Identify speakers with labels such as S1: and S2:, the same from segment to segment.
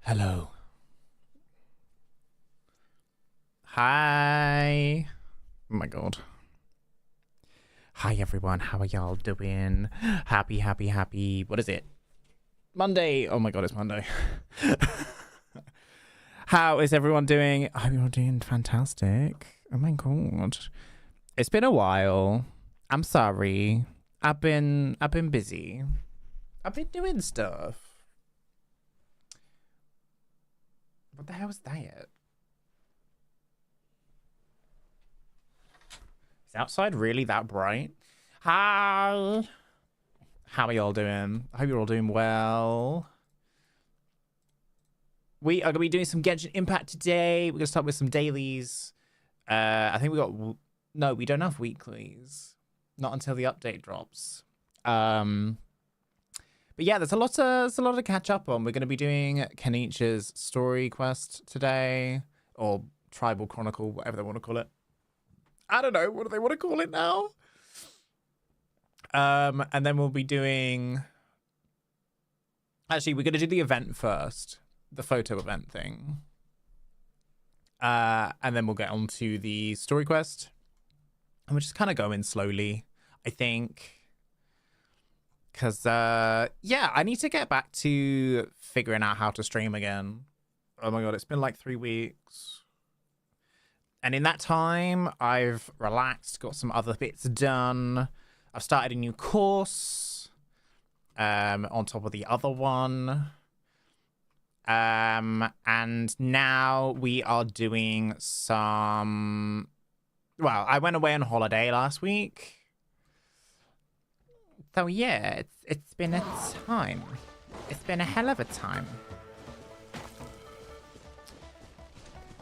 S1: Hello. Hi. Oh my god. Hi everyone, how are y'all doing? Happy. What is it? Monday. Oh my god, it's Monday. How is everyone doing? I hope you're all doing fantastic. Oh my god. It's been a while. I'm sorry. I've been busy. I've been doing stuff. What the hell is that? Is outside really that bright? Hi. How are y'all doing? I hope you're all doing well. We are going to be doing some Genshin Impact today. We're going to start with some dailies. I think we got... No, we don't have weeklies. Not until the update drops. But yeah, there's a lot to catch up on. We're going to be doing Kinich's story quest today. Or Tribal Chronicle, whatever they want to call it. I don't know. What do they want to call it now? And then we'll be doing... Actually, we're going to do the event first. The photo event thing. And then we'll get on to the story quest. And we'll just kind of go in slowly, I think. Because, yeah, I need to get back to figuring out how to stream again. Oh my god, it's been like 3 weeks. And in that time, I've relaxed, got some other bits done. I've started a new course on top of the other one. And now we are doing some... Well, I went away on holiday last week. So yeah, it's been a time. It's been a hell of a time.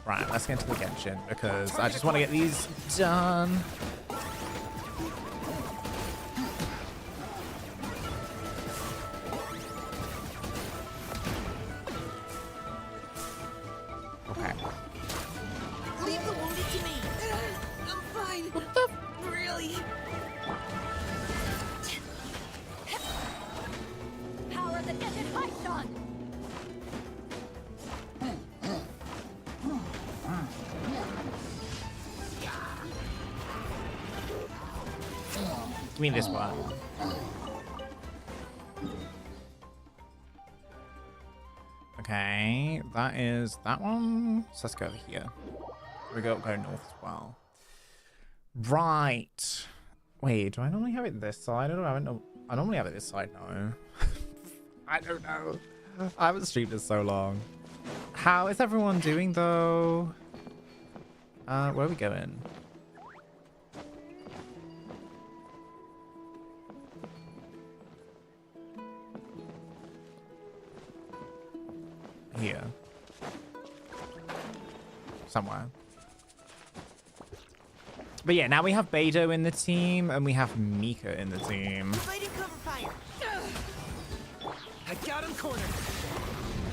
S1: Right, let's get into the Genshin because I just want to get these done. Okay.
S2: Leave the wounded to me. I'm fine.
S1: What the?
S2: Really?
S3: Power the desert python!
S1: Give me this one. Okay, that is that one. So let's go over here. We go north as well. Right. Wait, do I normally have it this side? I normally have it this side. No. I don't know. I haven't streamed this so long. How is everyone doing though? Where are we going? Here. Somewhere. But yeah, now we have Beidou in the team and we have Mika in the team.
S2: Fighting cover fire. I got him cornered.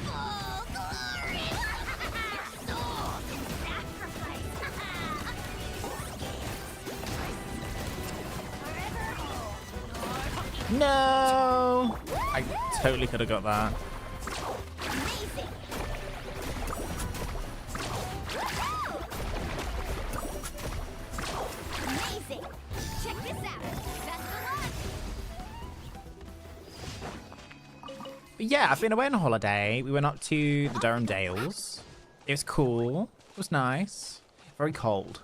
S3: Oh, glory! Soul sacrifice!
S1: No! I totally could have got that.
S3: Amazing! Amazing! Check this out! Best of luck!
S1: But yeah, I've been away on a holiday. We went up to the Durham Dales. It was cool. It was nice. Very cold.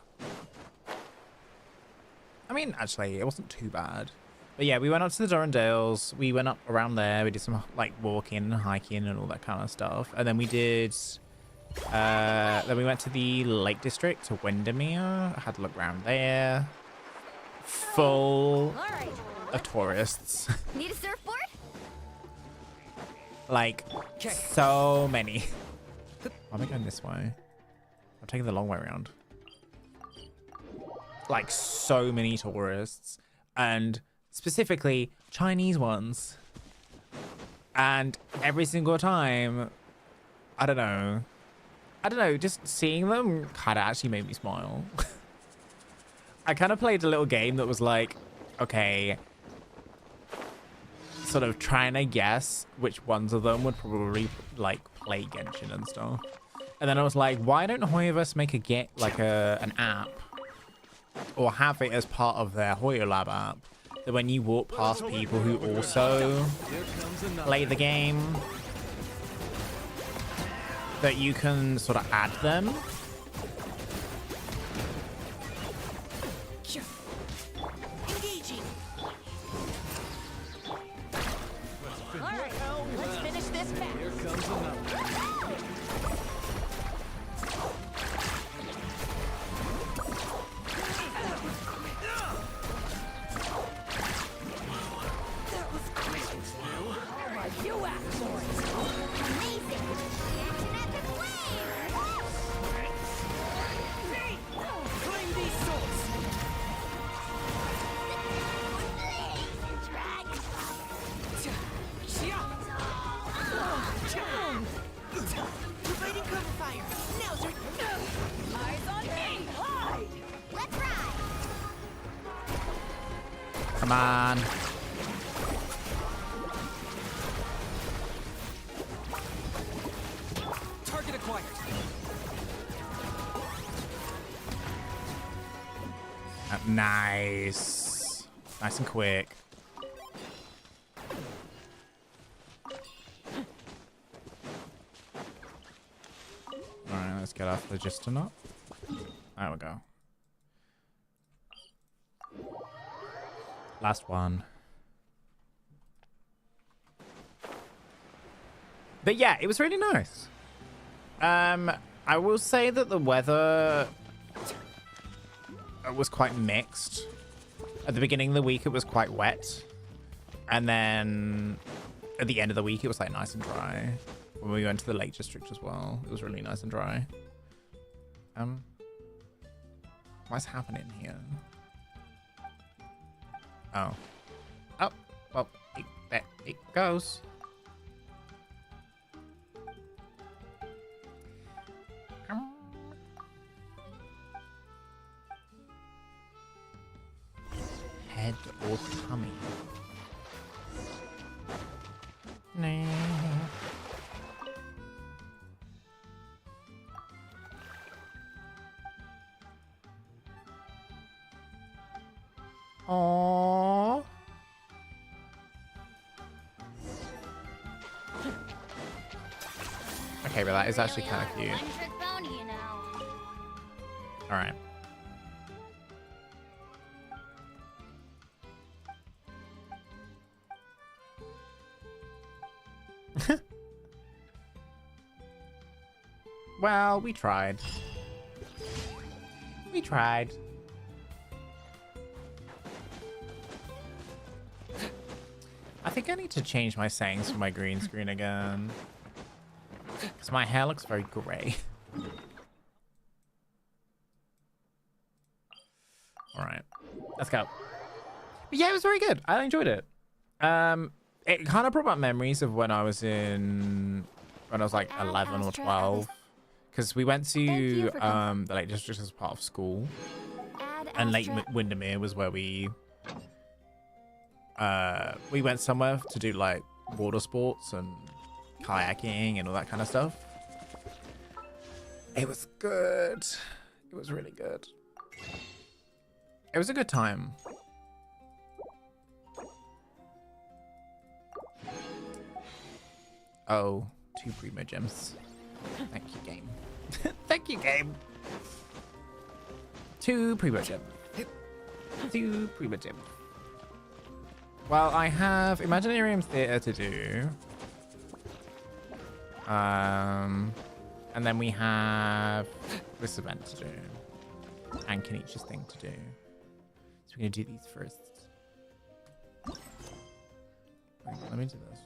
S1: I mean, actually, it wasn't too bad. But yeah, we went up to the Durham Dales. We went up around there. We did some like walking and hiking and all that kind of stuff. And then we did... then we went to the Lake District to Windermere. I had a look around there. Full
S3: All right.
S1: of tourists.
S3: Need a surfboard?
S1: Like, so many. Why am I going this way? I'm taking the long way around. Like, so many tourists. And specifically, Chinese ones. And every single time, I don't know, just seeing them kind of actually made me smile. I kind of played a little game that was like, okay, sort of trying to guess which ones of them would probably like play Genshin and stuff. And then I was like, why don't hoyoverse make an app or have it as part of their Hoyo Lab app that when you walk past people who also play the game, that you can sort of add them.
S2: Engaging. All right, let's finish this fast. Here comes another. You act for it.
S3: Amazing. Action epic wave.
S2: Claim these souls.
S3: Dragon
S2: Providing cover fire. Now's your eyes on me. Hide.
S3: Let's ride.
S1: Come on.
S2: Target acquired.
S1: Nice. Nice and quick. Alright, let's get our phlogiston up. There we go. Last one. But yeah, it was really nice. I will say that the weather was quite mixed. At the beginning of the week, it was quite wet. And then at the end of the week, it was like nice and dry. When we went to the Lake District as well, it was really nice and dry. What's happening here? Oh. Oh, well, there it goes. Head or tummy? No. Aww. Okay, but that is actually kind of cute.
S3: One-trick pony, you know.
S1: All right. Well, we tried. We tried. I think I need to change my settings for my green screen again. Because my hair looks very grey. Alright. Let's go. But yeah, it was very good. I enjoyed it. It kind of brought back memories of when I was like 11 or 12. Because we went to the Lake District as part of school. And Lake Windermere was where we went somewhere to do like water sports and kayaking and all that kind of stuff. It was good. It was really good. It was a good time. Oh, 2 primo gems. Thank you, game. Thank you, game. 2 primo gems. 2 primo gems. Well, I have Imaginarium Theatre to do. And then we have this event to do. And Kinich's thing to do. So we're going to do these first. Hang on, let me do this.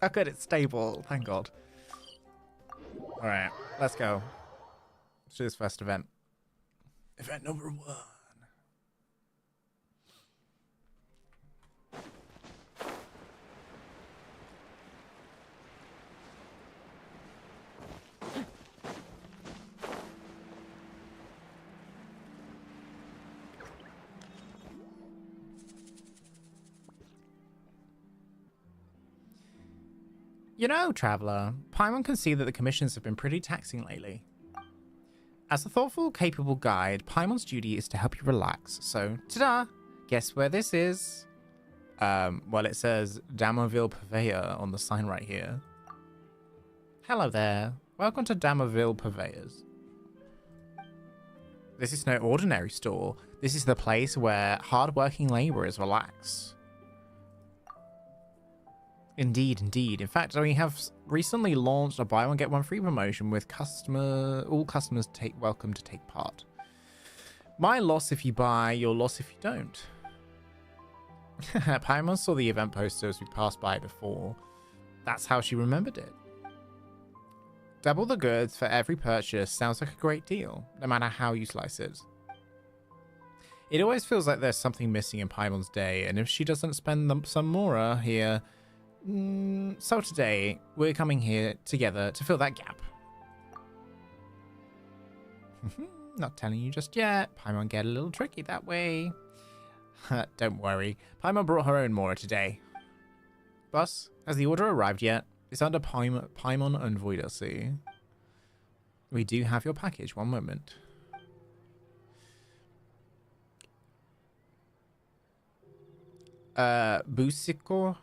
S1: Oh, good, it's stable. Thank God. All right, let's go. Let's do this first event. Event number 1. You know, Traveler, Paimon can see that the commissions have been pretty taxing lately. As a thoughtful, capable guide, Paimon's duty is to help you relax. So, ta-da! Guess where this is? Well, it says Damerville Purveyor on the sign right here. Hello there. Welcome to Damerville Purveyors. This is no ordinary store. This is the place where hard-working laborers relax. Indeed, indeed. In fact, we have recently launched a buy one get one free promotion with all customers welcome to take part. My loss if you buy, your loss if you don't. Paimon saw the event poster as we passed by before. That's how she remembered it. Double the goods for every purchase sounds like a great deal, no matter how you slice it. It always feels like there's something missing in Paimon's day, and if she doesn't spend some more here... so today, we're coming here together to fill that gap. Not telling you just yet. Paimon get a little tricky that way. Don't worry. Paimon brought her own Mora today. Boss, has the order arrived yet? It's under Paimon and Voydec. We do have your package. One moment. Busiko,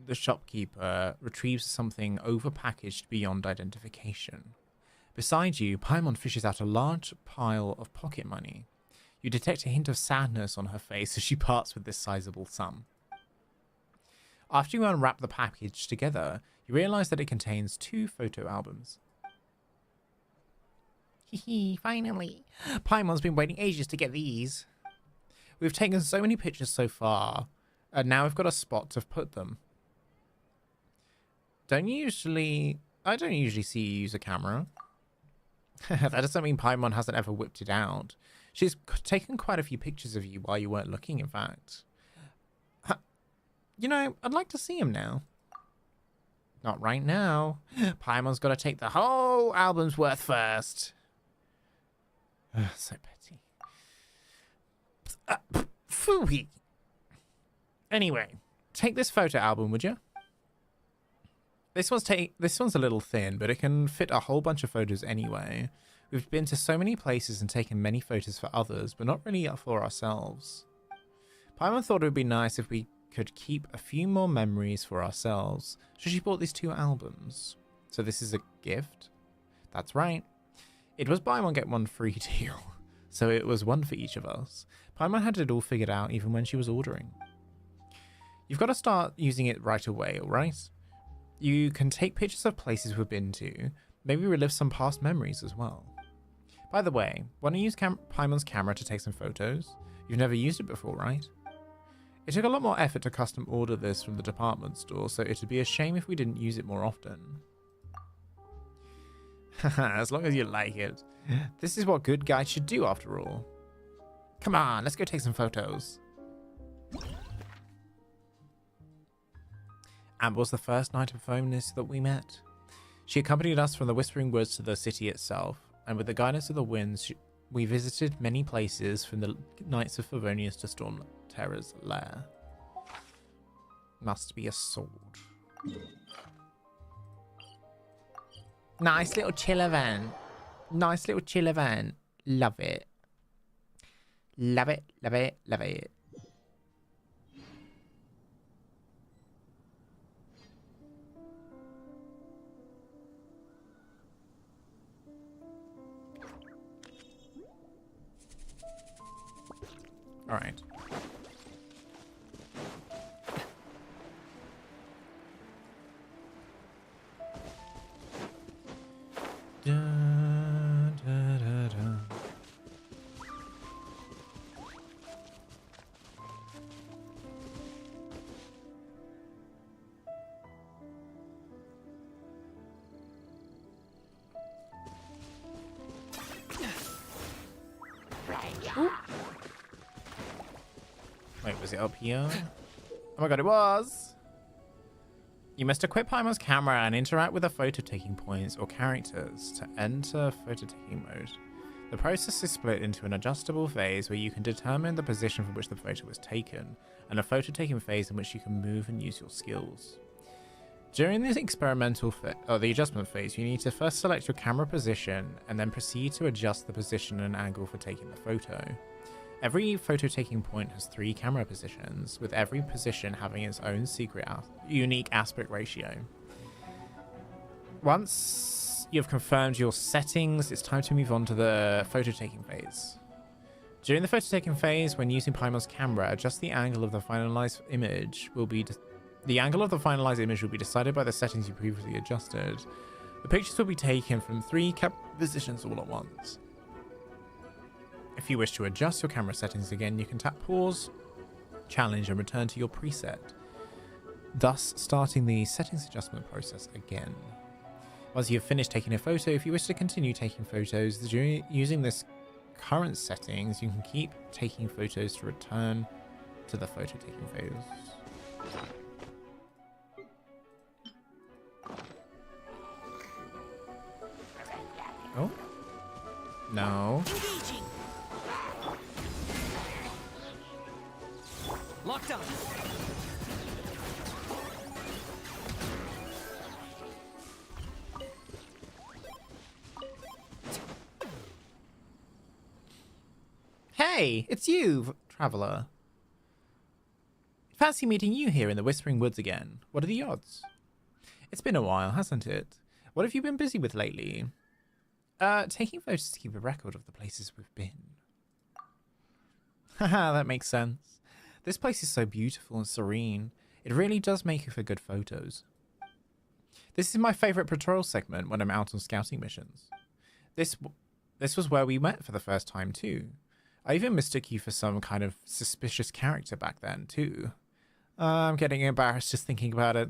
S1: the shopkeeper, retrieves something overpackaged beyond identification. Beside you, Paimon fishes out a large pile of pocket money. You detect a hint of sadness on her face as she parts with this sizable sum. After you unwrap the package together, you realize that it contains 2 photo albums. Hehe, finally. Paimon's been waiting ages to get these. We've taken so many pictures so far, and now we've got a spot to put them. I don't usually see you use a camera. That doesn't mean Paimon hasn't ever whipped it out. She's taken quite a few pictures of you while you weren't looking, in fact. You know, I'd like to see him now. Not right now. Paimon's got to take the whole album's worth first. So petty. Phooey. Anyway, take this photo album, would you? This one's a little thin, but it can fit a whole bunch of photos anyway. We've been to so many places and taken many photos for others, but not really for ourselves. Paimon thought it would be nice if we could keep a few more memories for ourselves, so she bought these 2 albums. So this is a gift? That's right. It was buy one get one free deal, so it was one for each of us. Paimon had it all figured out even when she was ordering. You've got to start using it right away, alright? You can take pictures of places we've been to, maybe relive some past memories as well. By the way, want to use Paimon's camera to take some photos? You've never used it before, right? It took a lot more effort to custom order this from the department store, so it'd be a shame if we didn't use it more often. As long as you like it. This is what good guides should do after all. Come on, let's go take some photos. Amber was the first Knight of Favonius that we met. She accompanied us from the Whispering Woods to the city itself, and with the guidance of the winds, we visited many places from the Knights of Favonius to Storm Terror's lair. Must be a sword. Nice little chill event. Nice little chill event. Love it. Love it, love it, love it. All right. Da, da, da, da. Ooh. Wait, was it up here? Oh my god, it was! You must equip Paimon's camera and interact with the photo taking points or characters to enter photo taking mode. The process is split into an adjustable phase where you can determine the position from which the photo was taken, and a photo taking phase in which you can move and use your skills. During this experimental or the adjustment phase, you need to first select your camera position and then proceed to adjust the position and angle for taking the photo. Every photo taking point has 3 camera positions, with every position having its own unique aspect ratio. Once you've confirmed your settings, it's time to move on to the photo taking phase. During the photo taking phase, when using Paimon's camera, adjust the angle of the finalized image will be decided by the settings you previously adjusted. The pictures will be taken from 3 positions all at once. If you wish to adjust your camera settings again, you can tap pause, challenge, and return to your preset, thus starting the settings adjustment process again. Once you have finished taking a photo, if you wish to continue taking photos using this current settings, you can keep taking photos to return to the photo taking phase. Oh. No.
S2: Engaging. Locked on.
S1: Hey, it's you, traveler. Fancy meeting you here in the Whispering Woods again. What are the odds? It's been a while, hasn't it? What have you been busy with lately? Taking photos to keep a record of the places we've been. Haha, that makes sense. This place is so beautiful and serene. It really does make for good photos. This is my favorite patrol segment when I'm out on scouting missions. This was where we met for the first time too. I even mistook you for some kind of suspicious character back then too. I'm getting embarrassed just thinking about it.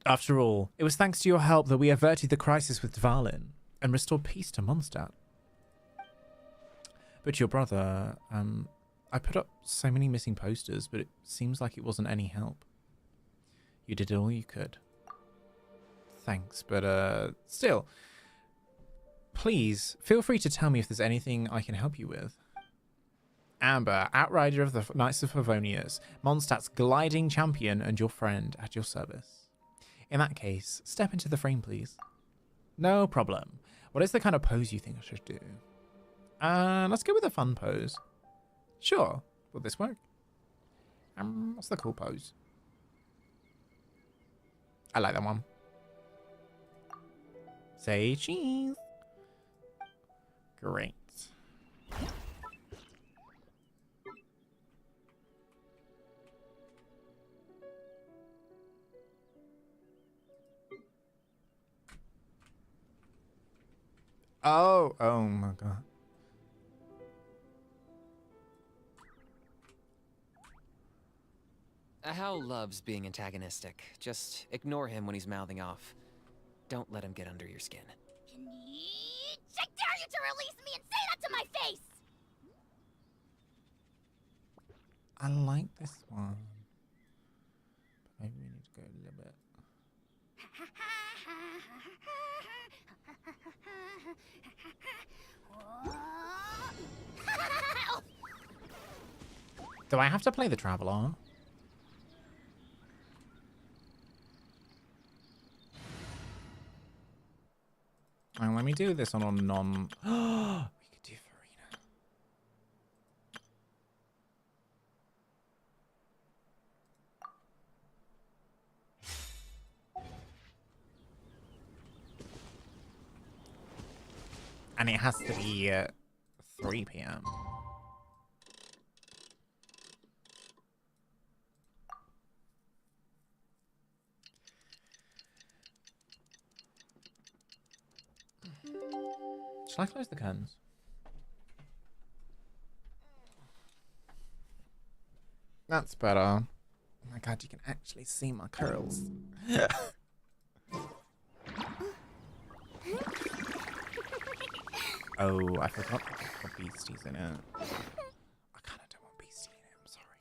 S1: After all, it was thanks to your help that we averted the crisis with Dvalin and restored peace to Mondstadt. But your brother, I put up so many missing posters, but it seems like it wasn't any help. You did all you could. Thanks, but still, please feel free to tell me if there's anything I can help you with. Amber, outrider of the Knights of Favonius, Mondstadt's gliding champion and your friend at your service. In that case, step into the frame, please. No problem. What is the kind of pose you think I should do? Let's go with a fun pose. Sure. Will this work? What's the cool pose? I like that one. Say cheese. Great. Oh my god.
S4: Hal loves being antagonistic. Just ignore him when he's mouthing off. Don't let him get under your skin.
S3: Kinich, I dare you to release me and say that to my face!
S1: I like this one. But maybe we need to go a little bit. Do I have to play the Traveler? And let me do this on a non... we could do Farina. And it has to be 3 PM. Should I close the curtains? That's better. Oh my god, you can actually see my curls. Oh, I forgot the beasties in it. I kind of don't want beastie in it, I'm sorry.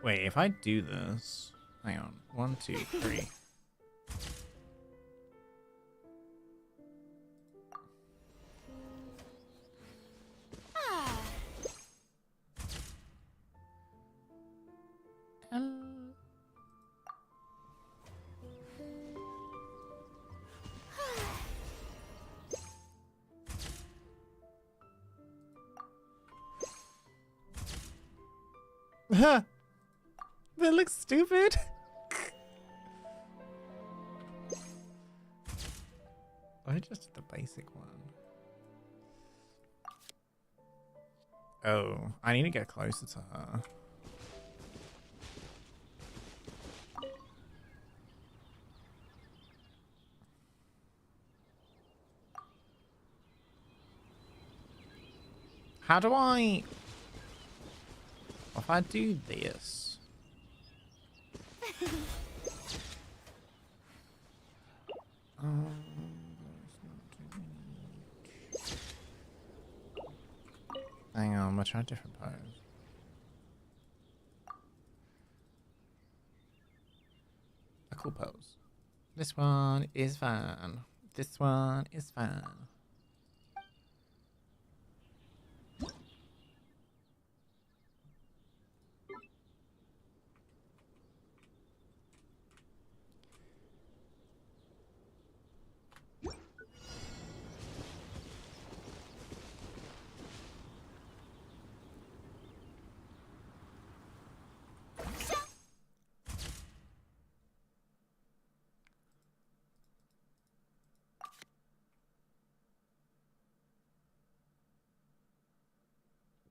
S1: Wait, if I do this... Hang on. 1, 2, 3. That looks stupid. I just did the basic one. Oh, I need to get closer to her. How do I... If I do this... Hang on, we'll try a different pose. A cool pose. This one is fine. This one is fine.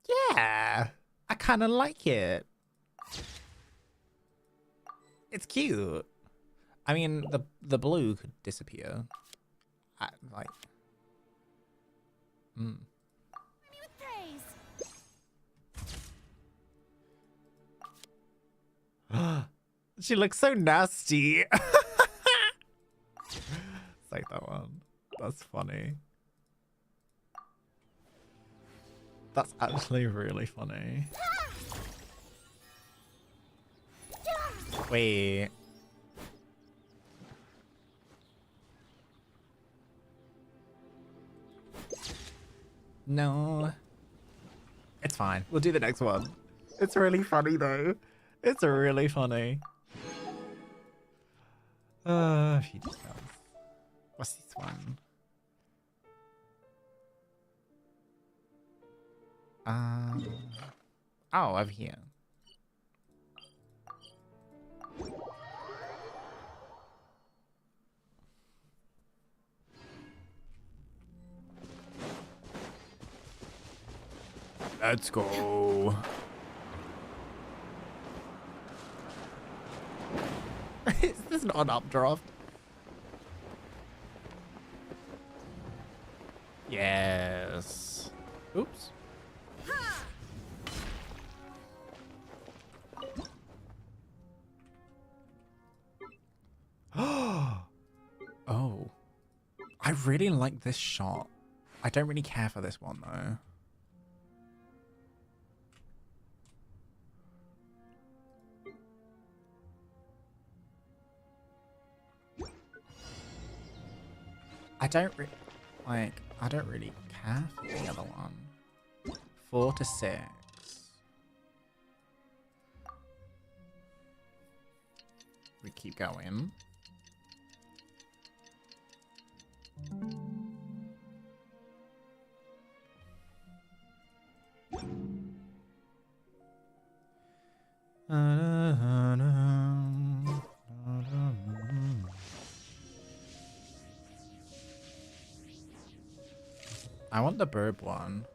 S1: Yeah, I kind of like it. It's cute. I mean, the blue could disappear. Like, She looks so nasty. It's like that one. That's funny. That's actually really funny. Wait. No. It's fine. We'll do the next one. It's really funny though. It's really funny. A few details. What's this one? Oh, over here. Let's go. Is this not an updraft? Yes. Oops. Oh. I really like this shot. I don't really care for this one though. I don't really care for the other one. 4 to 6. We keep going. I want the burb one.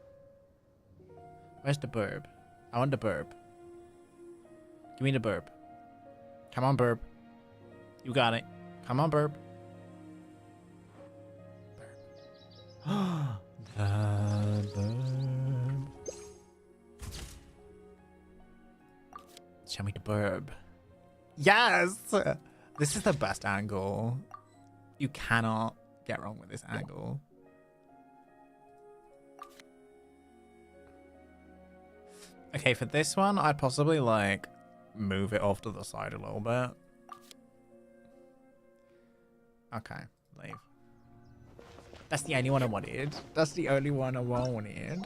S1: Where's the burb? I want the burb. Give me the burb. Come on, burb. You got it. Come on, burb. Burb. The burb. Show me the burb. Yes! This is the best angle. You cannot get wrong with this angle. Okay, for this one, I'd possibly, like, move it off to the side a little bit. Okay, leave. That's the only one I wanted. That's the only one I wanted.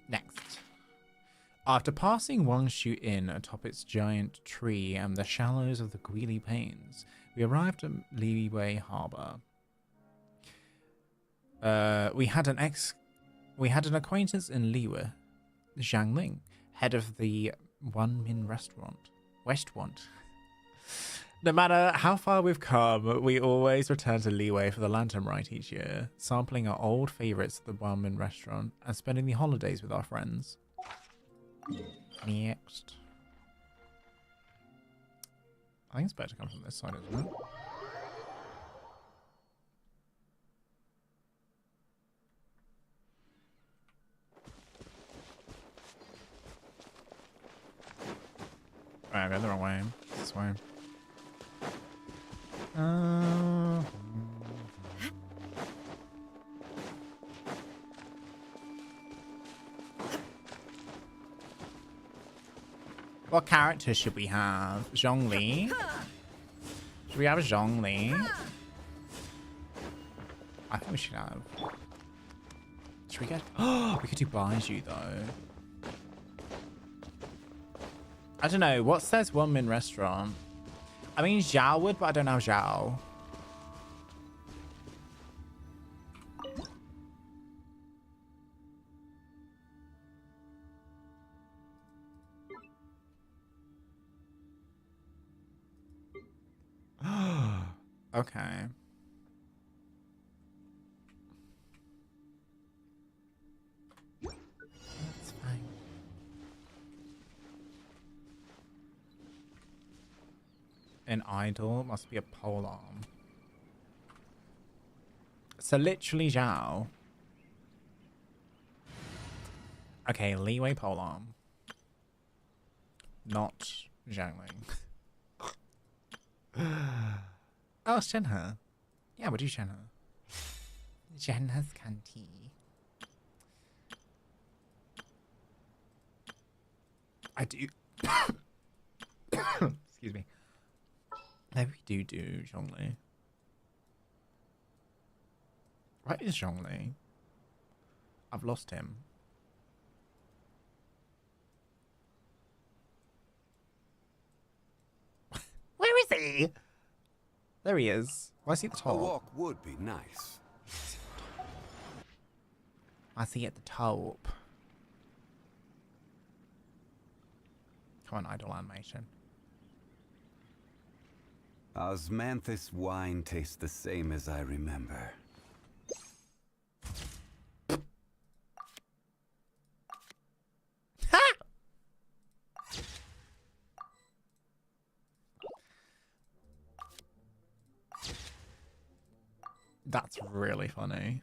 S1: Next. After passing Wangshu Inn atop its giant tree and the shallows of the Guili Plains, we arrived at Leeway Harbor. We had an We had an acquaintance in Liwa, Zhang Ling, head of the One Min restaurant. Westwant. No matter how far we've come, we always return to Leeway for the Lantern Rite each year, sampling our old favourites at the One Min restaurant and spending the holidays with our friends. Next. I think it's better to come from this side, isn't it? Right, I'm going the wrong way. This way. What character should we have? Zhongli? Should we have Zhongli? I think we should have. Should we get? Oh, we could do Baiju though. I don't know. What says One Min restaurant? I mean Zhao would, but I don't know Zhao. Okay. That's fine. An idol must be a polearm. So literally Zhao. Okay, Leeway polearm. Not Zhangling. Oh, Shenhe. Yeah, we'll do Shenhe. Shenhe's Kanti. I do. Excuse me. Maybe we do Zhongli. Where is Zhongli? I've lost him. Where is he? There he is. Why is he at the top?
S5: A walk would be nice.
S1: I see at the top. Come on, idle animation.
S5: Osmanthus wine tastes the same as I remember.
S1: That's really funny.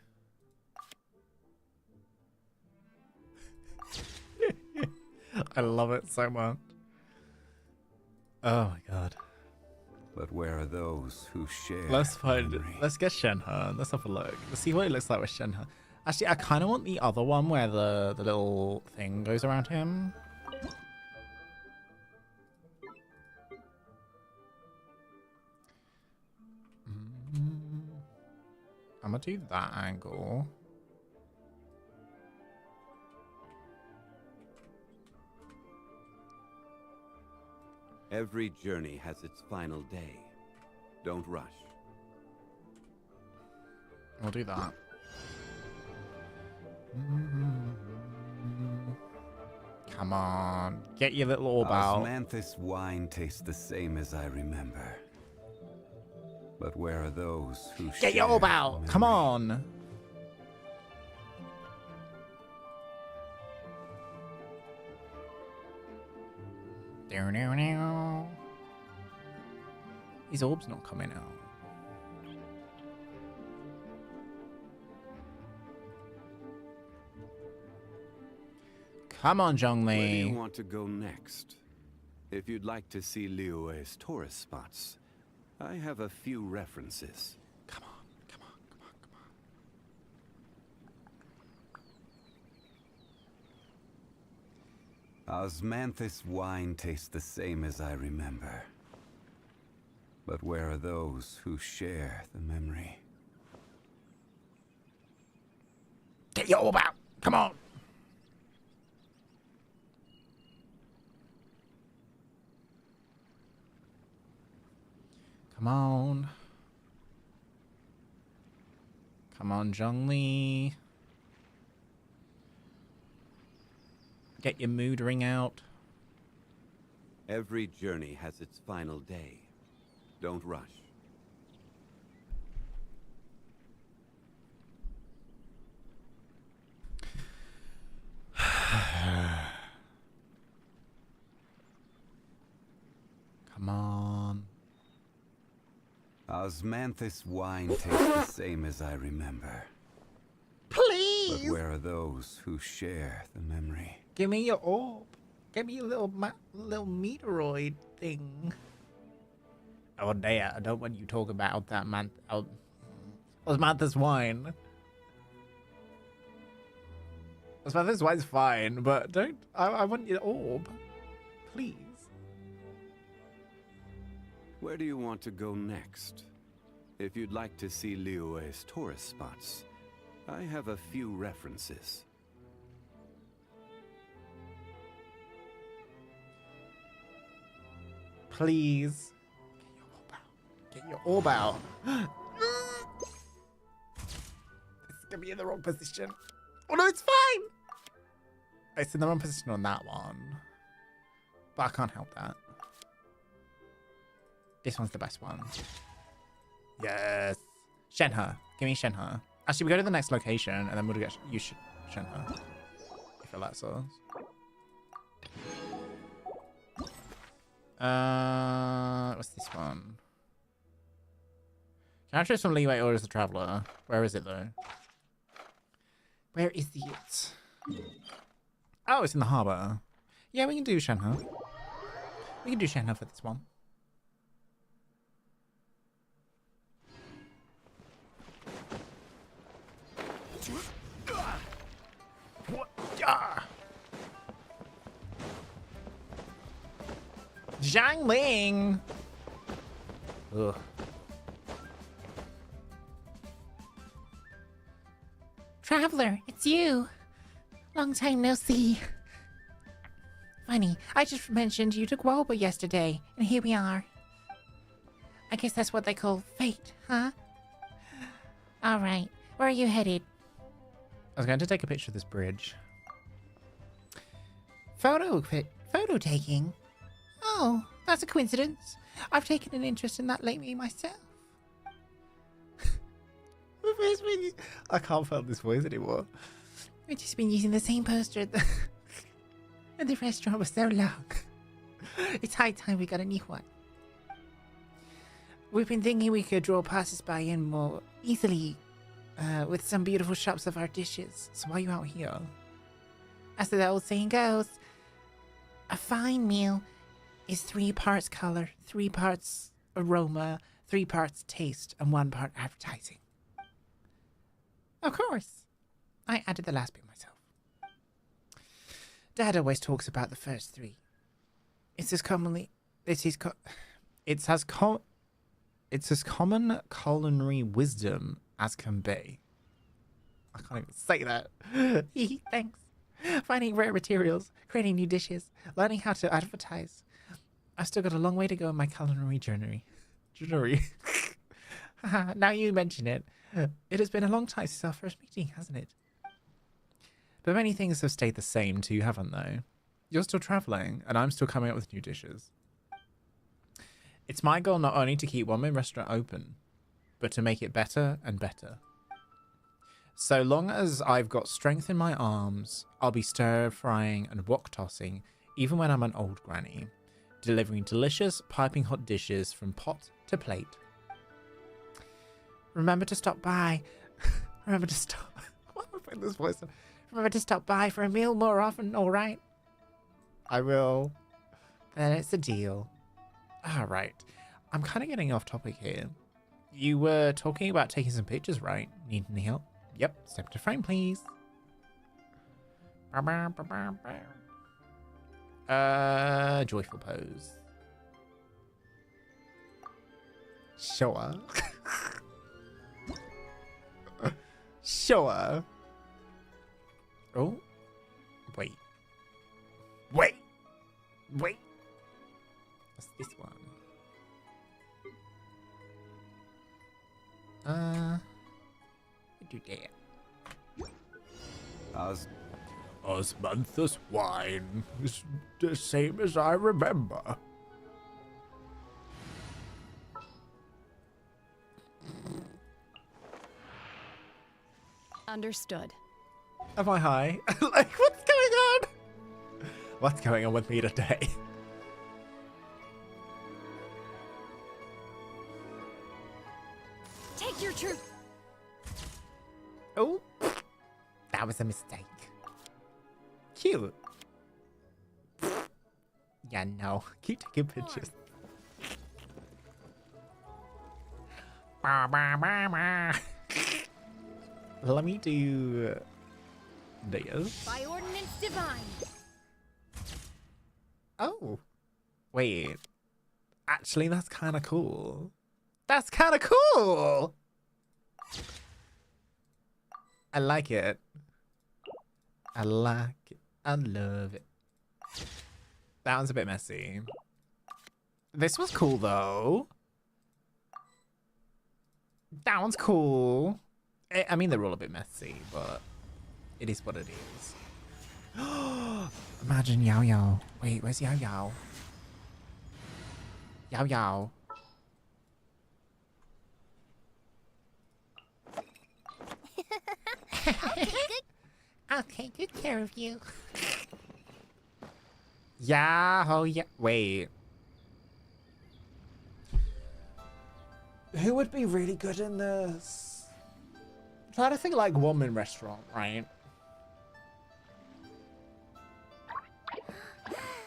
S1: I love it so much. Oh my god.
S5: But where are those who share?
S1: Let's find.
S5: memory?
S1: Let's get Shenhe. Let's have a look. Let's see what it looks like with Shenhe. Actually, I kind of want the other one where the little thing goes around him. I'm gonna do that angle.
S5: Every journey has its final day. Don't rush.
S1: We'll do that. Come on. Get your little orb out.
S5: Osmanthus wine tastes the same as I remember. But where are those who
S1: Get your orb out. Come on. His orb's not coming out. Come on,
S5: Where do you
S1: Zhongli.
S5: want to go next? If you'd like to see Liyue's tourist spots, I have a few references.
S1: Come on, come on, come on, come on.
S5: Osmanthus wine tastes the same as I remember. But where are those who share the memory?
S1: Get your orb out. Come on. Come on. Come on, Zhongli. Get your mood ring out.
S5: Every journey has its final day. Don't rush.
S1: Come on.
S5: Osmanthus wine tastes the same as I remember.
S1: Please!
S5: But where are those who share the memory?
S1: Give me your orb. Give me a little meteoroid thing. Oh, dear. I don't want you talking about that man. Osmanthus wine. Osmanthus wine's fine, but don't. I want your orb. Please.
S5: Where do you want to go next? If you'd like to see Liyue's tourist spots, I have a few references.
S1: Please. Get your orb out. It's gonna be in the wrong position. Oh no, it's fine! It's in the wrong position on that one. But I can't help that. This one's the best one. Yes. Shenhe. Give me Shenhe. Actually, we go to the next location and then we'll get you Shenhe. If it lets us. What's this one? Can I choose from Liyue or as the Traveler? Where is it though? Where is it? Oh, it's in the harbor. Yeah, we can do Shenhe. We can do Shenhe for this one. Zhang Ling. Ugh.
S6: Traveler, it's you. Long time no see. Funny, I just mentioned you took Woba yesterday, and here we are. I guess that's what they call fate, huh? Alright, where are you headed?
S1: I was going to take a picture of this bridge.
S6: Photo taking? Oh, that's a coincidence. I've taken an interest in that lately myself.
S1: I can't film this voice anymore.
S6: We've just been using the same poster at the restaurant for so long. It's high time we got a new one. We've been thinking we could draw passers-by in more easily with some beautiful shops of our dishes.
S1: So why are you out here?
S6: As the old saying goes, a fine meal is 3 parts color, 3 parts aroma, 3 parts taste, and 1 part advertising. Of course. I added the last bit myself. Dad always talks about the first 3. It's as common culinary wisdom as can be. I can't even say that. Thanks. Finding rare materials, creating new dishes, learning how to advertise. I've still got a long way to go in my culinary journey. Now you mention it. It has been a long time since our first meeting, hasn't it? But many things have stayed the same too, haven't they? You're still traveling, and I'm still coming up with new dishes. It's my goal not only to keep one main restaurant open, but to make it better and better. So long as I've got strength in my arms, I'll be stir-frying and wok-tossing, even when I'm an old granny, delivering delicious, piping hot dishes from pot to plate. Remember to stop by. Remember to stop. Why am I putting this voice on? Remember to stop by for a meal more often, alright? I will. Then it's a deal. Alright. I'm kind of getting off topic here. You were talking about taking some pictures, right? Need any help? Yep. Step to frame, please. Joyful pose. Sure. Sure. Oh. Wait. Wait. What's this one? Do that. Osmanthus wine is the same as I remember.
S2: Understood.
S6: Am I high? Like, what's going on? What's going on with me today?
S2: Take your truth.
S6: Oh, that was a mistake. Cute. Yeah, no. Keep taking pictures. Let me do this.
S2: By ordinance divine.
S6: Oh, wait. Actually, that's kind of cool. That's kind of cool. I like it. I like it. I love it. That one's a bit messy. This was cool, though. That one's cool. I mean, they're all a bit messy, but it is what it is. Imagine Yao Yao. Wait, where's Yao Yao? Yao Yao. I'll take good care of you. Yeah, oh yeah. Wait. Who would be really good in this? I'm trying to think like woman restaurant, right?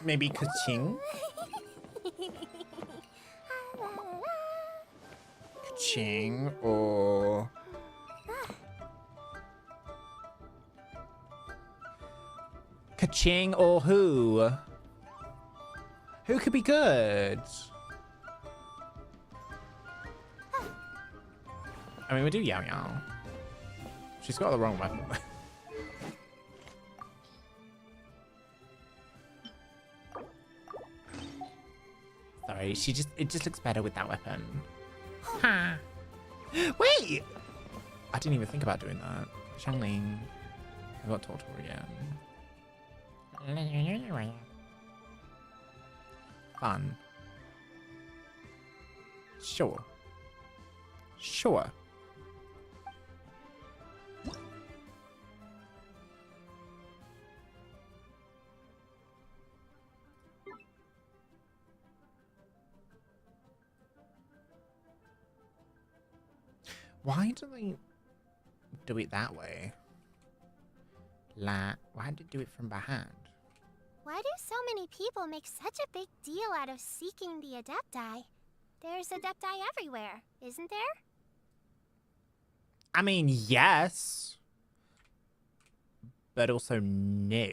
S6: Maybe Kaching? Kaching or... Kaching or who? Who could be good? I mean, we do Yao Yao. She's got the wrong weapon. Sorry, it just looks better with that weapon. Huh. Wait! I didn't even think about doing that. Shangling. I got talk to her again. Fun. Sure. Sure. Why do they do it that way? Why did they do it from behind?
S3: Why do so many people make such a big deal out of seeking the Adepti? There's Adepti everywhere, isn't there?
S6: I mean, yes. But also no.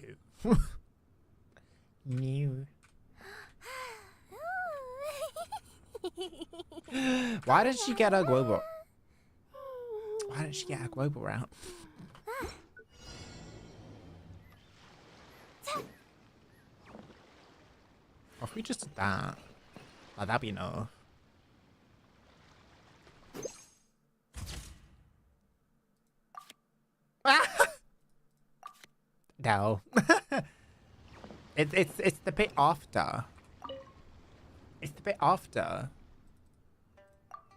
S6: No. Why did she get her global? Why didn't she get her global out? Or if we just did that, oh, that'd be enough. No. It's the bit after. It's the bit after.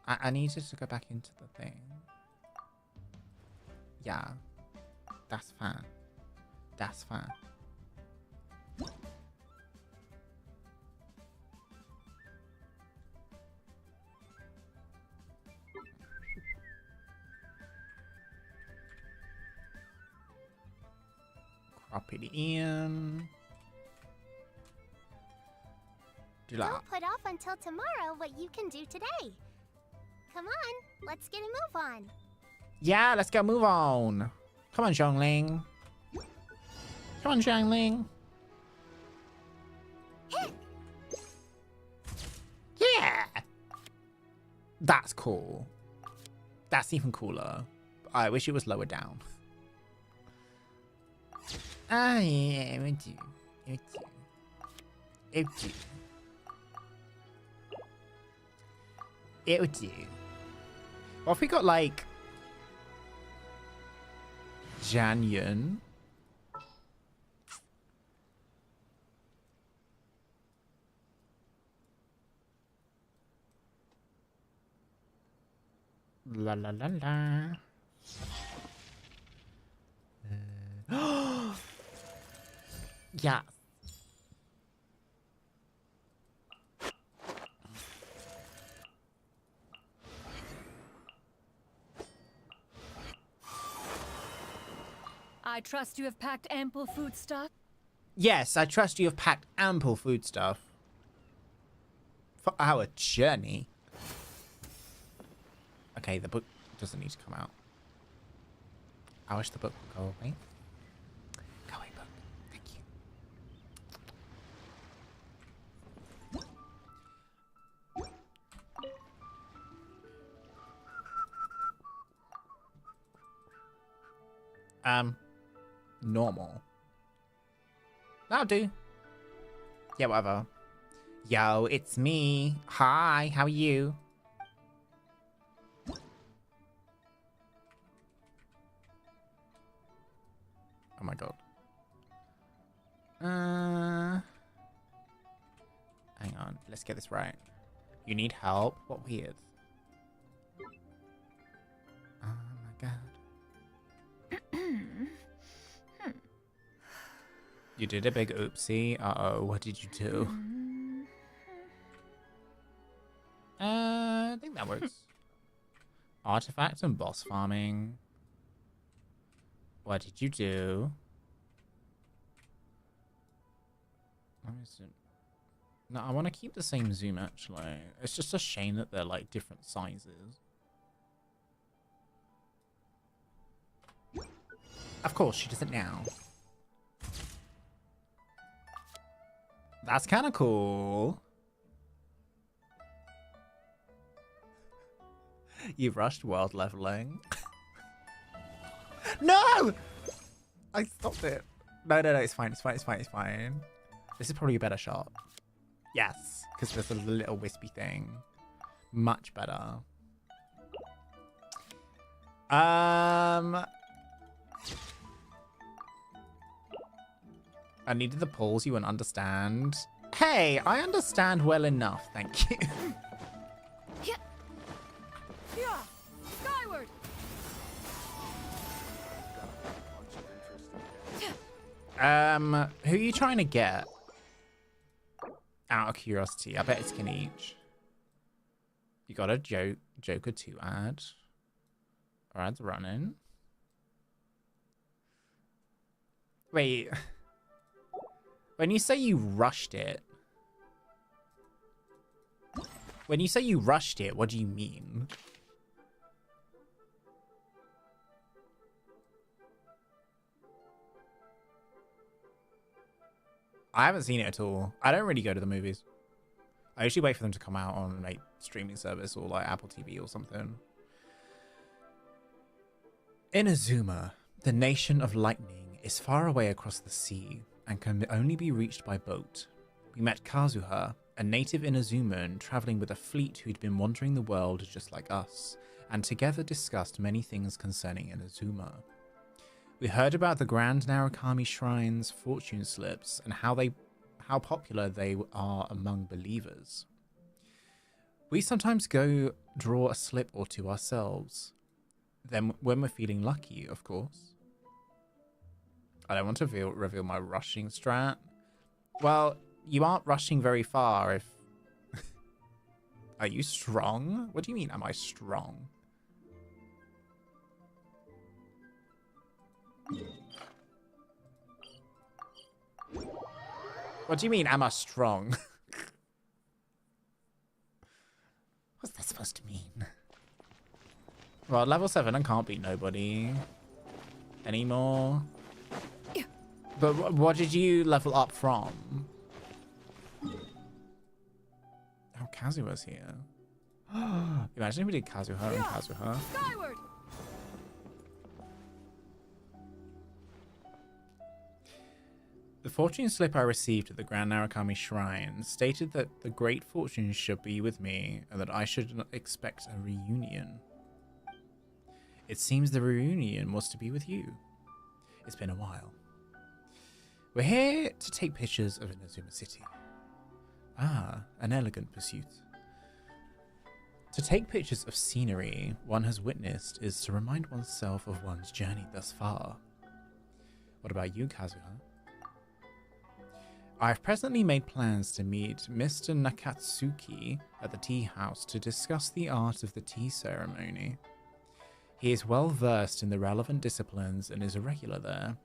S6: I need you to go back into the thing. Yeah. That's fine. That's fine. Crop it in. Do that.
S3: Don't put off until tomorrow what you can do today. Come on, let's get a move on.
S6: Yeah, let's get a move on. Come on, Zhongling. Come on, Zhongling. Yeah. That's cool. That's even cooler. I wish it was lower down. Ah, yeah, it would do. It would do. It would do. It would do. What if we got like Janyan La la la la. Yeah.
S2: I trust you have packed ample food stock.
S1: Yes, I trust you have packed ample foodstuff for our journey. Okay, the book doesn't need to come out. I wish the book would go away. Go away, book. Thank you. Normal. That'll do. Yeah, whatever. Yo, it's me. Hi, how are you? Oh my god. Hang on, let's get this right. You need help? What weird. Oh my god. You did a big oopsie. Uh-oh, what did you do? I think that works. Artifacts and boss farming. What did you do? Let me see. No, I want to keep the same zoom, actually. It's just a shame that they're, like, different sizes. Of course, she does it now. That's kind of cool. You rushed world leveling. No! I stopped it. No, it's fine, it's fine, it's fine, it's fine. This is probably a better shot. Yes, because there's a little wispy thing. Much better. I needed the pause, you wouldn't understand. Hey, I understand well enough, thank you.
S2: Yeah, skyward.
S1: Who are you trying to get? Out of curiosity, I bet it's Kinich. You got a Joker 2 ad. Our ad's running. Wait. When you say you rushed it... When you say you rushed it, what do you mean? I haven't seen it at all. I don't really go to the movies. I usually wait for them to come out on like streaming service or like Apple TV or something. Inazuma, the nation of lightning, is far away across the sea and can only be reached by boat. We met Kazuha, a native Inazuman traveling with a fleet who'd been wandering the world just like us, and together discussed many things concerning Inazuma. We heard about the Grand Narukami Shrine's fortune slips and how popular they are among believers. We sometimes go draw a slip or two ourselves. Then when we're feeling lucky, of course. I don't want to reveal my rushing strat. Well, you aren't rushing very far if... Are you strong? What do you mean, am I strong? What do you mean, am I strong? What's that supposed to mean? Well, level 7, I can't beat nobody anymore. But what did you level up from? Oh, Kazuha's here. Imagine if we did Kazuha and Kazuha.
S2: Skyward.
S1: The fortune slip I received at the Grand Narukami Shrine stated that the great fortune should be with me and that I should not expect a reunion. It seems the reunion was to be with you. It's been a while. We're here to take pictures of Inazuma City. Ah, an elegant pursuit.
S6: To take pictures of scenery one has witnessed is to remind oneself of one's journey thus far. What about you, Kazuha? I have presently made plans to meet Mr. Nakatsuki at the tea house to discuss the art of the tea ceremony. He is well versed in the relevant disciplines and is a regular there.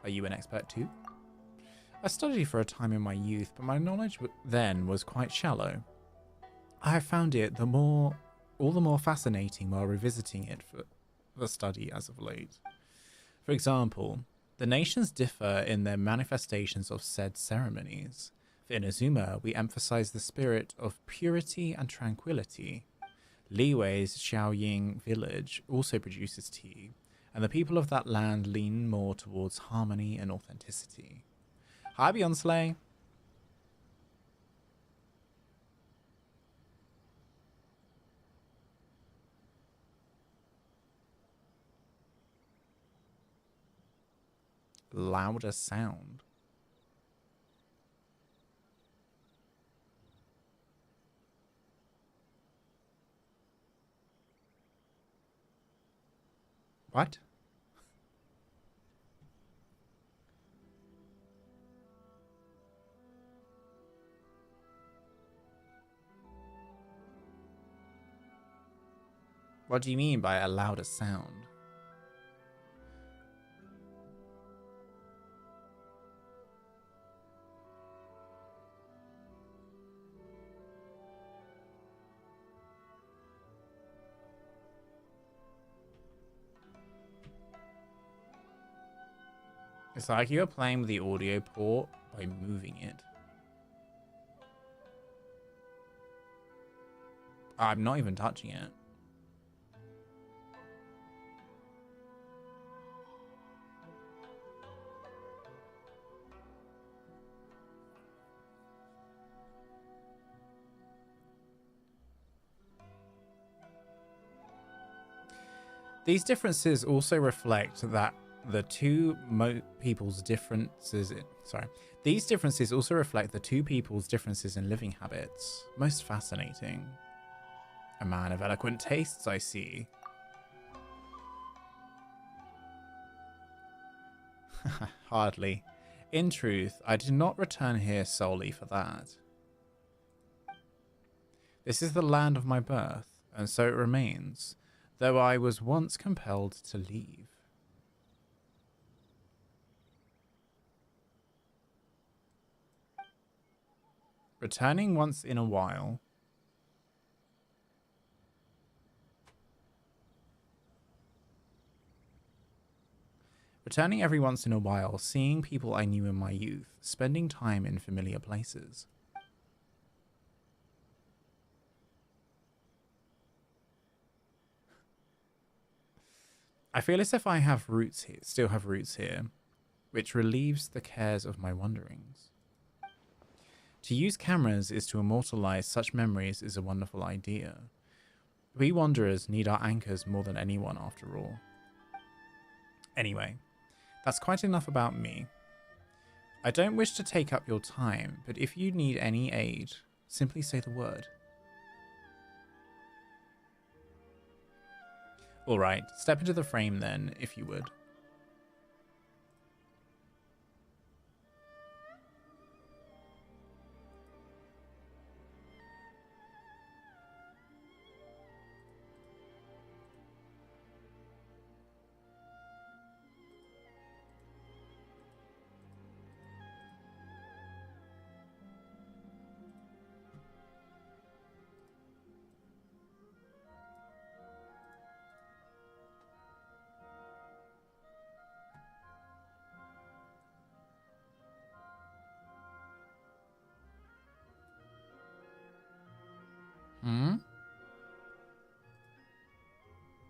S6: Are you an expert too? I studied for a time in my youth, but my knowledge then was quite shallow. I have found it all the more fascinating while revisiting it for the study as of late. For example, the nations differ in their manifestations of said ceremonies. For Inazuma, we emphasize the spirit of purity and tranquility. Liwei's Xiaoying village also produces tea, and the people of that land lean more towards harmony and authenticity. Hi, Beyonce. Louder sound. What? What do you mean by a louder sound? It's like you're playing with the audio port by moving it. I'm not even touching it. These differences also reflect that the two people's differences in, these differences also reflect the two people's differences in living habits. Most fascinating. A man of eloquent tastes, I see. Hardly. In truth, I did not return here solely for that. This is the land of my birth, and so it remains, though I was once compelled to leave. Returning once in a while. Returning every once in a while, seeing people I knew in my youth, spending time in familiar places. I feel as if I have roots here, still have roots here, which relieves the cares of my wanderings. To use cameras is to immortalize such memories is a wonderful idea. We wanderers need our anchors more than anyone after all. Anyway, that's quite enough about me. I don't wish to take up your time, but if you need any aid, simply say the word. Alright, step into the frame then, if you would.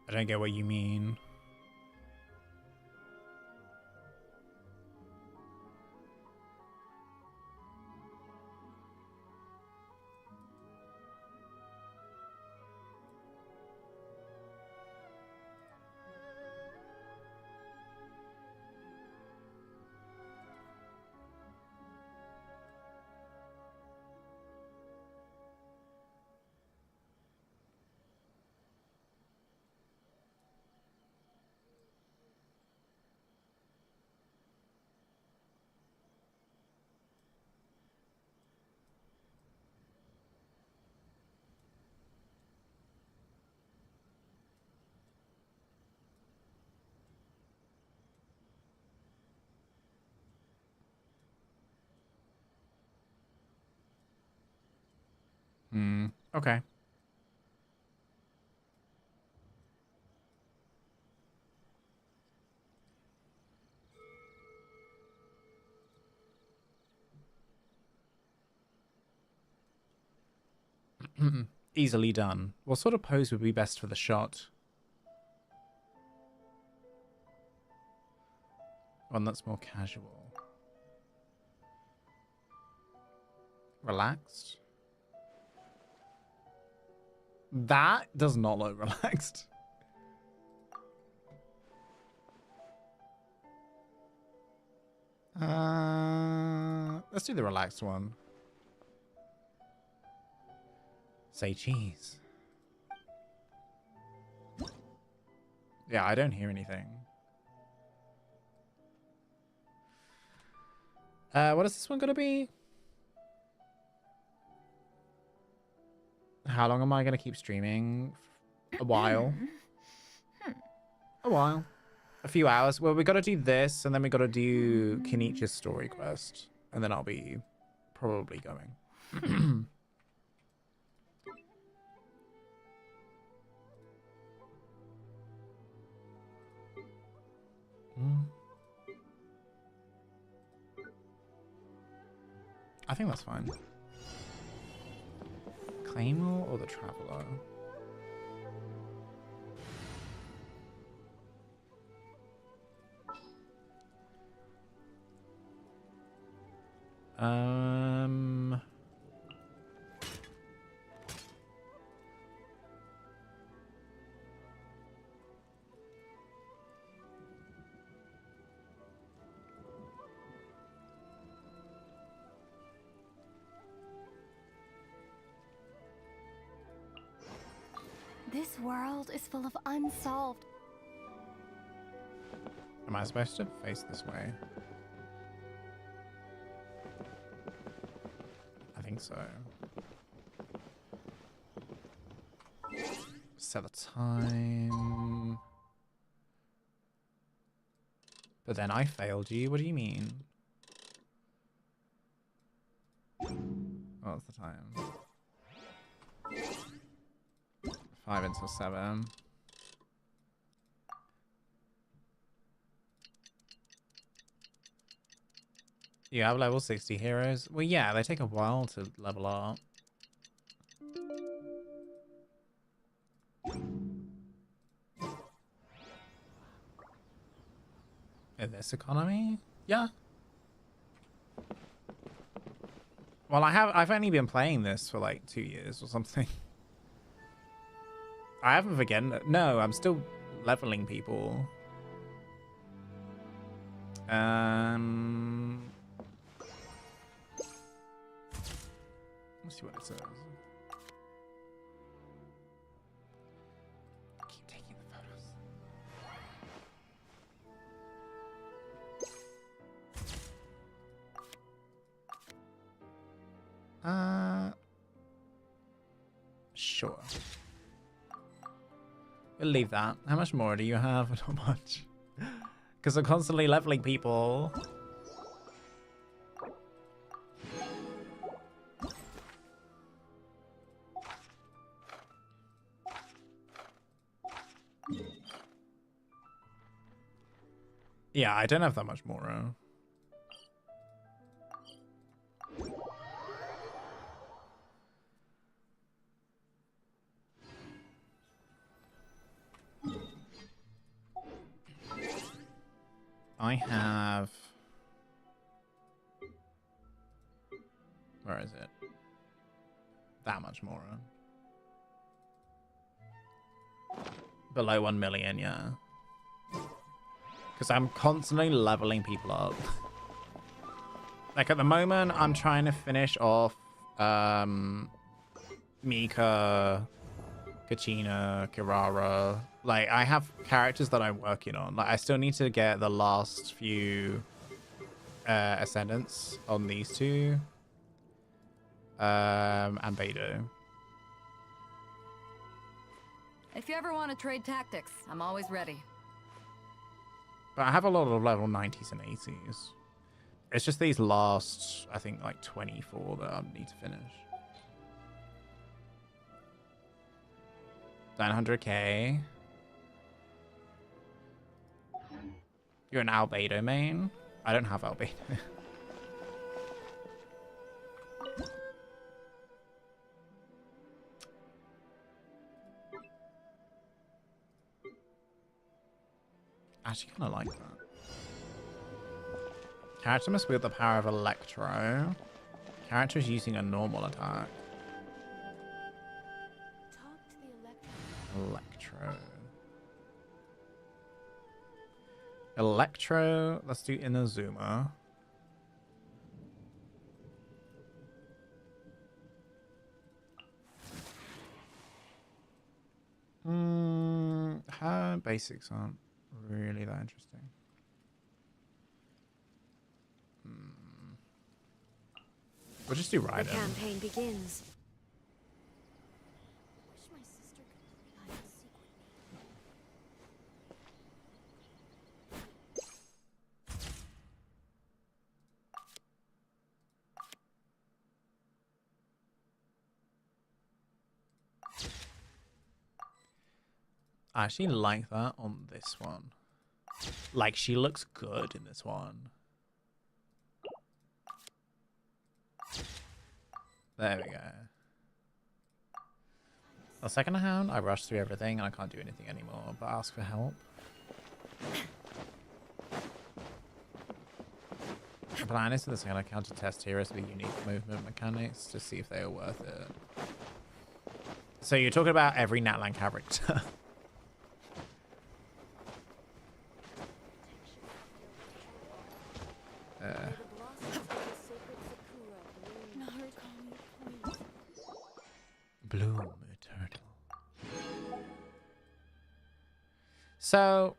S6: I don't get what you mean.
S1: Okay. Easily done. What sort of pose would be best for the shot? One that's more casual. Relaxed? That does not look relaxed. Let's do the relaxed one. Say cheese. Yeah, I don't hear anything. What is this one gonna be? How long am I gonna keep streaming? A while. A while. A few hours. Well, we gotta do this, and then we gotta do Kinich's story quest. And then I'll be probably going. I think that's fine. Claymore or the Traveler?
S3: This world is full of unsolved.
S1: Am I supposed to face this way? I think so. Set the time. But then I failed you. What do you mean? What's the time? 5 until 7. You have level 60 heroes? Well, yeah, they take a while to level up. In this economy? Yeah. Well, I've only been playing this for like 2 years or something. I haven't forgotten. No, I'm still leveling people. Let's see what it says. Keep taking the photos. Sure. We'll leave that. How much more do you have? Not much. Because I'm constantly leveling people. Yeah, I don't have that much more. I have... Where is it? That much more. Below 1 million, yeah. Because I'm constantly leveling people up. Like at the moment, I'm trying to finish off Mika, Kachina, Kirara. Like, I have characters that I'm working on. Like, I still need to get the last few ascendants on these two. And Beidou.
S7: If you ever want to trade tactics, I'm always ready.
S1: But I have a lot of level 90s and 80s. It's just these last, I think, like 24 that I need to finish. 900k. You're an albedo main? I don't have albedo. Actually kind of like that. Character must wield the power of Electro. Character is using a normal attack.
S2: Talk to the
S1: Electro. Electro. Let's do Inazuma. Her basics aren't really that interesting. We'll just do Raiden.
S2: The campaign begins. Wish my sister could play hide and seek with me.
S1: I actually like that on this one. Like, she looks good in this one. There we go. The second round, I rushed through everything and I can't do anything anymore, but ask for help. The plan is for the second account to test heroes with unique movement mechanics to see if they are worth it. So you're talking about every natlan character. Bloom eternal. So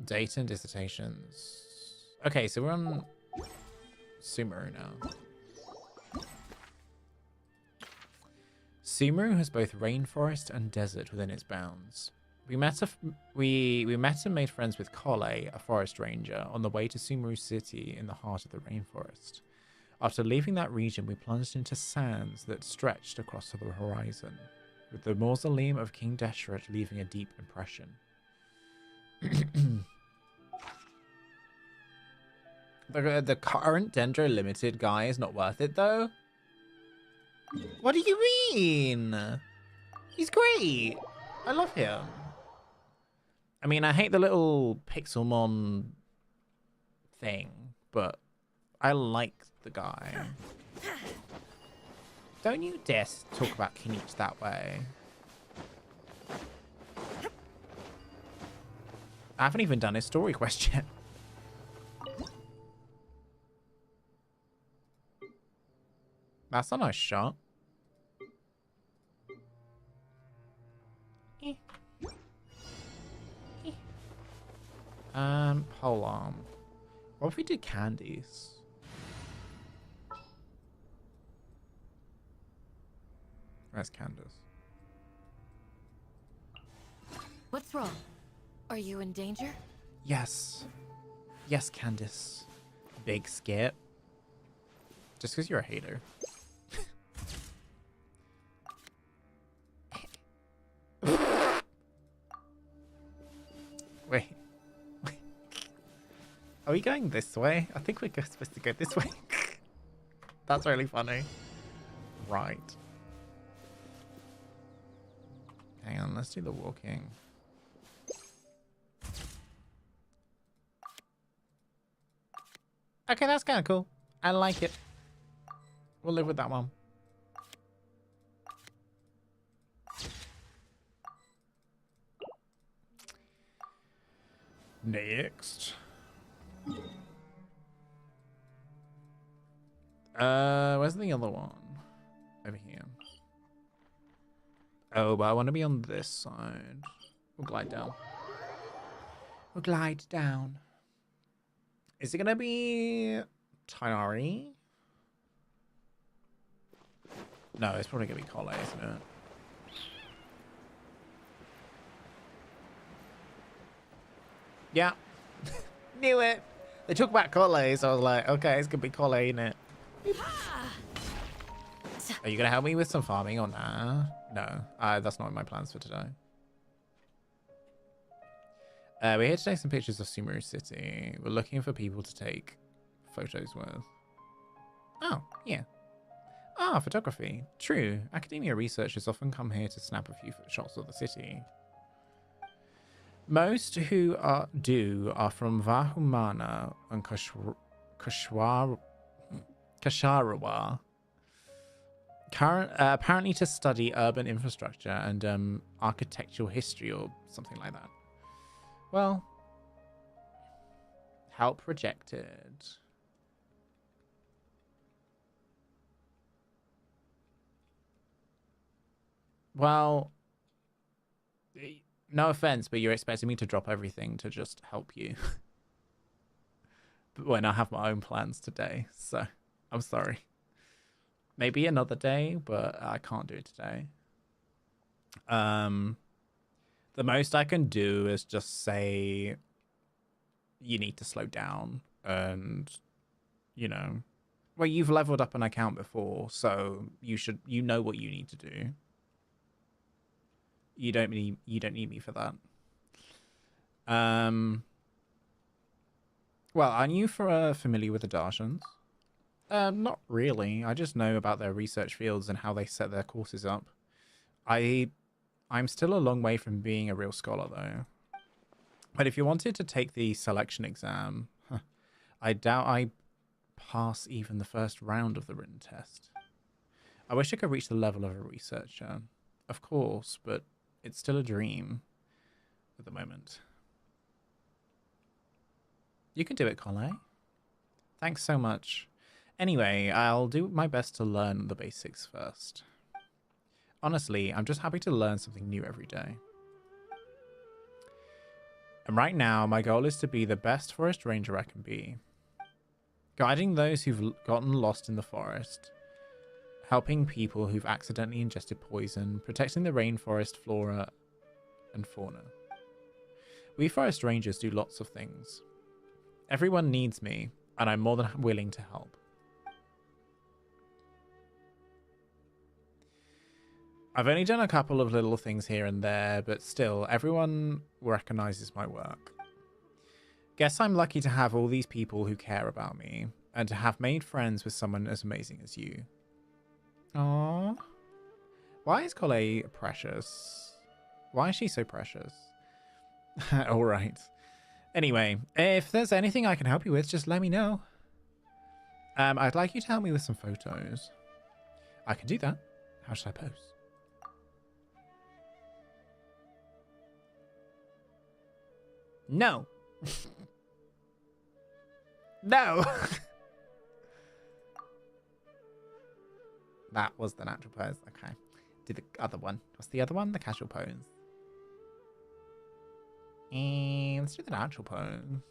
S1: data and dissertations. Okay, so we're on Sumeru now. Sumeru has both rainforest and desert within its bounds. We met and made friends with Kole, a forest ranger, on the way to Sumeru City in the heart of the rainforest. After leaving that region, we plunged into sands that stretched across the horizon, with the mausoleum of King Deshret leaving a deep impression. The current Dendro Limited guy is not worth it, though? What do you mean? He's great. I love him. I mean, I hate the little Pixelmon thing, but I like the guy. Don't you dare talk about Kinich that way. I haven't even done his story quest yet. That's a nice shot. Hold on. What if we did candies? Where's Candace?
S7: What's wrong?
S2: Are you in danger?
S1: Yes. Yes, Candace. Big skip. Just because you're a hater. Wait. Are we going this way? I think we're supposed to go this way. That's really funny. Right. Hang on, let's do the walking. Okay, that's kind of cool. I like it. We'll live with that one. Next. Where's the other one? Over here. Oh, but I want to be on this side. We'll glide down. We'll glide down. Is it gonna be Tainari? No, it's probably gonna be Kole, isn't it? Yeah. Knew it. They talk about Kole, so I was like, okay, it's gonna be Kole, ain't it? Are you gonna help me with some farming or nah? No, that's not in my plans for today. We're here to take some pictures of Sumeru City. We're looking for people to take photos with. Oh, yeah. Ah, photography. True. Academia researchers often come here to snap a few shots of the city. Most who are from Vahumana and Kasharawa. Apparently to study urban infrastructure and architectural history or something like that. Well, help rejected. Well, no offense, but you're expecting me to drop everything to just help you. But when I have my own plans today, so I'm sorry. Maybe another day, but I can't do it today. The most I can do is just say you need to slow down and, you know, well, you've leveled up an account before, so you know what you need to do. You don't need me for that. Well, are you familiar with the Darshans? Not really. I just know about their research fields and how they set their courses up. I'm still a long way from being a real scholar, though. But if you wanted to take the selection exam, I doubt I pass even the first round of the written test. I wish I could reach the level of a researcher. Of course, but it's still a dream at the moment. You can do it, Collet. Thanks so much. Anyway, I'll do my best to learn the basics first. Honestly, I'm just happy to learn something new every day. And right now, my goal is to be the best forest ranger I can be. Guiding those who've gotten lost in the forest. Helping people who've accidentally ingested poison. Protecting the rainforest flora and fauna. We forest rangers do lots of things. Everyone needs me, and I'm more than willing to help. I've only done a couple of little things here and there, but still, everyone recognizes my work. Guess I'm lucky to have all these people who care about me, and to have made friends with someone as amazing as you. Aww. Why is Colette precious? Why is she so precious? Alright. Anyway, if there's anything I can help you with, just let me know. I'd like you to help me with some photos. I can do that. How should I pose? No. No. That was the natural pose. Okay. Do the other one. What's the other one? The casual pose. And let's do the natural pose.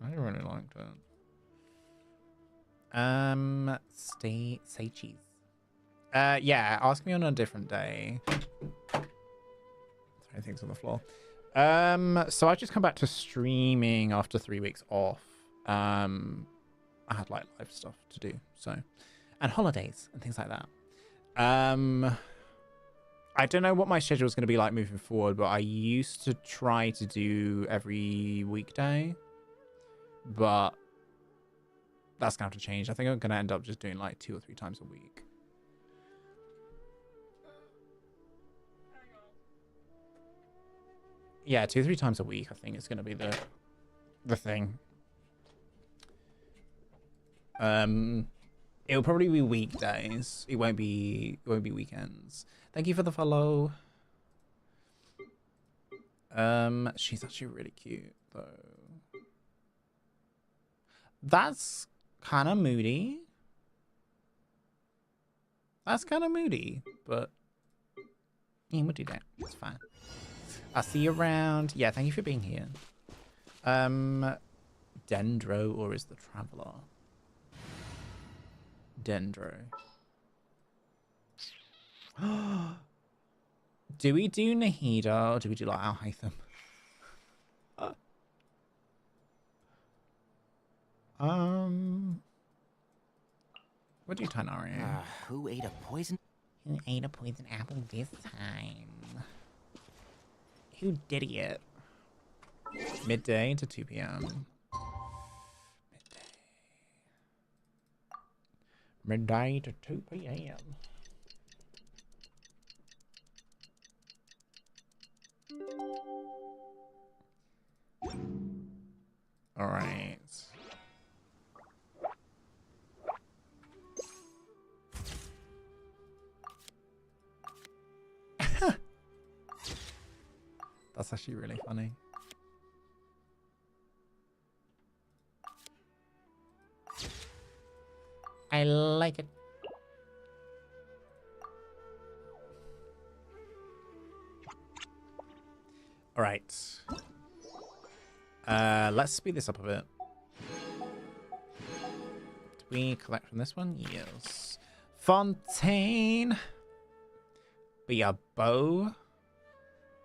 S1: I really liked it. Say cheese. Yeah, ask me on a different day. Throwing things on the floor. So I just come back to streaming after 3 weeks off. I had like live stuff to do, so, and holidays and things like that. I don't know what my schedule is going to be like moving forward, but I used to try to do every weekday, but that's going to have to change. I think I'm going to end up just doing like 2 or 3 times a week. Yeah, 2 or 3 times a week, I think is going to be the thing. It'll probably be weekdays. It won't be weekends. Thank you for the follow. She's actually really cute though. That's kind of moody. That's kind of moody, but yeah, we'll do that. It's fine. I'll see you around. Yeah, thank you for being here. Dendro, or is the Traveler? Dendro. Do we do Nahida, or do we do like Al-Haytham? What do you Tanari?
S8: Who ate a poison?
S1: Who ate a poison apple this time? Who did it? Midday to 2 p.m. Midday to 2 p.m. All right. That's actually really funny. I like it. All right. Let's speed this up a bit. Did we collect from this one? Yes. Fontaine. Be a bow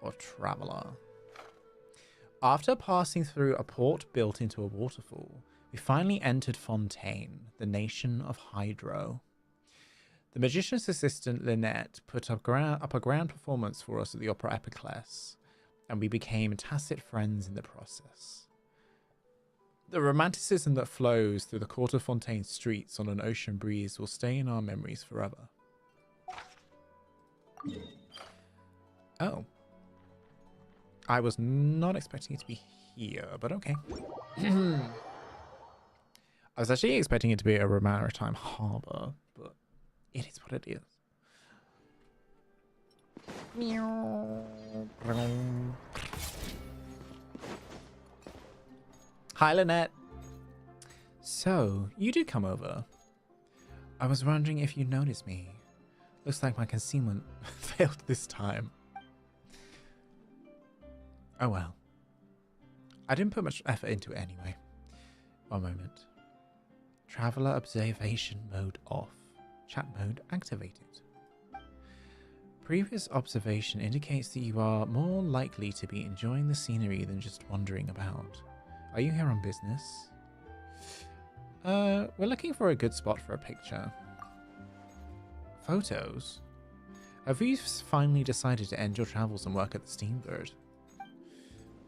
S1: or traveler. After passing through a port built into a waterfall, we finally entered Fontaine, the nation of Hydro. The magician's assistant Lynette put up a grand performance for us at the Opera Epiclese, and we became tacit friends in the process. The romanticism that flows through the Court of Fontaine streets on an ocean breeze will stay in our memories forever. Oh. I was not expecting it to be here, but okay. I was actually expecting it to be a maritime harbor, but it is what it is. Hi, Lynette. So, you did come over. I was wondering if you noticed me. Looks like my concealment failed this time. Oh well. I didn't put much effort into it anyway. One moment. Traveler observation mode off. Chat mode activated. Previous observation indicates that you are more likely to be enjoying the scenery than just wandering about. Are you here on business? We're looking for a good spot for a picture. Photos? Have you finally decided to end your travels and work at the Steambird?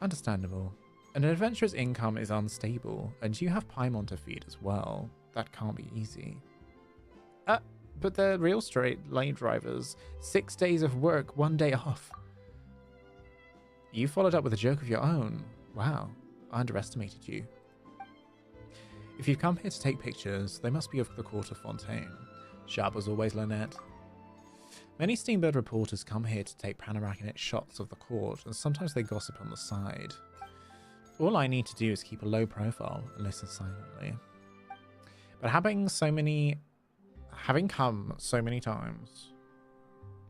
S1: Understandable. An adventurer's income is unstable, and you have Paimon to feed as well. That can't be easy. But they're real straight lane drivers. 6 days of work, 1 day off. You followed up with a joke of your own. Wow, I underestimated you. If you've come here to take pictures, they must be of the Court of Fontaine. Sharp as always, Lynette. Many Steambird reporters come here to take panoramic shots of the court, and sometimes they gossip on the side. All I need to do is keep a low profile and listen silently. But having come so many times.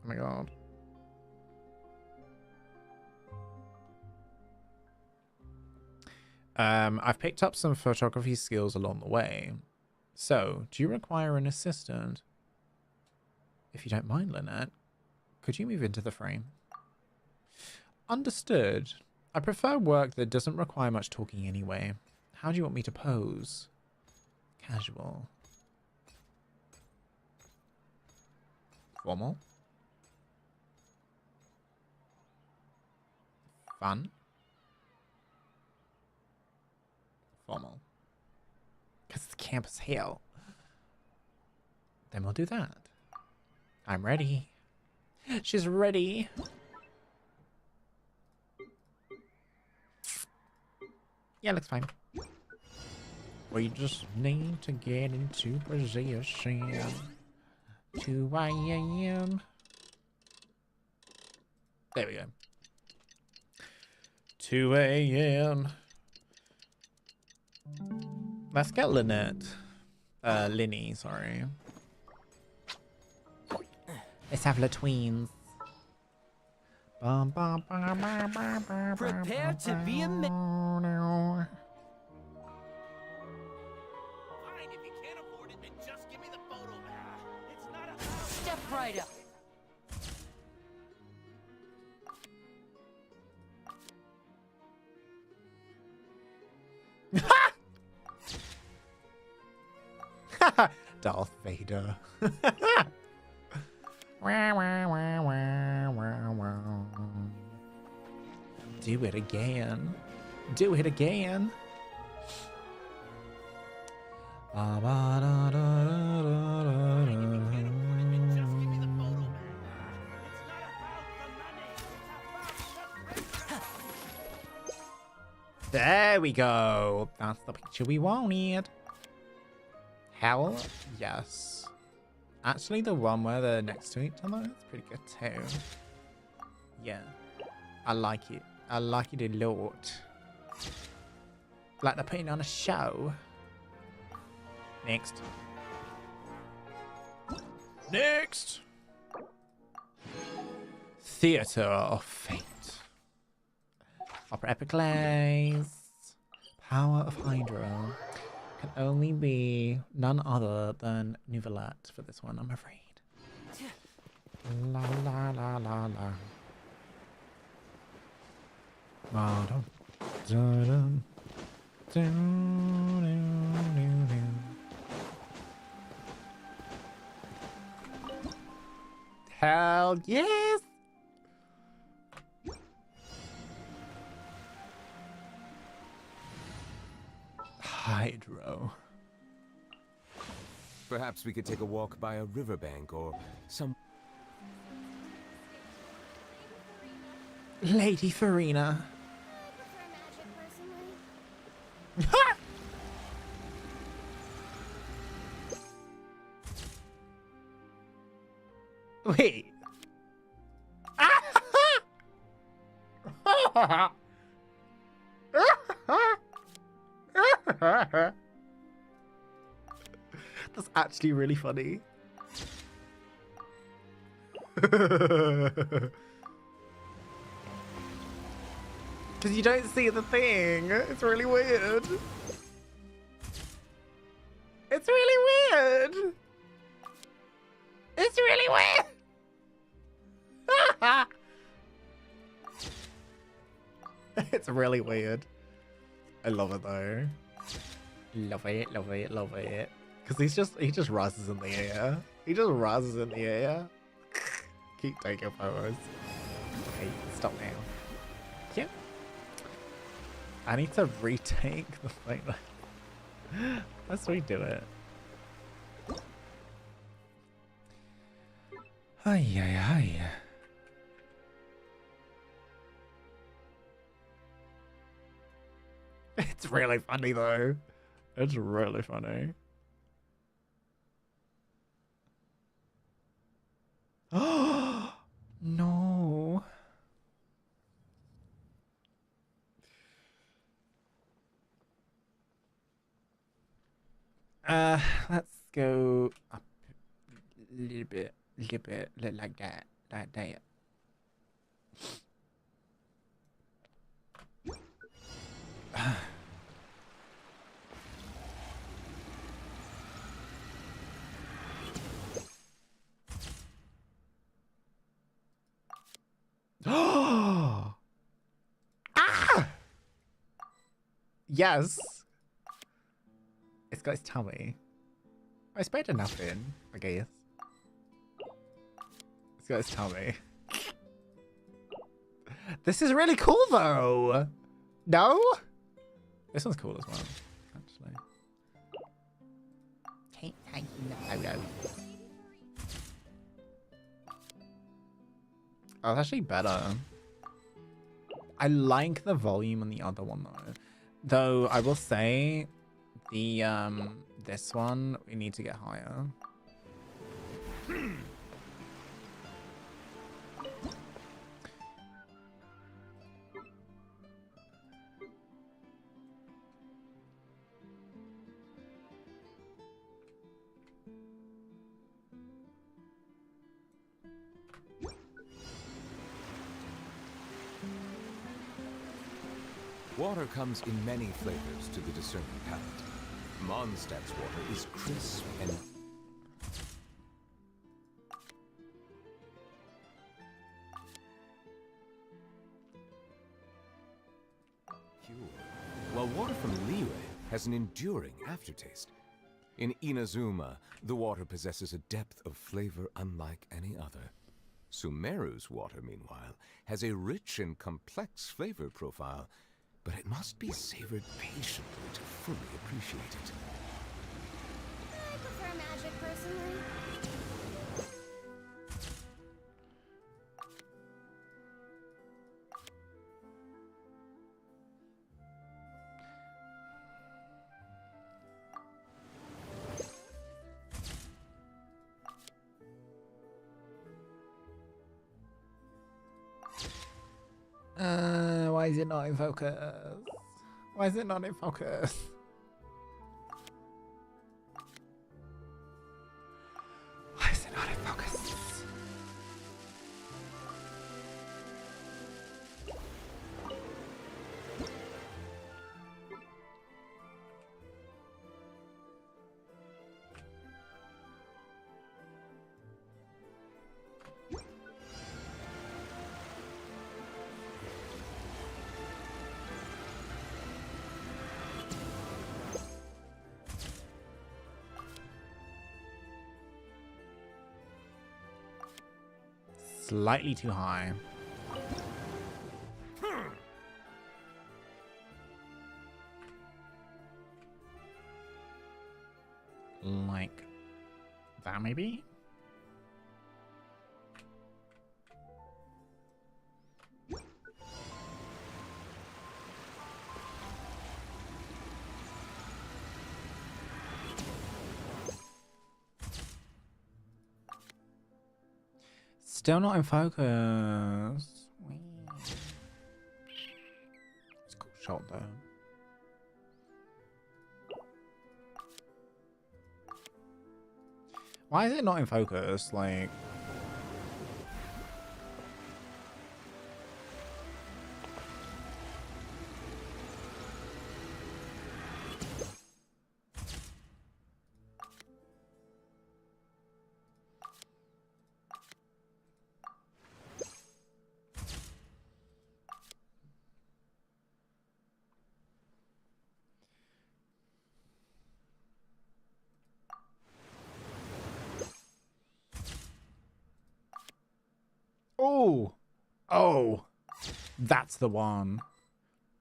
S1: Oh my god. I've picked up some photography skills along the way. So, do you require an assistant? If you don't mind, Lynette, could you move into the frame? Understood. I prefer work that doesn't require much talking anyway. How do you want me to pose? Casual. Formal. Fun. Formal. Because it's campus hell. Then we'll do that. I'm ready. She's ready. Yeah, looks fine. We just need to get into position. 2 a.m. There we go. 2 a.m. Let's get Lynette. Linny, sorry. Let's have the tweens.
S2: Prepare to be a man.
S8: Fine, if you can't afford it, then just give me the photo back. It's not a house.
S7: Step right up.
S1: Darth Vader.
S6: Do it again. Do it again. There we go. That's the picture we wanted. Hell yes. Actually, the one where they're next to each other is pretty good too. Yeah. I like it. I like it a lot. Like they're putting on a show. Next. Next! Theatre of Fate. Opera Epic Lays. Power of Hydro. Can only be none other than Nouvelette for this one, I'm afraid. La la la la la. Ba-dum, da-dum, doo-doo-doo-doo. Hell yes! Hydro.
S9: Perhaps we could take a walk by a riverbank or some...
S6: Lady Farina.
S3: I prefer magic personally.
S6: Wait. That's actually really funny. Because you don't see the thing. It's really weird. It's really weird. It's really weird. It's really weird. I love it though. Love it, love it, love it. Because he just rises in the air. He just rises in the air. Keep taking photos. Okay, stop now. Yep. I need to retake the fight. Let's redo it. Ay, ay, ay. It's really funny though. It's really funny. Oh no. Let's go up a little bit, like that, like that. Oh! Ah! Yes. It's got his tummy. I sprayed enough in, I guess. It's got his tummy. This is really cool though. No? This one's cool as well, actually. Oh, it's actually better. I like the volume on the other one though. Though I will say the this one we need to get higher.
S9: Water comes in many flavors to the discerning palate. Mondstadt's water is crisp and pure, while water from Liyue has an enduring aftertaste. In Inazuma, the water possesses a depth of flavor unlike any other. Sumeru's water, meanwhile, has a rich and complex flavor profile, but it must be savored patiently to fully appreciate it.
S3: I prefer magic personally.
S6: Why is it not in focus? Why is it not in focus? Why is it not in focus? Slightly too high. Like that, maybe? Still not in focus. It's a cool shot though. Why is it not in focus? Like, oh, oh, that's the one.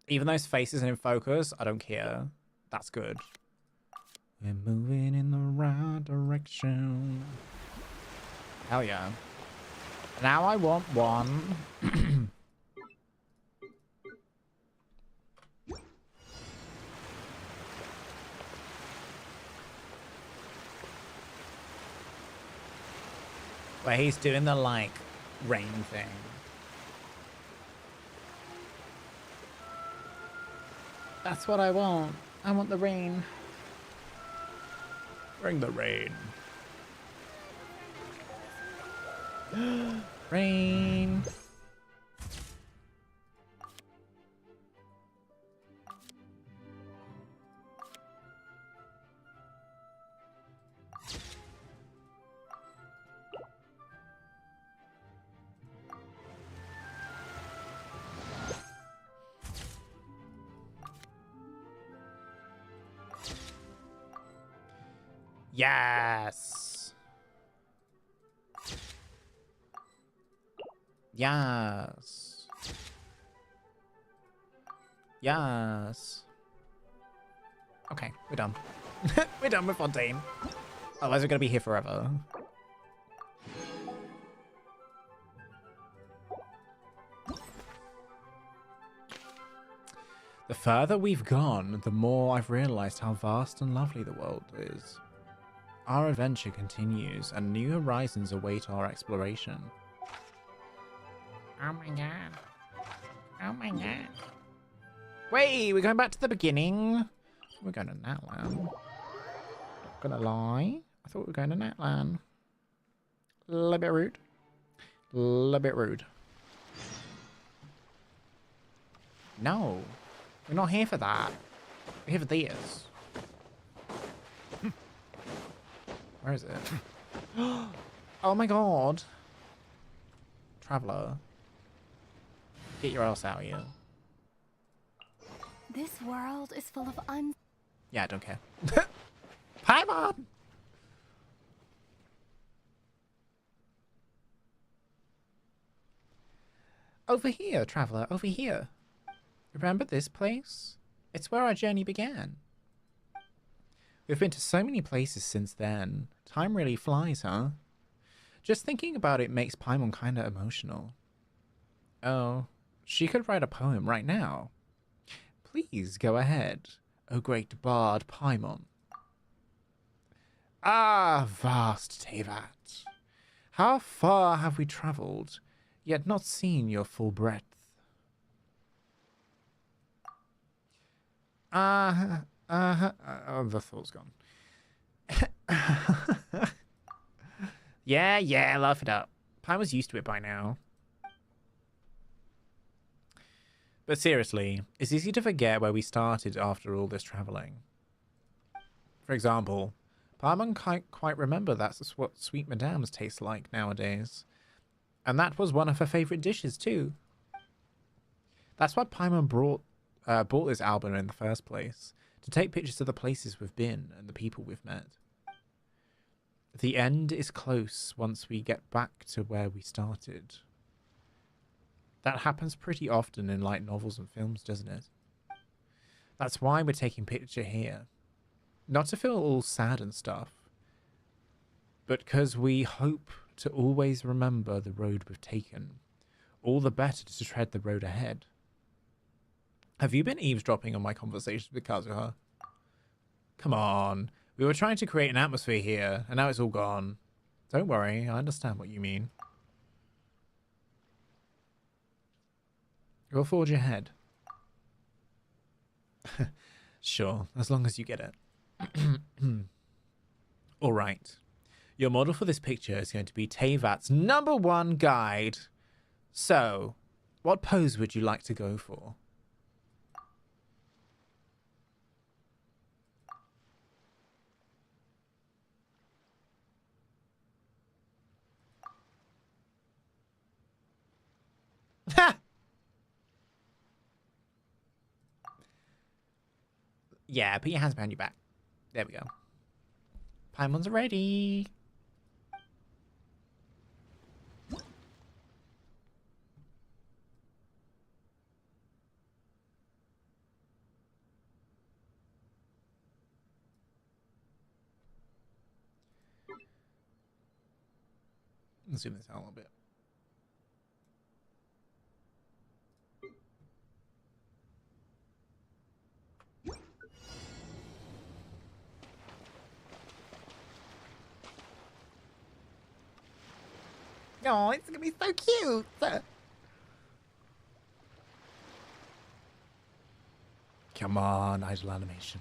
S6: Even though his face isn't in focus, I don't care. That's good. We're moving in the right direction. Hell yeah. Now I want one. Where he's doing the, like, rain thing. That's what I want. I want the rain. Bring the rain. Rain. Yes. Yes. Yes. Okay, we're done. We're done with Fontaine. Otherwise we're gonna be here forever. The further we've gone, the more I've realized how vast and lovely the world is. Our adventure continues, and new horizons await our exploration. Oh my god. Oh my god. Wait, we're going back to the beginning? We're going to Natlan. Not gonna lie. I thought we were going to Natlan. A little bit rude. A little bit rude. No. We're not here for that. We're here for this. Where is it? Oh my god. Traveler. Get your ass out here.
S10: This world is full of
S6: Yeah, I don't care.
S1: Paimon!
S6: Over here, traveler, over here. Remember this place? It's where our journey began. We've been to so many places since then. Time really flies, huh? Just thinking about it makes Paimon kinda emotional. Oh, she could write a poem right now. Please go ahead, O great bard Paimon. Ah, vast Teyvat. How far have we travelled, yet not seen your full breadth? Oh, the thought's gone. Yeah, laugh it up. Paimon's used to it by now. But seriously, it's easy to forget where we started after all this travelling. For example, Paimon can't quite remember that's what sweet madames taste like nowadays. And that was one of her favourite dishes too. That's why Paimon bought this album in the first place, to take pictures of the places we've been and the people we've met. The end is close once we get back to where we started. That happens pretty often in light novels and films, doesn't it? That's why we're taking picture here. Not to feel all sad and stuff, but because we hope to always remember the road we've taken, all the better to tread the road ahead. Have you been eavesdropping on my conversations with Kazuha? Come on. We were trying to create an atmosphere here, and now it's all gone. Don't worry, I understand what you mean. We'll forge ahead. Sure, as long as you get it. Alright. Your model for this picture is going to be Teyvat's #1 guide. So, what pose would you like to go for? Ha! Yeah, put your hands behind your back. There we go. Paimon's ready. Let's zoom this out a little bit. Oh, it's gonna be so cute. Come on, idle animation.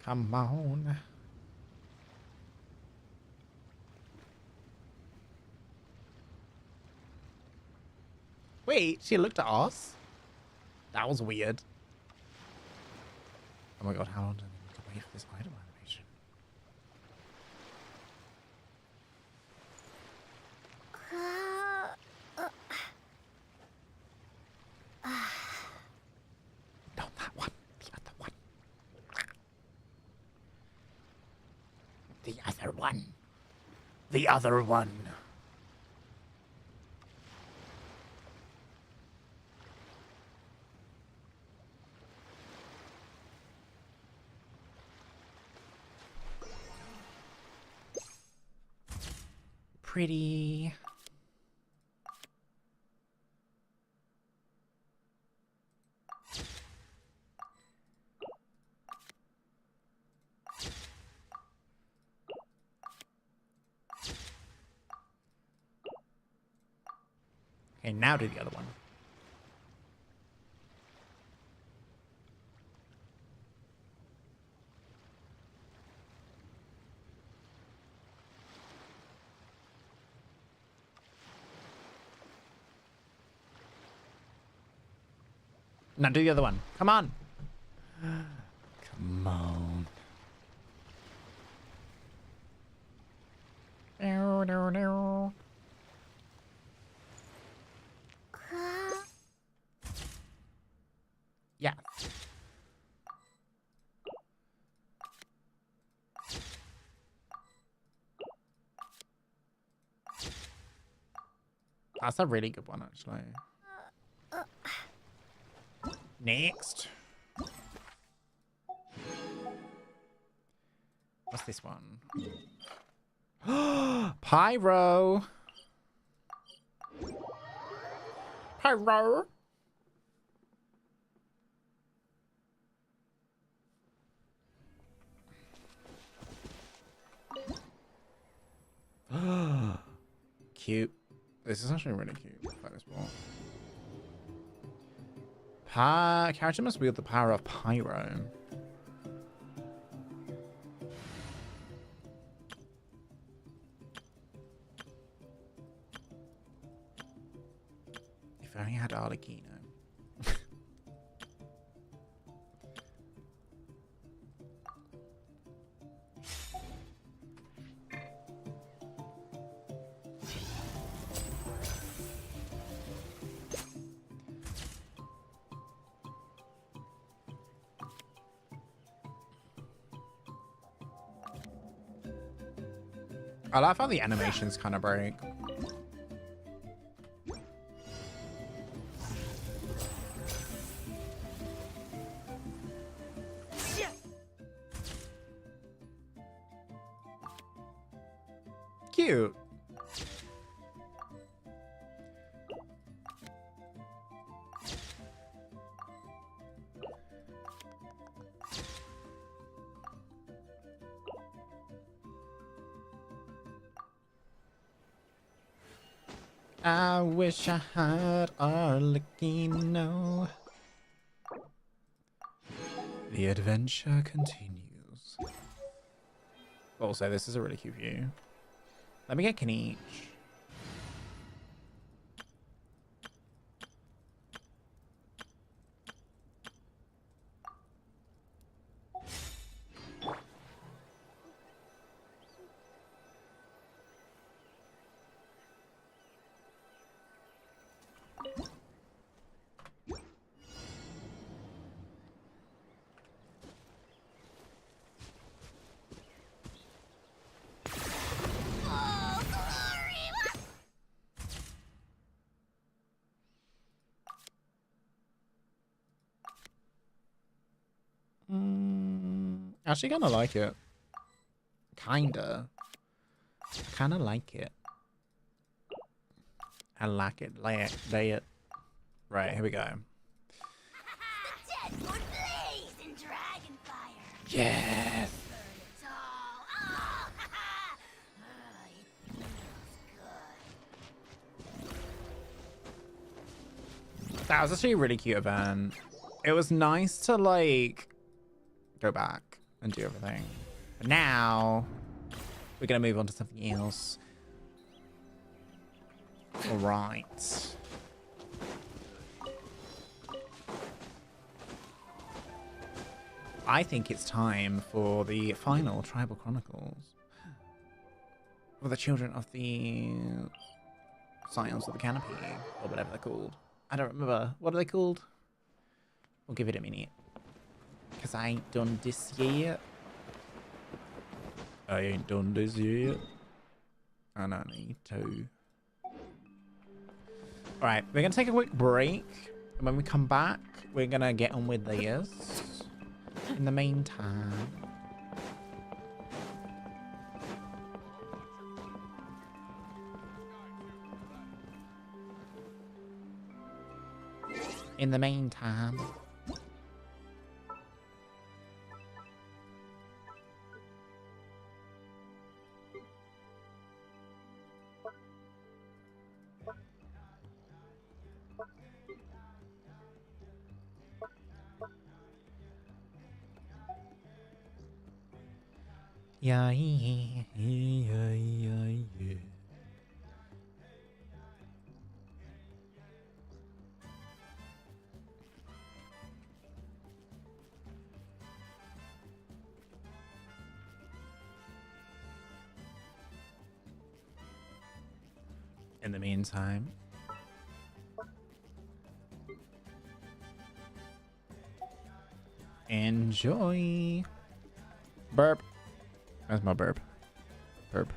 S6: Come on. Wait, she looked at us? That was weird. Oh my god, how long do I need to wait for this idle animation? No, that one. The other one. The other one. The other one. Pretty. Okay, now do the other one. Now do the other one. Come on. Come on. No, no, no. Yeah.
S1: That's a really good one, actually. Next. What's this one? Pyro. Pyro. Cute. This is actually really cute. Like this one. Character must wield the power of Pyro. If I only had Arlecchino. I love how the animations kind of break. Cute. I wish I had Arlecchino. The adventure continues. Also, this is a really cute view. Let me get Kinich. Actually, kind of like it. Kinda. Kind of like it. I like it. Lay it. Right, here we go.
S3: The dead would blaze in dragonfire.
S1: Yes.
S3: Burn it all. Oh, it feels good.
S1: That was actually a really cute event. It was nice to, like, go back and do everything. But now, we're going to move on to something else. All right. I think it's time for the final Tribal Chronicles. For the children of the Scions of the Canopy, or whatever they're called. I don't remember. What are they called? We'll give it a minute. Because I ain't done this yet. I ain't done this yet. And I need to. Alright, we're going to take a quick break. And when we come back, we're going to get on with this. In the meantime. In the meantime. Yeah, yeah, yeah, yeah. In the meantime, enjoy. Burp. That's my burp. Burp.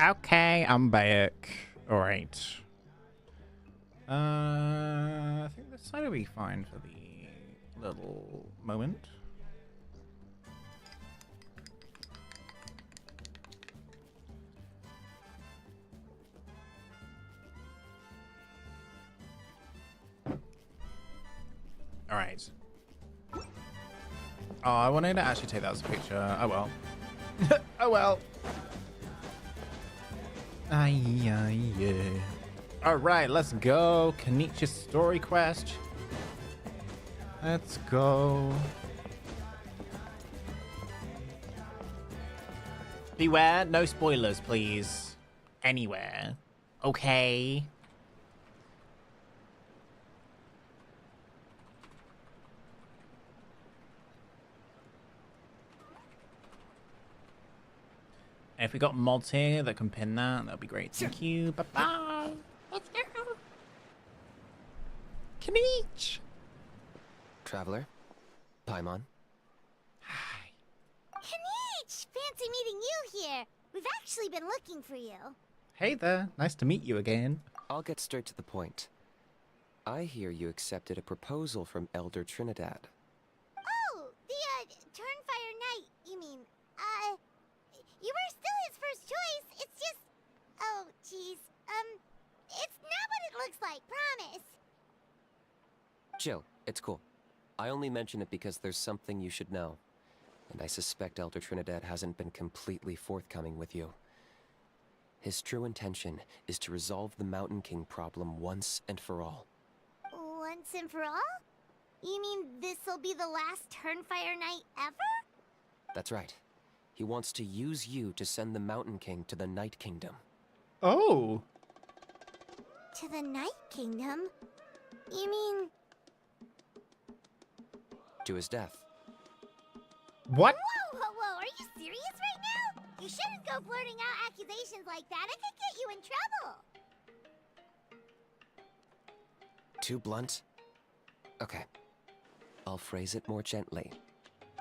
S1: Okay, I'm back. All right. I think this side will be fine for the little moment. All right. Oh, I wanted to actually take that as a picture. Oh well. Oh well. Yeah. All right, let's go. Kinich's story quest. Let's go. Beware, no spoilers, please. Anywhere. Okay. And if we got mods here that can pin that, that'd be great. Thank you. Bye-bye. Let's go. Kinich.
S4: Traveler? Paimon?
S1: Hi.
S3: Kinich! Fancy meeting you here. We've actually been looking for you.
S1: Hey there. Nice to meet you again.
S4: I'll get straight to the point. I hear you accepted a proposal from Elder Trinidad.
S3: Oh, the, Turnfire Knight, you mean. You were still his first choice. It's just... Oh, jeez. It's not what it looks like, promise.
S4: Chill, it's cool. I only mention it because there's something you should know. And I suspect Elder Trinidad hasn't been completely forthcoming with you. His true intention is to resolve the Mountain King problem once and for all.
S3: Once and for all? You mean this'll be the last Turnfire Knight ever?
S4: That's right. He wants to use you to send the Mountain King to the Night Kingdom.
S1: Oh.
S3: To the Night Kingdom? You mean...
S4: To his death.
S1: What?
S3: Whoa, are you serious right now? You shouldn't go blurting out accusations like that. It could get you in trouble.
S4: Too blunt? Okay. I'll phrase it more gently.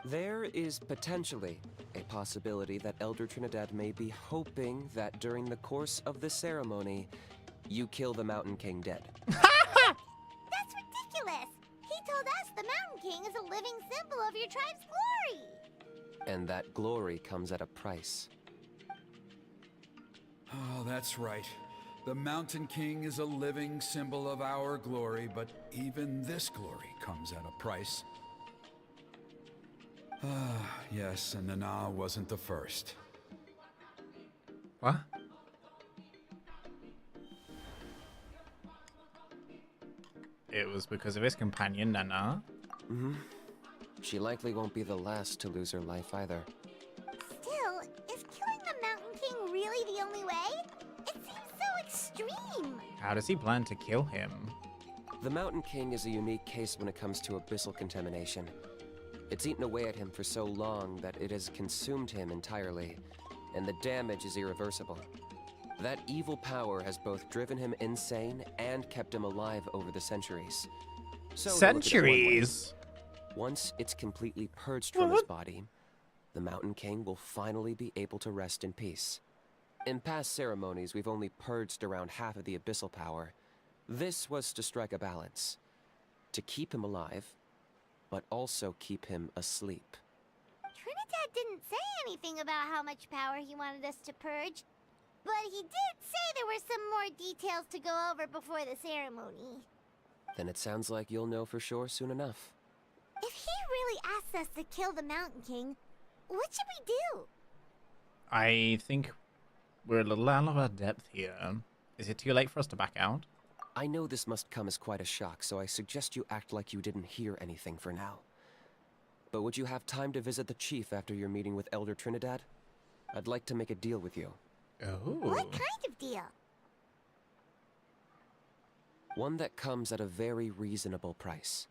S4: There is potentially a possibility that Elder Trinidad may be hoping that during the course of the ceremony, you kill the Mountain King dead.
S3: That's ridiculous. He told us the Mountain King is a living symbol of your tribe's glory.
S4: And that glory comes at a price.
S10: Oh, that's right. The Mountain King is a living symbol of our glory, but even this glory comes at a price. Ah, yes, and Nana wasn't the first.
S1: What? It was because of his companion, Nana.
S4: Mm-hmm. She likely won't be the last to lose her life either.
S3: Still, is killing the Mountain King really the only way? It seems so extreme.
S1: How does he plan to kill him?
S4: The Mountain King is a unique case when it comes to abyssal contamination. It's eaten away at him for so long that it has consumed him entirely, and the damage is irreversible. That evil power has both driven him insane and kept him alive over the centuries. So
S1: Centuries?
S4: Once it's completely purged from his body, the Mountain King will finally be able to rest in peace. In past ceremonies, we've only purged around half of the abyssal power. This was to strike a balance. To keep him alive, but also keep him asleep.
S3: Trinidad didn't say anything about how much power he wanted us to purge, but he did say there were some more details to go over before the ceremony.
S4: Then it sounds like you'll know for sure soon enough.
S3: If he really asks us to kill the Mountain King, what should we do?
S1: I think we're a little out of our depth here. Is it too late for us to back out?
S4: I know this must come as quite a shock, so I suggest you act like you didn't hear anything for now. But would you have time to visit the chief after your meeting with Elder Trinidad? I'd like to make a deal with you.
S1: Oh.
S3: What kind of deal?
S4: One that comes at a very reasonable price.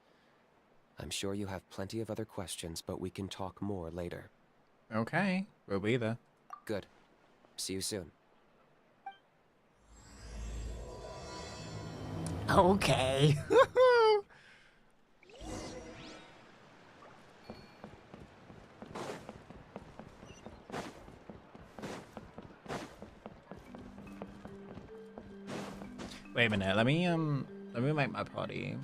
S4: I'm sure you have plenty of other questions, but we can talk more later.
S1: Okay, we'll be there.
S4: Good. See you soon.
S1: Okay. Wait a minute. Let me make my party.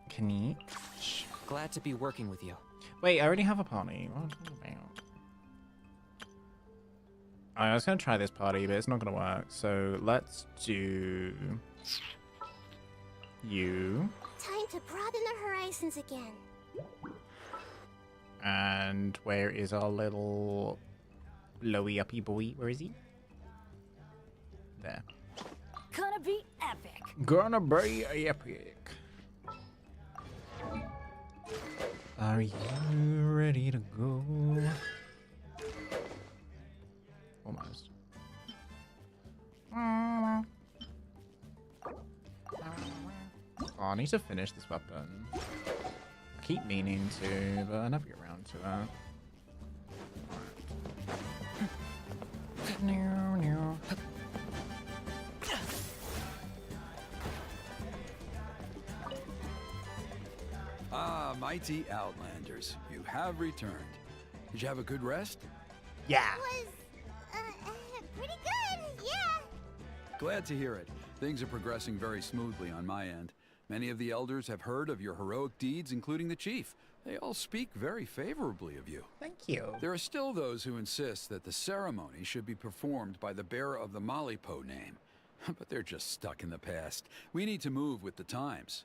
S1: Kinich.
S11: Glad to be working with you.
S1: Wait, I already have a party. What are you talking about? I was gonna try this party, but it's not gonna work. So let's do you.
S3: Time to broaden the horizons again.
S1: And where is our little lowy uppy boy? Where is he? There.
S7: Gonna be epic.
S1: Gonna be epic. Are you ready to go? Almost. Oh, I need to finish this weapon. I keep meaning to, but I never get around to it.
S10: Ah, mighty Outlanders, you have returned. Did you have a good rest?
S1: Yeah.
S3: Was, pretty good, yeah.
S10: Glad to hear it. Things are progressing very smoothly on my end. Many of the elders have heard of your heroic deeds, including the chief. They all speak very favorably of you.
S1: Thank you.
S10: There are still those who insist that the ceremony should be performed by the bearer of the Malipo name. But they're just stuck in the past. We need to move with the times.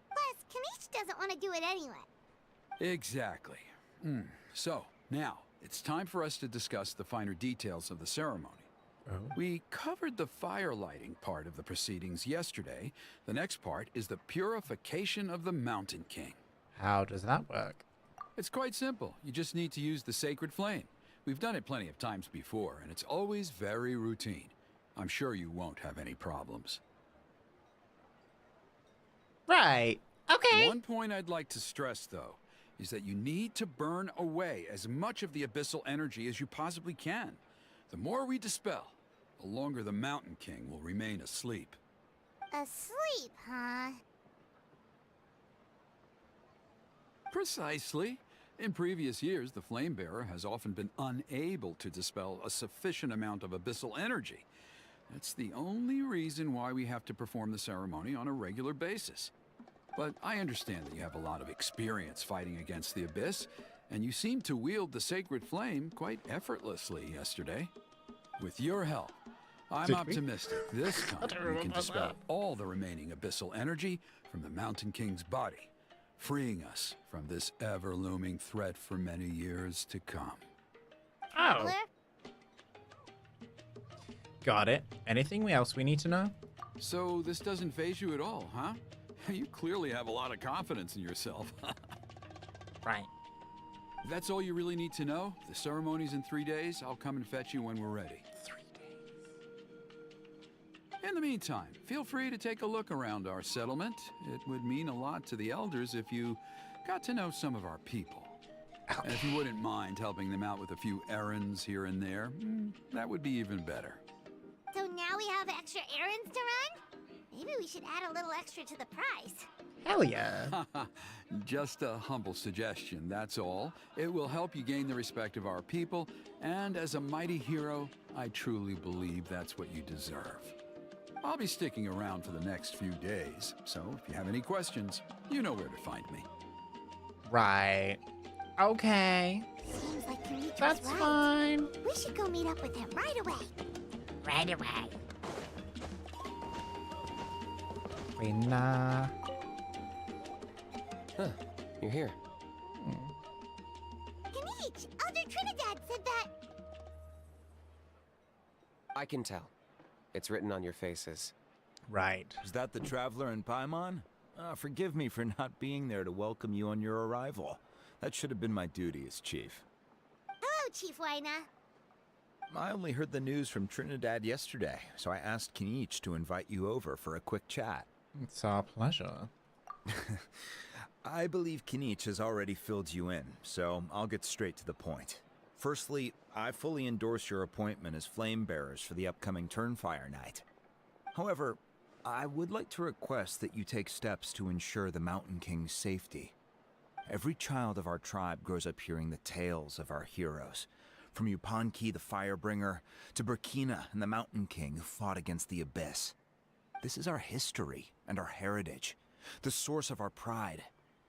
S3: Plus, Kinich doesn't want to do it anyway.
S10: Exactly. So, now, it's time for us to discuss the finer details of the ceremony.
S1: Oh.
S10: We covered the fire lighting part of the proceedings yesterday. The next part is the purification of the Mountain King.
S1: How does that work?
S10: It's quite simple. You just need to use the sacred flame. We've done it plenty of times before, and it's always very routine. I'm sure you won't have any problems.
S1: Right. Okay.
S10: One point I'd like to stress, though, is that you need to burn away as much of the abyssal energy as you possibly can. The more we dispel, the longer the Mountain King will remain asleep.
S3: Asleep, huh?
S10: Precisely. In previous years, the Flame Bearer has often been unable to dispel a sufficient amount of abyssal energy. That's the only reason why we have to perform the ceremony on a regular basis. But I understand that you have a lot of experience fighting against the Abyss, and you seemed to wield the sacred flame quite effortlessly yesterday. With your help, I'm optimistic this time we can dispel all the remaining abyssal energy from the Mountain King's body, freeing us from this ever-looming threat for many years to come.
S1: Oh.
S3: Blair?
S1: Got it. Anything else we need to know?
S10: So this doesn't faze you at all, huh? You clearly have a lot of confidence in yourself.
S1: Right.
S10: If that's all you really need to know, the ceremony's in 3 days. I'll come and fetch you when we're ready.
S1: 3 days.
S10: In the meantime, feel free to take a look around our settlement. It would mean a lot to the elders if you got to know some of our people.
S1: Okay.
S10: And if you wouldn't mind helping them out with a few errands here and there, that would be even better.
S3: So now we have extra errands to run? Maybe we should add a little extra to the price.
S1: Hell yeah.
S10: Just a humble suggestion, that's all. It will help you gain the respect of our people, and as a mighty hero, I truly believe that's what you deserve. I'll be sticking around for the next few days, so if you have any questions, you know where to find me.
S1: Right. Okay.
S3: Seems like Kinich
S1: That's
S3: was right.
S1: fine.
S3: We should go meet up with him right away. Right away.
S1: Nah.
S4: Huh, you're here.
S3: Kinich, Elder Trinidad said that.
S4: I can tell. It's written on your faces.
S1: Right.
S12: Is that the traveler in Paimon? Forgive me for not being there to welcome you on your arrival. That should have been my duty as chief.
S3: Hello, Chief Wyna.
S12: I only heard the news from Trinidad yesterday, so I asked Kinich to invite you over for a quick chat.
S6: It's our pleasure.
S12: I believe Kinich has already filled you in, so I'll get straight to the point. Firstly, I fully endorse your appointment as flame bearers for the upcoming Turnfire Night. However, I would like to request that you take steps to ensure the Mountain King's safety. Every child of our tribe grows up hearing the tales of our heroes, from Yupanqui the Firebringer to Burkina and the Mountain King who fought against the Abyss. This is our history and our heritage, the source of our pride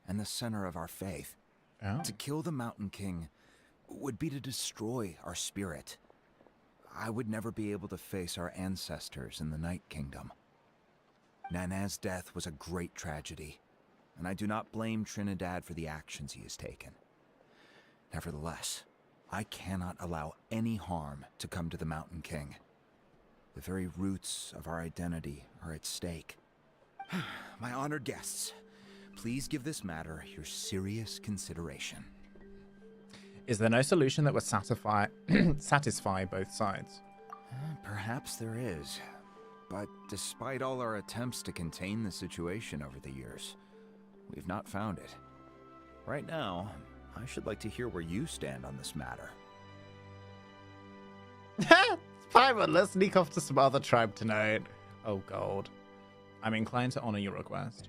S12: and the center of our faith.
S6: Oh.
S12: To kill the Mountain King would be to destroy our spirit. I would never be able to face our ancestors in the Night Kingdom. Nana's death was a great tragedy, and I do not blame Trinidad for the actions he has taken. Nevertheless, I cannot allow any harm to come to the Mountain King. The very roots of our identity are at stake. My honored guests, please give this matter your serious consideration.
S6: Is there no solution that would satisfy both sides?
S12: Perhaps there is. But despite all our attempts to contain the situation over the years, we've not found it. Right now, I should like to hear where you stand on this matter.
S6: Paimon, let's sneak off to some other tribe tonight. Oh, God. I'm inclined to honor your request.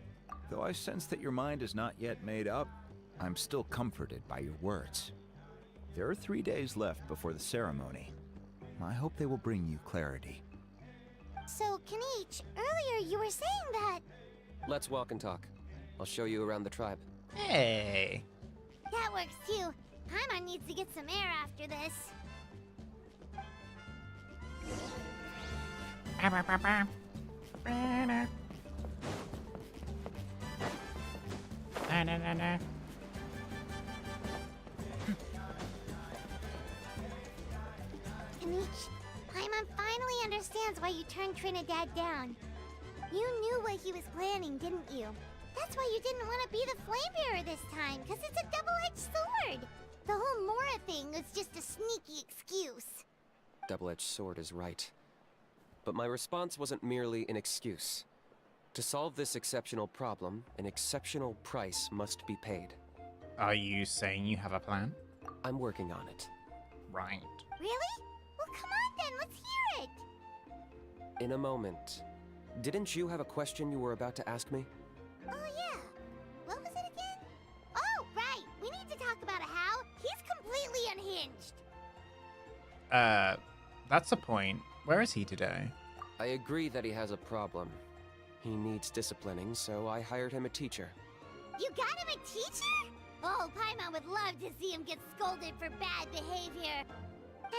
S12: Though I sense that your mind is not yet made up, I'm still comforted by your words. There are 3 days left before the ceremony. I hope they will bring you clarity.
S3: So, Kinich, earlier you were saying that...
S4: Let's walk and talk. I'll show you around the tribe.
S6: Hey.
S3: That works too. Paimon needs to get some air after this. Kinich, Paimon finally understands why you turned Trinidad down. You knew what he was planning, didn't you? That's why you didn't want to be the flame bearer this time, because it's a double-edged sword. The whole Mora thing was just a sneaky excuse.
S4: Double-edged sword is right. But my response wasn't merely an excuse. To solve this exceptional problem, an exceptional price must be paid.
S6: Are you saying you have a plan?
S4: I'm working on it.
S6: Right.
S3: Really? Well, come on then, let's hear it.
S4: In a moment. Didn't you have a question you were about to ask me?
S3: Oh, yeah. What was it again? Oh, right. We need to talk about how he's completely unhinged.
S6: That's a point. Where is he today?
S4: I agree that he has a problem. He needs disciplining, so I hired him a teacher.
S3: You got him a teacher? Oh, Paimon would love to see him get scolded for bad behavior.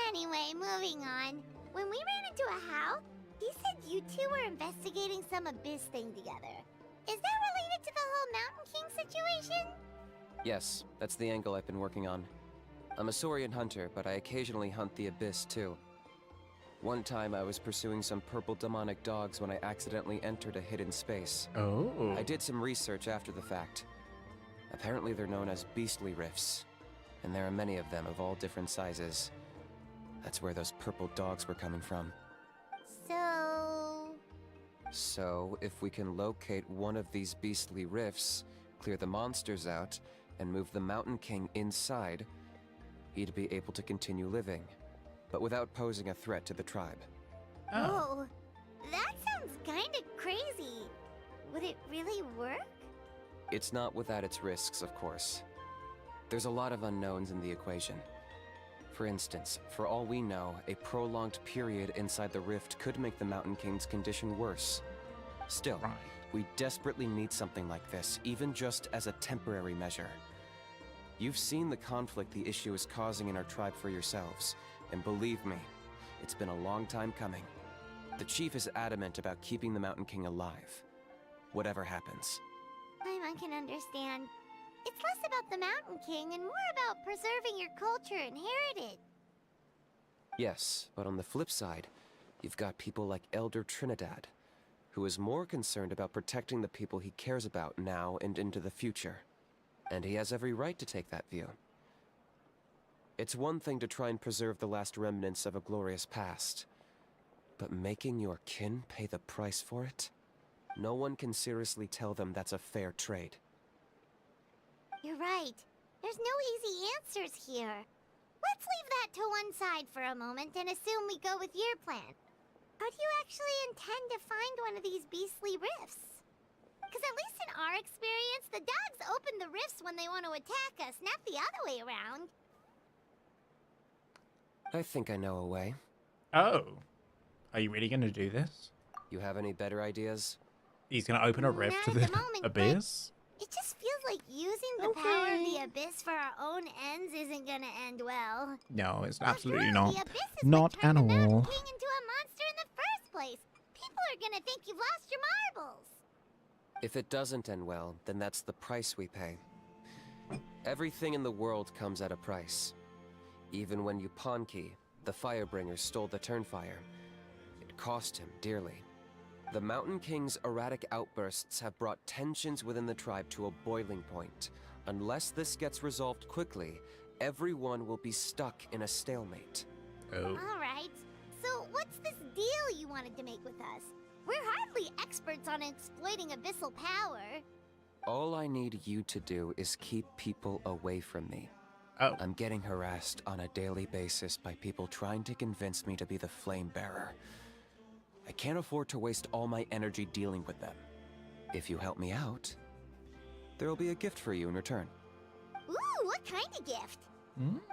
S3: Anyway, moving on. When we ran into a How, he said you two were investigating some Abyss thing together. Is that related to the whole Mountain King situation?
S4: Yes, that's the angle I've been working on. I'm a Saurian hunter, but I occasionally hunt the Abyss too. One time I was pursuing some purple demonic dogs when I accidentally entered a hidden space.
S6: Oh.
S4: I did some research after the fact. Apparently they're known as beastly rifts, and there are many of them of all different sizes. That's where those purple dogs were coming from.
S3: So,
S4: if we can locate one of these beastly rifts, clear the monsters out, and move the Mountain King inside, he'd be able to continue living, but without posing a threat to the tribe.
S3: Oh, that sounds kinda crazy. Would it really work?
S4: It's not without its risks, of course. There's a lot of unknowns in the equation. For instance, for all we know, a prolonged period inside the rift could make the Mountain King's condition worse. Still, we desperately need something like this, even just as a temporary measure. You've seen the conflict the issue is causing in our tribe for yourselves, and believe me, it's been a long time coming. The chief is adamant about keeping the Mountain King alive, whatever happens.
S3: Paimon can understand. It's less about the Mountain King and more about preserving your culture and heritage.
S4: Yes, but on the flip side, you've got people like Elder Trinidad, who is more concerned about protecting the people he cares about now and into the future. And he has every right to take that view. It's one thing to try and preserve the last remnants of a glorious past, but making your kin pay the price for it? No one can seriously tell them that's a fair trade.
S3: You're right. There's no easy answers here. Let's leave that to one side for a moment and assume we go with your plan. How do you actually intend to find one of these beastly rifts? Because at least in our experience, the dogs open the rifts when they want to attack us, not the other way around.
S4: I think I know a way.
S6: Oh. Are you really going to do this?
S4: You have any better ideas?
S6: He's going to open a rift to
S3: Not at
S6: the
S3: the moment,
S6: abyss?
S3: It just feels like using the power of the abyss for our own ends isn't gonna end well.
S6: No, it's
S3: After
S6: absolutely
S3: all,
S6: not.
S3: The abyss is
S6: Not
S3: what
S6: at
S3: turned the Mountain
S6: all.
S3: King into a monster in the first place. People are gonna think you've lost your marbles.
S4: If it doesn't end well, then that's the price we pay. Everything in the world comes at a price. Even when Yupanqui, the Firebringer, stole the Turnfire, it cost him dearly. The Mountain King's erratic outbursts have brought tensions within the tribe to a boiling point. Unless this gets resolved quickly, everyone will be stuck in a stalemate.
S6: Oh.
S3: Alright, so what's this deal you wanted to make with us? We're hardly experts on exploiting abyssal power.
S4: All I need you to do is keep people away from me.
S6: Oh.
S4: I'm getting harassed on a daily basis by people trying to convince me to be the flame bearer. I can't afford to waste all my energy dealing with them. If you help me out, there'll be a gift for you in return.
S3: Ooh, what kind of gift?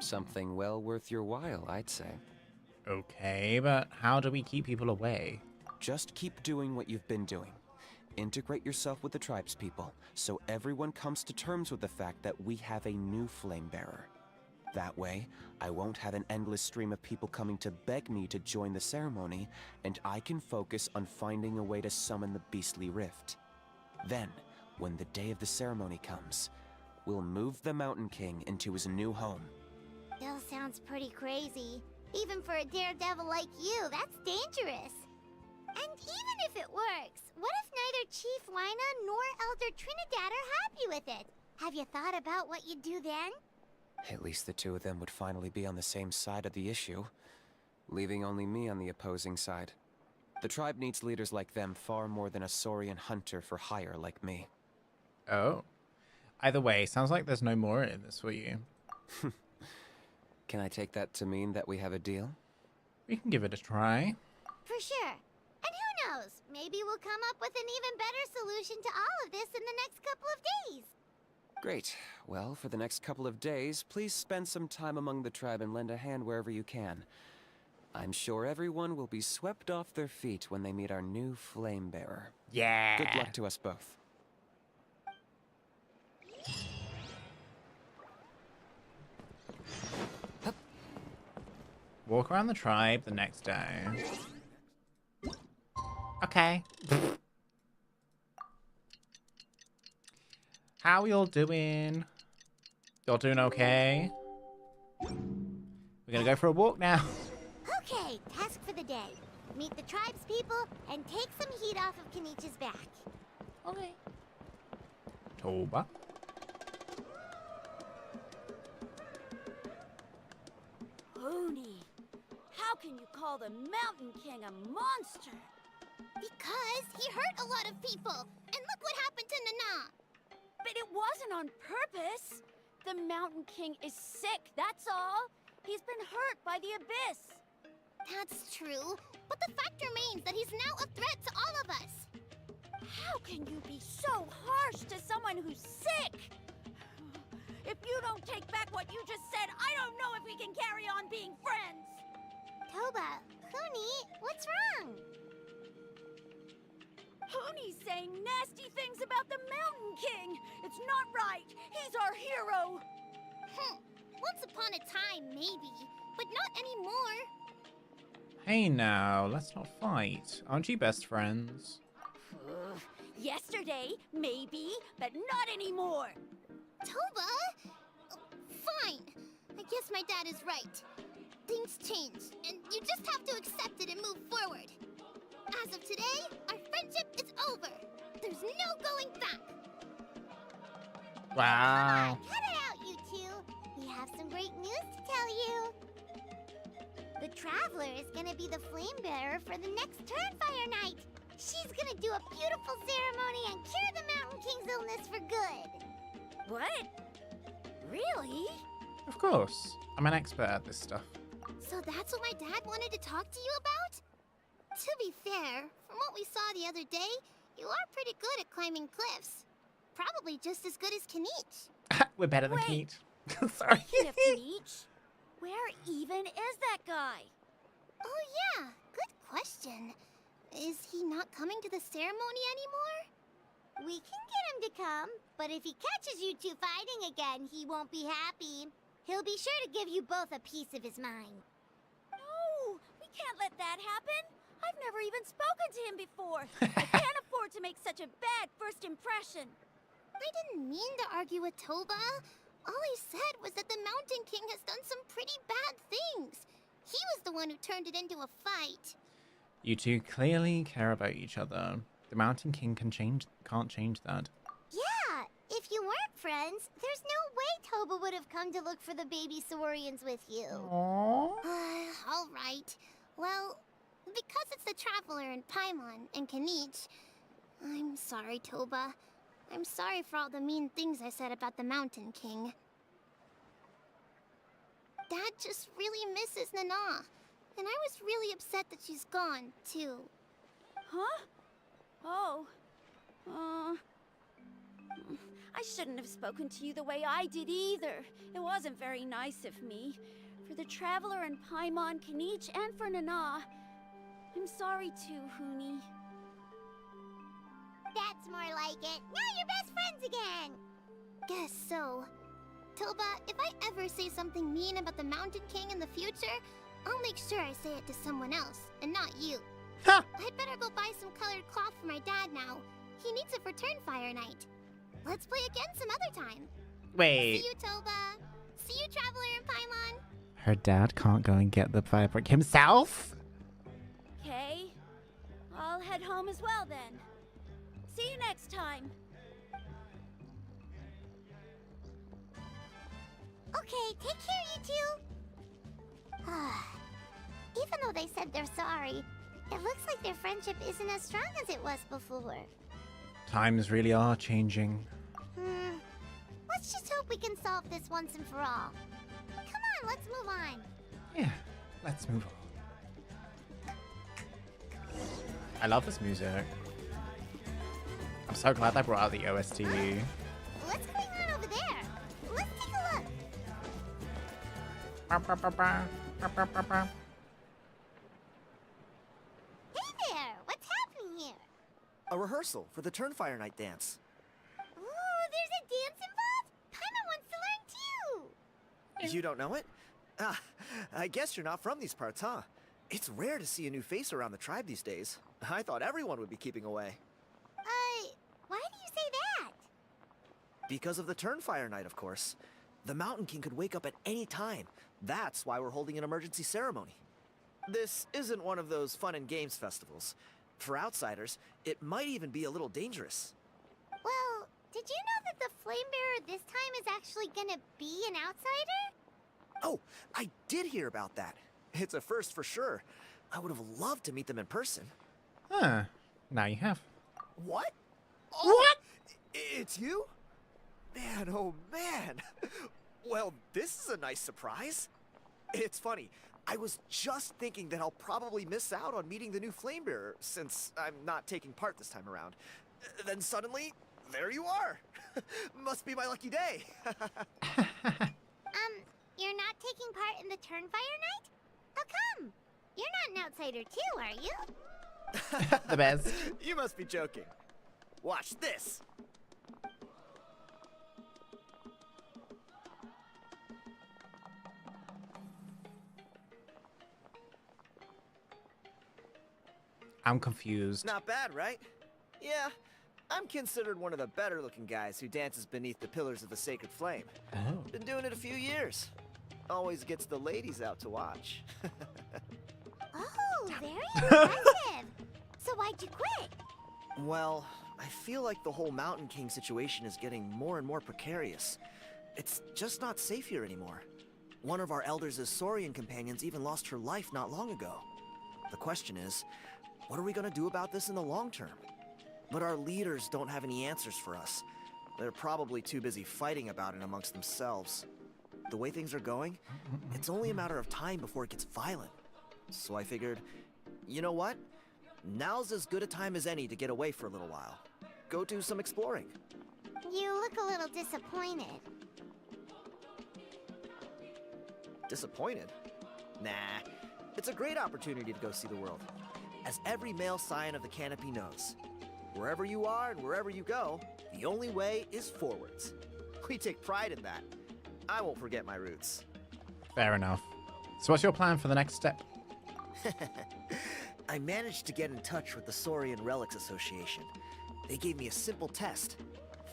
S4: Something well worth your while, I'd say.
S6: Okay, but how do we keep people away?
S4: Just keep doing what you've been doing. Integrate yourself with the tribespeople, so everyone comes to terms with the fact that we have a new flame bearer. That way, I won't have an endless stream of people coming to beg me to join the ceremony, and I can focus on finding a way to summon the beastly rift. Then, when the day of the ceremony comes, we'll move the Mountain King into his new home.
S3: Still sounds pretty crazy. Even for a daredevil like you, that's dangerous. And even if it works, what if neither Chief Wyna nor Elder Trinidad are happy with it? Have you thought about what you'd do then?
S4: At least the two of them would finally be on the same side of the issue, leaving only me on the opposing side. The tribe needs leaders like them far more than a Saurian hunter for hire like me.
S6: Oh. Either way, sounds like there's no more in this for you.
S4: Can I take that to mean that we have a deal?
S6: We can give it a try.
S3: For sure. And who knows, maybe we'll come up with an even better solution to all of this in the next couple of days.
S4: Great. Well, for the next couple of days, please spend some time among the tribe and lend a hand wherever you can. I'm sure everyone will be swept off their feet when they meet our new flame bearer.
S6: Yeah.
S4: Good luck to us both.
S6: Walk around the tribe the next day. Okay. How y'all doing? Y'all doing okay? We're gonna go for a walk now.
S3: Okay, task for the day. Meet the tribespeople and take some heat off of Kinich's back.
S6: Okay. Toba.
S13: Oni, how can you call the Mountain King a monster?
S3: Because he hurt a lot of people, and look what happened to Nana.
S13: But it wasn't on purpose. The Mountain King is sick, that's all. He's been hurt by the abyss.
S3: That's true, but the fact remains that he's now a threat to all of us.
S13: How can you be so harsh to someone who's sick? If you don't take back what you just said, I don't know if we can carry on being friends.
S3: Toba, Kuni, what's wrong?
S13: Huni's saying nasty things about the Mountain King. It's not right. He's our hero.
S3: Once upon a time, maybe, but not anymore.
S6: Hey now, let's not fight. Aren't you best friends?
S13: Yesterday, maybe, but not anymore.
S3: Toba? Fine. I guess my dad is right. Things change, and you just have to accept it and move forward. As of today, our friendship is over. There's no going back.
S1: Wow.
S3: Cut it out, you two. We have some great news to tell you. The Traveler is gonna be the flame bearer for the next Turnfire night. She's gonna do a beautiful ceremony and cure the Mountain King's illness for good.
S13: What? Really?
S1: Of course. I'm an expert at this stuff.
S3: So that's what my dad wanted to talk to you about? To be fair, from what we saw the other day, you are pretty good at climbing cliffs. Probably just as good as Kinich.
S1: We're better than
S13: Wait.
S1: Keith. Sorry.
S13: Speaking of Kinich, where even is that guy?
S3: Oh yeah, good question. Is he not coming to the ceremony anymore? We can get him to come, but if he catches you two fighting again, he won't be happy. He'll be sure to give you both a piece of his mind.
S13: No, we can't let that happen. I've never even spoken to him before. I can't afford to make such a bad first impression.
S3: I didn't mean to argue with Toba. All I said was that the Mountain King has done some pretty bad things. He was the one who turned it into a fight.
S1: You two clearly care about each other. The Mountain King can't change that.
S3: Yeah, if you weren't friends, there's no way Toba would have come to look for the baby Saurians with you.
S1: Aww.
S3: All right. Well, because it's the Traveler and Paimon and Kinich, I'm sorry, Toba. I'm sorry for all the mean things I said about the Mountain King. Dad just really misses Nana. And I was really upset that she's gone, too.
S13: Huh? Oh. I shouldn't have spoken to you the way I did either. It wasn't very nice of me. For the Traveler and Paimon, Kinich, and for Nana. I'm sorry too, Huni.
S3: That's more like it. Now you're best friends again. Guess so. Toba, if I ever say something mean about the Mountain King in the future, I'll make sure I say it to someone else, and not you.
S1: Ha!
S3: I'd better go buy some colored cloth for my dad now. He needs it for Turnfire night. Let's play again some other time.
S1: Wait.
S3: See you, Toba. See you, Traveler and Paimon.
S1: Her dad can't go and get the fabric himself?
S13: Okay. I'll head home as well then. See you next time.
S3: Okay, take care, you two. Even though they said they're sorry, it looks like their friendship isn't as strong as it was before.
S1: Times really are changing.
S3: Let's just hope we can solve this once and for all. Come on, let's move on.
S1: Yeah, let's move on. I love this music. I'm so glad they brought out the OST.
S3: What's going on over there? Let's take a look. Hey there! What's happening here?
S14: A rehearsal for the Turnfire Night dance.
S3: Ooh, there's a dance involved? Paimon wants to learn too!
S14: You don't know it? Ah, I guess you're not from these parts, huh? It's rare to see a new face around the tribe these days. I thought everyone would be keeping away.
S3: Why do you say that?
S14: Because of the Turnfire Night, of course. The Mountain King could wake up at any time. That's why we're holding an emergency ceremony. This isn't one of those fun and games festivals. For outsiders, it might even be a little dangerous.
S3: Well, did you know that the Flame Bearer this time is actually gonna be an outsider?
S14: Oh, I did hear about that. It's a first for sure. I would have loved to meet them in person.
S1: Huh. Now you have.
S14: What? Oh,
S1: What?
S14: It's you? Man, oh man. Well, this is a nice surprise. It's funny. I was just thinking that I'll probably miss out on meeting the new Flamebearer since I'm not taking part this time around. Then suddenly, there you are. Must be my lucky day.
S3: You're not taking part in the Turnfire night? How come? You're not an outsider too, are you?
S1: The best.
S14: You must be joking. Watch this.
S1: I'm confused.
S14: Not bad, right? Yeah, I'm considered one of the better looking guys who dances beneath the pillars of the sacred flame.
S1: Oh.
S14: Been doing it a few years. Always gets the ladies out to watch.
S3: Oh, very impressive. So why'd you quit?
S14: Well, I feel like the whole Mountain King situation is getting more and more precarious. It's just not safe here anymore. One of our elders' Saurian companions even lost her life not long ago. The question is, what are we gonna do about this in the long term? But our leaders don't have any answers for us. They're probably too busy fighting about it amongst themselves. The way things are going, it's only a matter of time before it gets violent. So I figured, you know what? Now's as good a time as any to get away for a little while. Go do some exploring.
S3: You look a little disappointed.
S14: Disappointed? Nah, it's a great opportunity to go see the world. As every male scion of the Canopy knows, wherever you are and wherever you go, the only way is forwards. We take pride in that. I won't forget my roots.
S6: Fair enough. So what's your plan for the next step?
S14: I managed to get in touch with the Saurian Relics Association. They gave me a simple test.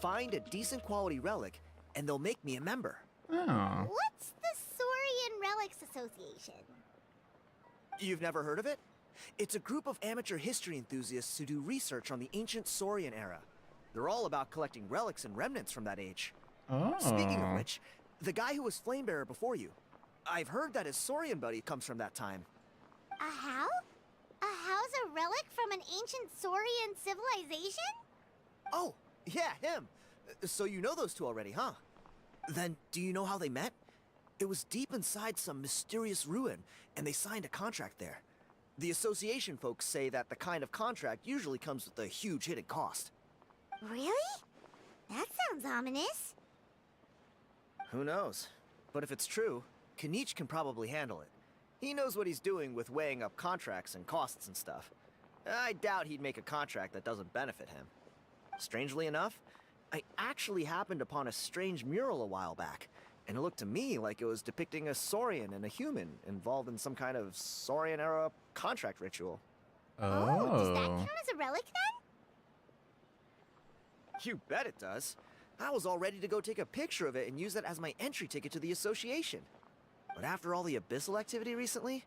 S14: Find a decent quality relic, and they'll make me a member.
S6: Oh.
S3: What's the Saurian Relics Association?
S14: You've never heard of it? It's a group of amateur history enthusiasts who do research on the ancient Saurian era. They're all about collecting relics and remnants from that age.
S6: Oh.
S14: Speaking of which, the guy who was Flamebearer before you, I've heard that his Saurian buddy comes from that time.
S3: A how? A how's a relic from an ancient Saurian civilization?
S14: Oh, yeah, him. So you know those two already, huh? Then, do you know how they met? It was deep inside some mysterious ruin, and they signed a contract there. The association folks say that the kind of contract usually comes with a huge hidden cost.
S3: Really? That sounds ominous.
S14: Who knows? But if it's true, Kinich can probably handle it. He knows what he's doing with weighing up contracts and costs and stuff. I doubt he'd make a contract that doesn't benefit him. Strangely enough, I actually happened upon a strange mural a while back, and it looked to me like it was depicting a Saurian and a human involved in some kind of Saurian-era contract ritual.
S3: Oh, does that count as a relic then?
S14: You bet it does. I was all ready to go take a picture of it and use it as my entry ticket to the association. But after all the abyssal activity recently,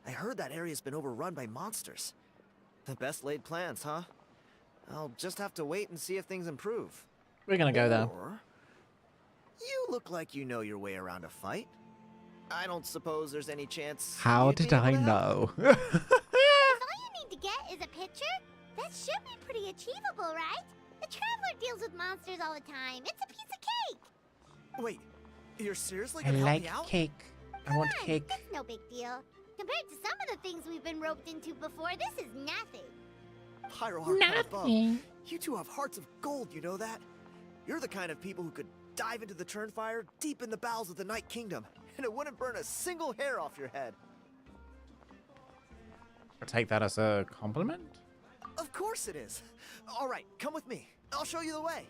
S14: I heard that area's been overrun by monsters. The best laid plans, huh? I'll just have to wait and see if things improve.
S6: We're gonna go there.
S14: Or, you look like you know your way around a fight. I don't suppose there's any chance.
S6: How did I know?
S3: If all you need to get is a picture, that should be pretty achievable, right? The Traveler deals with monsters all the time. It's a piece of cake.
S14: Wait, you're seriously
S6: I
S14: gonna help
S6: like
S14: me out?
S6: cake. I want cake.
S3: That's no big deal. Compared to some of the things we've been roped into before, this is nothing.
S14: Hierarchy above. You two have hearts of gold, you know that? You're the kind of people who could dive into the Turnfire deep in the bowels of the Night Kingdom, and it wouldn't burn a single hair off your head.
S6: I'll take that as a compliment.
S14: Of course it is. All right, come with me. I'll show you the way.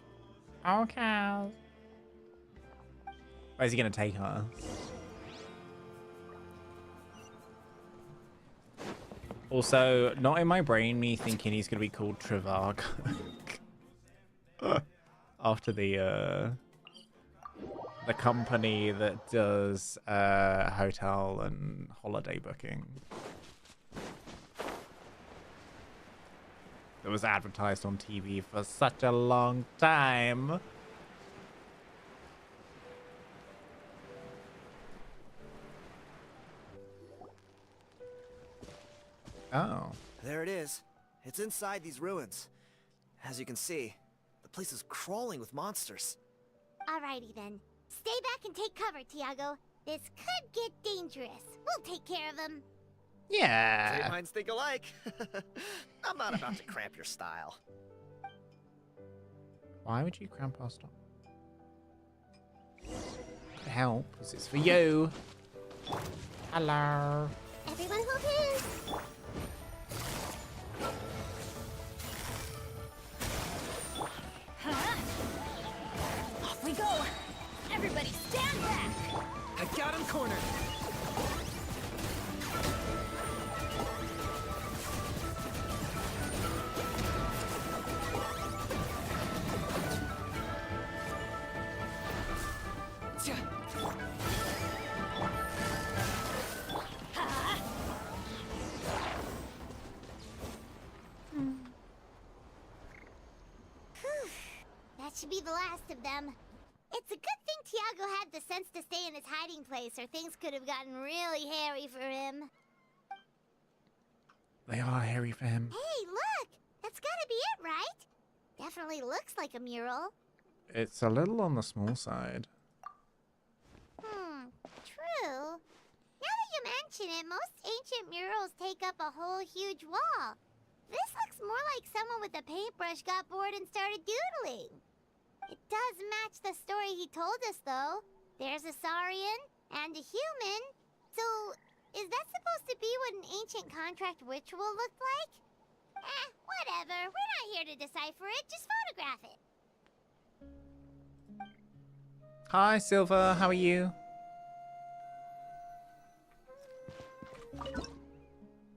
S6: Okay. Where's he gonna take her? Also, not in my brain, me thinking he's gonna be called Trivarg. After the company that does hotel and holiday booking. It was advertised on TV for such a long time. Oh.
S14: There it is. It's inside these ruins. As you can see, the place is crawling with monsters.
S3: Alrighty then. Stay back and take cover, Tiago. This could get dangerous. We'll take care of them.
S6: Yeah.
S14: Great minds think alike. I'm not about to cramp your style.
S6: Why would you cramp our stop? Could help, because it's for you. Hello.
S3: Everyone hold hands.
S2: Off we go! Everybody stand back!
S11: I got him cornered.
S3: should be the last of them. It's a good thing Tiago had the sense to stay in his hiding place, or things could have gotten really hairy for him.
S6: They are hairy for him.
S3: Hey, look! That's gotta be it, right? Definitely looks like a mural.
S6: It's a little on the small side.
S3: True. Now that you mention it, most ancient murals take up a whole huge wall. This looks more like someone with a paintbrush got bored and started doodling. It does match the story he told us, though. There's a Saurian and a human. So, is that supposed to be what an ancient contract ritual looked like? Whatever. We're not here to decipher it. Just photograph it.
S6: Hi, Silver. How are you?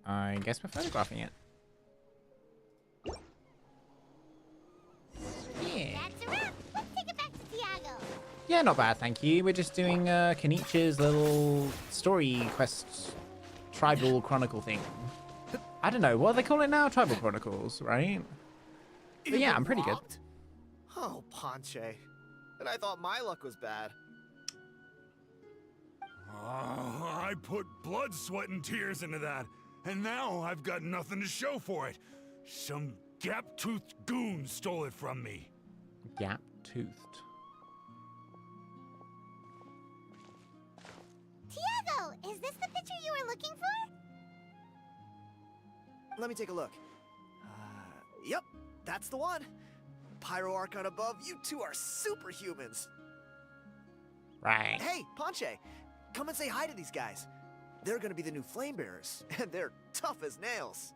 S6: I guess we're photographing it. Yeah.
S3: That's a wrap. Let's take it back to Tiago.
S6: Yeah, not bad, thank you. We're just doing Kinich's little story quest tribal chronicle thing. I don't know, what do they call it now? Tribal Chronicles, right? But yeah, I'm pretty good.
S14: Oh, Ponche. And I thought my luck was bad.
S15: I put blood, sweat, and tears into that, and now I've got nothing to show for it. Some gap-toothed goon stole it from me.
S6: Gap-toothed.
S3: Tiago, is this the picture you were looking for?
S14: Let me take a look. Yep, that's the one. Pyro Archon above, you two are superhumans.
S6: Right.
S14: Hey, Ponche, come and say hi to these guys. They're gonna be the new flame bearers, and they're tough as nails.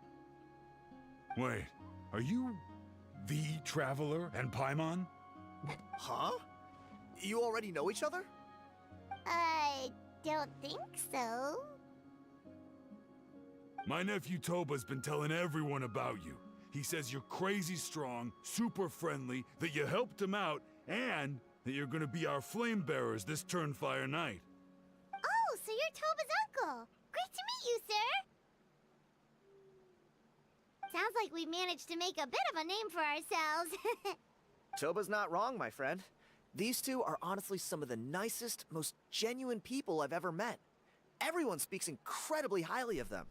S15: Wait, are you the Traveler and Paimon?
S14: Huh? You already know each other?
S3: I don't think so.
S15: My nephew Toba's been telling everyone about you. He says you're crazy strong, super friendly, that you helped him out, and that you're gonna be our flame bearers this Turnfire night.
S3: Oh, so you're Toba's uncle. Great to meet you, sir. Sounds like we managed to make a bit of a name for ourselves.
S14: Toba's not wrong, my friend. These two are honestly some of the nicest, most genuine people I've ever met. Everyone speaks incredibly highly of them.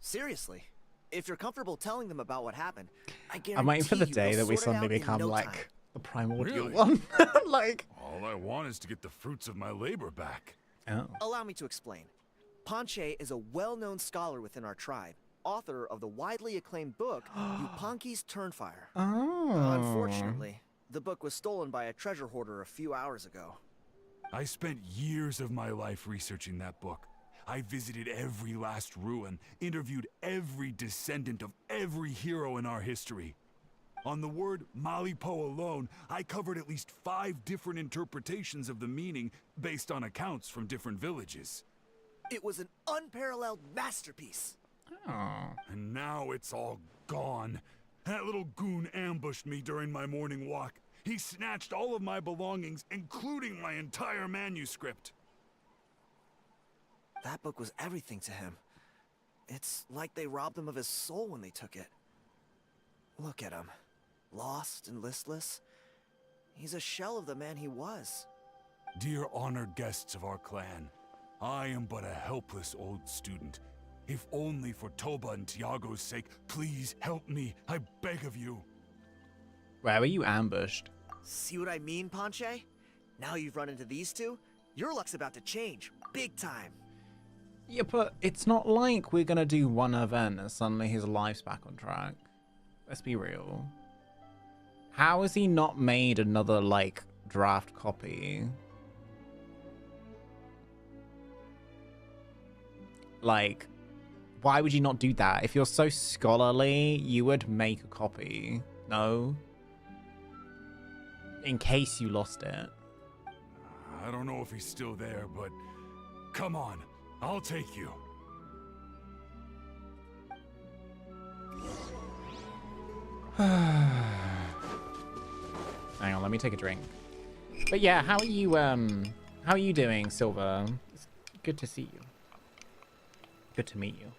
S14: Seriously. If you're comfortable telling them about what happened, I guarantee
S6: I'm waiting for the
S14: you
S6: day
S14: they'll
S6: that we
S14: sort it
S6: suddenly
S14: out in
S6: become
S14: no
S6: like
S14: time.
S6: the primordial
S15: Really?
S6: one. Like,
S15: All I want is to get the fruits of my labor back.
S6: oh.
S14: Allow me to explain. Ponche is a well-known scholar within our tribe, author of the widely acclaimed book, Yupanqui's Turnfire.
S6: Oh.
S14: Unfortunately, the book was stolen by a treasure hoarder a few hours ago.
S15: I spent years of my life researching that book. I visited every last ruin, interviewed every descendant of every hero in our history. On the word Malipo alone, I covered at least 5 different interpretations of the meaning based on accounts from different villages.
S14: It was an unparalleled masterpiece.
S6: Oh.
S15: And now it's all gone. That little goon ambushed me during my morning walk. He snatched all of my belongings, including my entire manuscript.
S14: That book was everything to him. It's like they robbed him of his soul when they took it. Look at him. Lost and listless. He's a shell of the man he was.
S15: Dear honored guests of our clan, I am but a helpless old student. If only for Toba and Tiago's sake, please help me. I beg of you.
S6: Where were you ambushed?
S14: See what I mean, Ponche? Now you've run into these two, your luck's about to change. Big time.
S6: Yeah, but it's not like we're gonna do one event and suddenly his life's back on track. Let's be real. How has he not made another, like, draft copy? Like, why would you not do that? If you're so scholarly, you would make a copy. No? In case you lost it.
S15: I don't know if he's still there, but come on, I'll take you.
S6: Hang on, let me take a drink. But yeah, how are you doing, Silver? It's good to see you. Good to meet you.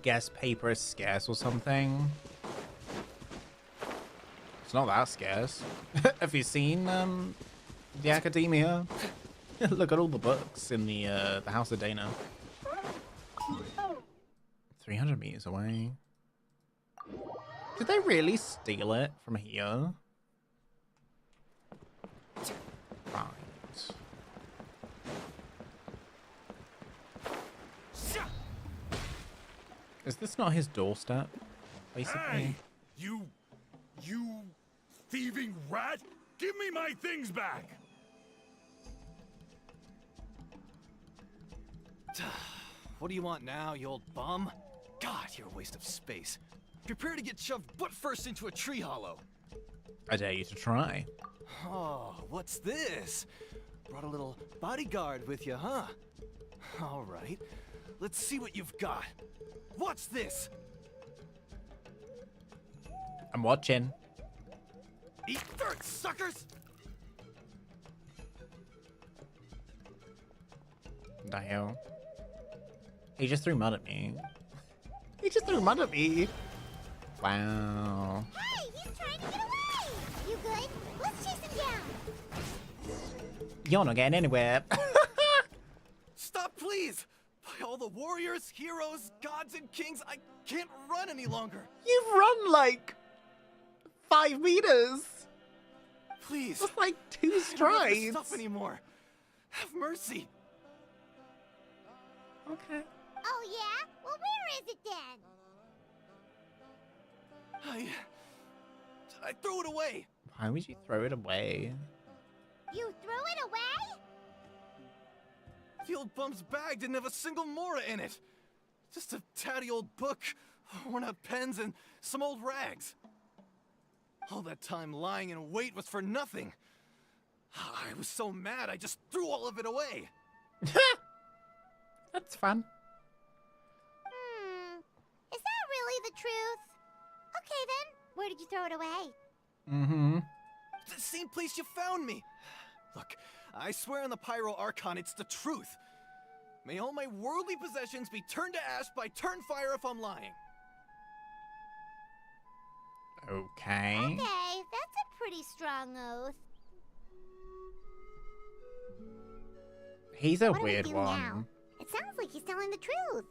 S1: guess paper is scarce or something. It's not that scarce. Have you seen the academia? Look at all the books in the House of Dana. 300 meters away. Did they really steal it from here? Right. Is this not his doorstep, basically?
S15: Hey, you thieving rat! Give me my things back!
S16: What do you want now, you old bum? God, you're a waste of space. Prepare to get shoved butt first into a tree hollow.
S1: I dare you to try.
S16: Oh, what's this? Brought a little bodyguard with you, huh? All right, let's see what you've got. What's this?
S1: I'm watching.
S16: Eat dirt, suckers!
S1: The hell? He just threw mud at me. He just threw mud at me. Wow.
S3: Hey, he's trying to get away! You good? Let's chase him down.
S1: You're not getting anywhere.
S16: Stop, please! By all the warriors, heroes, gods, and kings, I can't run any longer.
S1: You've run like 5 meters.
S16: Please.
S1: That's like 2
S16: I don't have this
S1: strides.
S16: stuff anymore. Have mercy.
S1: Okay.
S3: Oh, yeah? Well, where is it then?
S16: I threw it away.
S1: Why would you throw it away?
S3: You threw it away?
S16: The old bum's bag didn't have a single mora in it. Just a tatty old book, worn out pens, and some old rags. All that time lying in wait was for nothing. I was so mad, I just threw all of it away.
S1: That's fun.
S3: Is that really the truth? Okay, then. Where did you throw it away?
S1: Mm-hmm.
S16: The same place you found me. Look, I swear on the Pyro Archon, it's the truth. May all my worldly possessions be turned to ash by Turnfire if I'm lying.
S1: Okay.
S3: Okay, that's a pretty strong oath.
S1: He's a
S3: What do we
S1: weird
S3: do
S1: one.
S3: now? It sounds like he's telling the truth.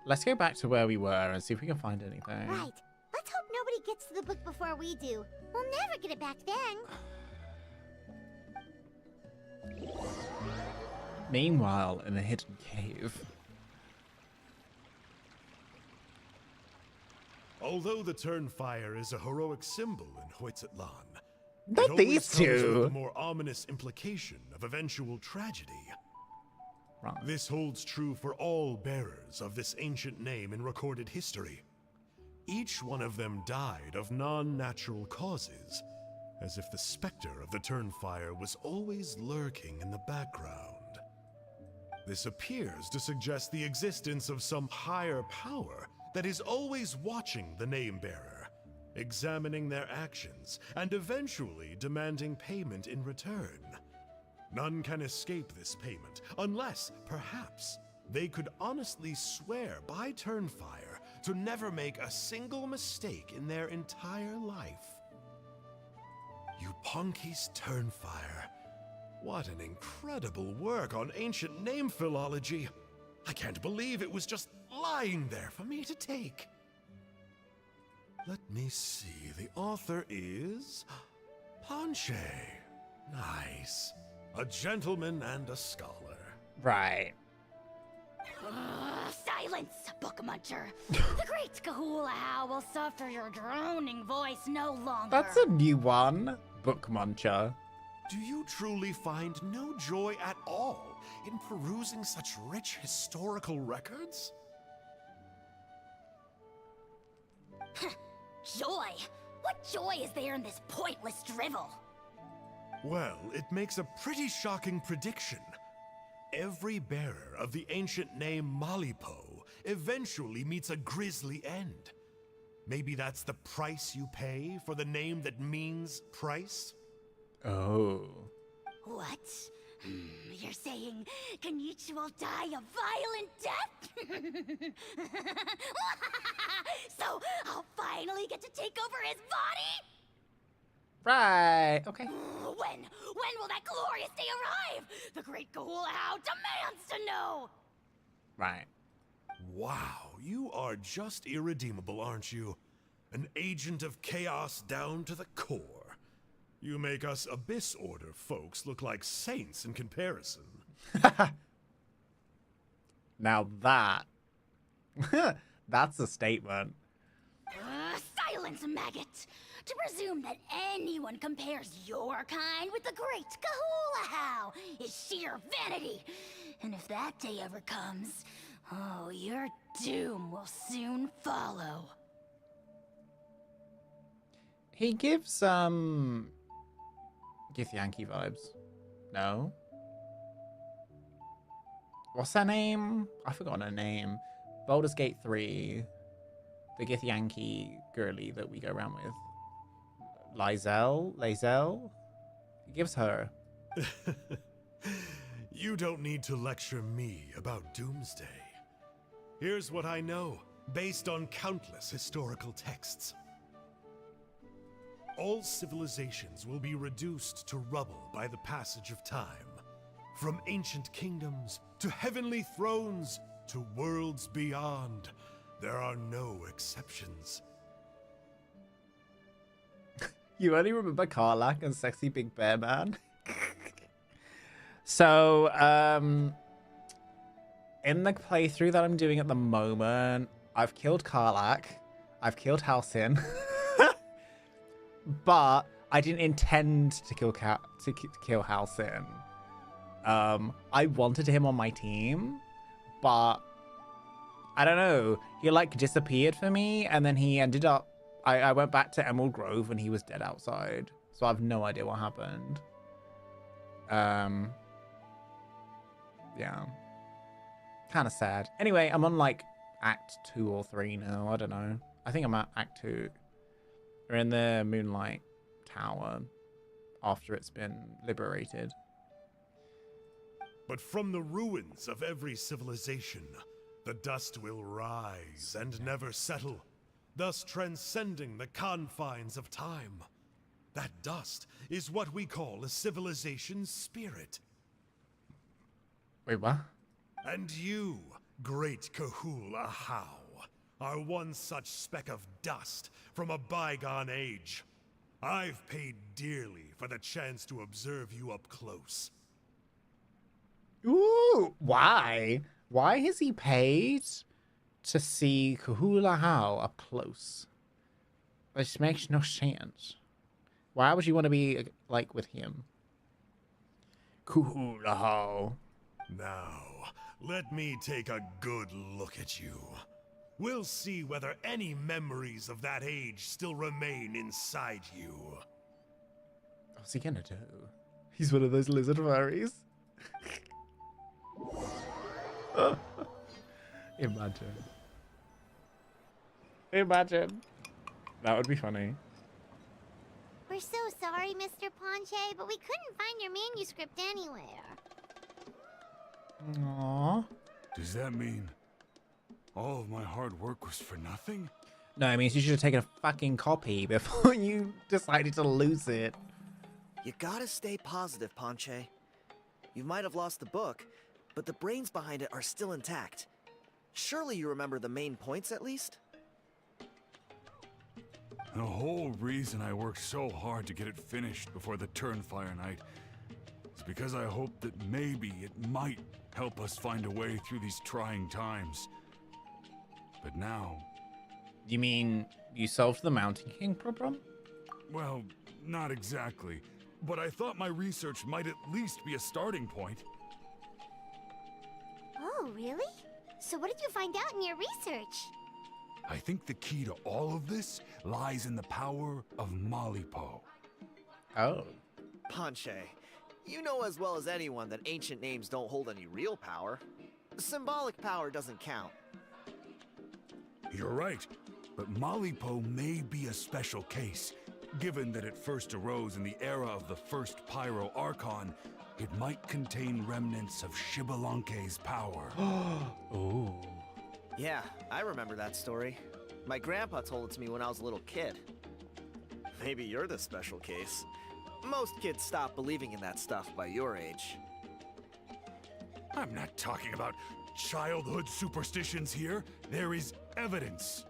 S1: Let's go back to where we were and see if we can find anything.
S3: Right. Let's hope nobody gets to the book before we do. We'll never get it back then.
S1: Meanwhile, in a hidden cave.
S17: Although the Turnfire is a heroic symbol in Hoytlan,
S1: Not
S17: it always
S1: these
S17: comes with
S1: two.
S17: the more ominous implication of eventual tragedy.
S1: Right.
S17: This holds true for all bearers of this ancient name in recorded history. Each one of them died of non-natural causes, as if the specter of the Turnfire was always lurking in the background. This appears to suggest the existence of some higher power that is always watching the name-bearer, examining their actions, and eventually demanding payment in return. None can escape this payment, unless, perhaps, they could honestly swear by Turnfire to never make a single mistake in their entire life. Yuponki's Turnfire. What an incredible work on ancient name philology. I can't believe it was just lying there for me to take. Let me see. The author is Ponche. Nice. A gentleman and a scholar.
S1: Right.
S13: Silence, book muncher. The great Kahula will suffer your droning voice no longer.
S1: That's a new one. Book Muncher.
S17: Do you truly find no joy at all in perusing such rich historical records?
S13: Joy? What joy is there in this pointless drivel?
S17: Well, it makes a pretty shocking prediction. Every bearer of the ancient name Malipo eventually meets a grisly end. Maybe that's the price you pay for the name that means price?
S1: Oh.
S13: What? You're saying Kinich Kinich will die a violent death. So I'll finally get to take over his body.
S1: Right. Okay.
S13: When will that glorious day arrive? The great Kahula demands to know.
S1: Right.
S17: Wow, you are just irredeemable, aren't you? An agent of chaos down to the core. You make us Abyss Order folks look like saints in comparison.
S1: Now that... that's a statement.
S13: Silence, maggot! To presume that anyone compares your kind with the great Kahula is sheer vanity. And if that day ever comes, oh, your doom will soon follow.
S1: He gives, Githyanki vibes. No? What's her name? I've forgotten her name. Baldur's Gate 3. The Githyanki girly that we go around with. Lae'zel? He gives her.
S17: You don't need to lecture me about Doomsday. Here's what I know, based on countless historical texts. All civilizations will be reduced to rubble by the passage of time. From ancient kingdoms to heavenly thrones to worlds beyond, there are no exceptions.
S1: You only remember Karlach and Sexy Big Bear Man? So, in the playthrough that I'm doing at the moment, I've killed Karlach, I've killed Halcyon, but I didn't intend to kill Halcyon. I wanted him on my team, but I don't know. He like disappeared for me, and then he ended up. I went back to Emerald Grove and he was dead outside, so I have no idea what happened. Yeah, kind of sad. Anyway, I'm on like Act 2 or 3 now. I don't know. I think I'm at Act 2. We're in the Moonlight Tower after it's been liberated.
S17: But from the ruins of every civilization, the dust will rise and never settle, thus transcending the confines of time. That dust is what we call a civilization's spirit.
S1: Wait, what?
S17: And you, great Kahula How, are one such speck of dust from a bygone age. I've paid dearly for the chance to observe you up close.
S1: Ooh, why? Why has he paid to see Kahula How up close? This makes no sense. Why would you want to be, like, with him? Kahula How.
S17: Now, let me take a good look at you. We'll see whether any memories of that age still remain inside you.
S1: What's he gonna do? He's one of those lizard furries. Imagine. Imagine. That would be funny.
S3: We're so sorry, Mr. Ponche, but we couldn't find your manuscript anywhere.
S1: Aww.
S15: Does that mean all of my hard work was for nothing?
S1: No, it means you should have taken a fucking copy before you decided to lose it.
S14: You gotta stay positive, Ponche. You might have lost the book, but the brains behind it are still intact. Surely you remember the main points at least?
S15: The whole reason I worked so hard to get it finished before the Turnfire Night is because I hoped that maybe it might help us find a way through these trying times. But now...
S1: You mean you solved the Mountain King problem?
S15: Well, not exactly. But I thought my research might at least be a starting point.
S3: Oh, really? So what did you find out in your research?
S15: I think the key to all of this lies in the power of Malipo.
S1: Oh.
S14: Ponche, you know as well as anyone that ancient names don't hold any real power. Symbolic power doesn't count.
S15: You're right, but Malipo may be a special case, given that it first arose in the era of the first Pyro Archon, It might contain remnants of Shibalanke's power.
S1: Ooh.
S14: Yeah, I remember that story. My grandpa told it to me when I was a little kid. Maybe you're the special case. Most kids stop believing in that stuff by your age.
S15: I'm not talking about childhood superstitions here. There is evidence.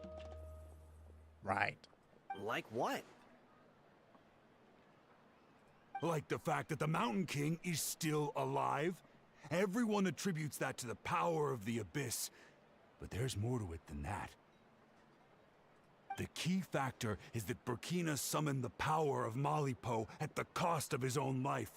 S1: Right.
S14: Like what?
S15: Like the fact that the Mountain King is still alive. Everyone attributes that to the power of the Abyss. But there's more to it than that. The key factor is that Burkina summoned the power of Malipo at the cost of his own life.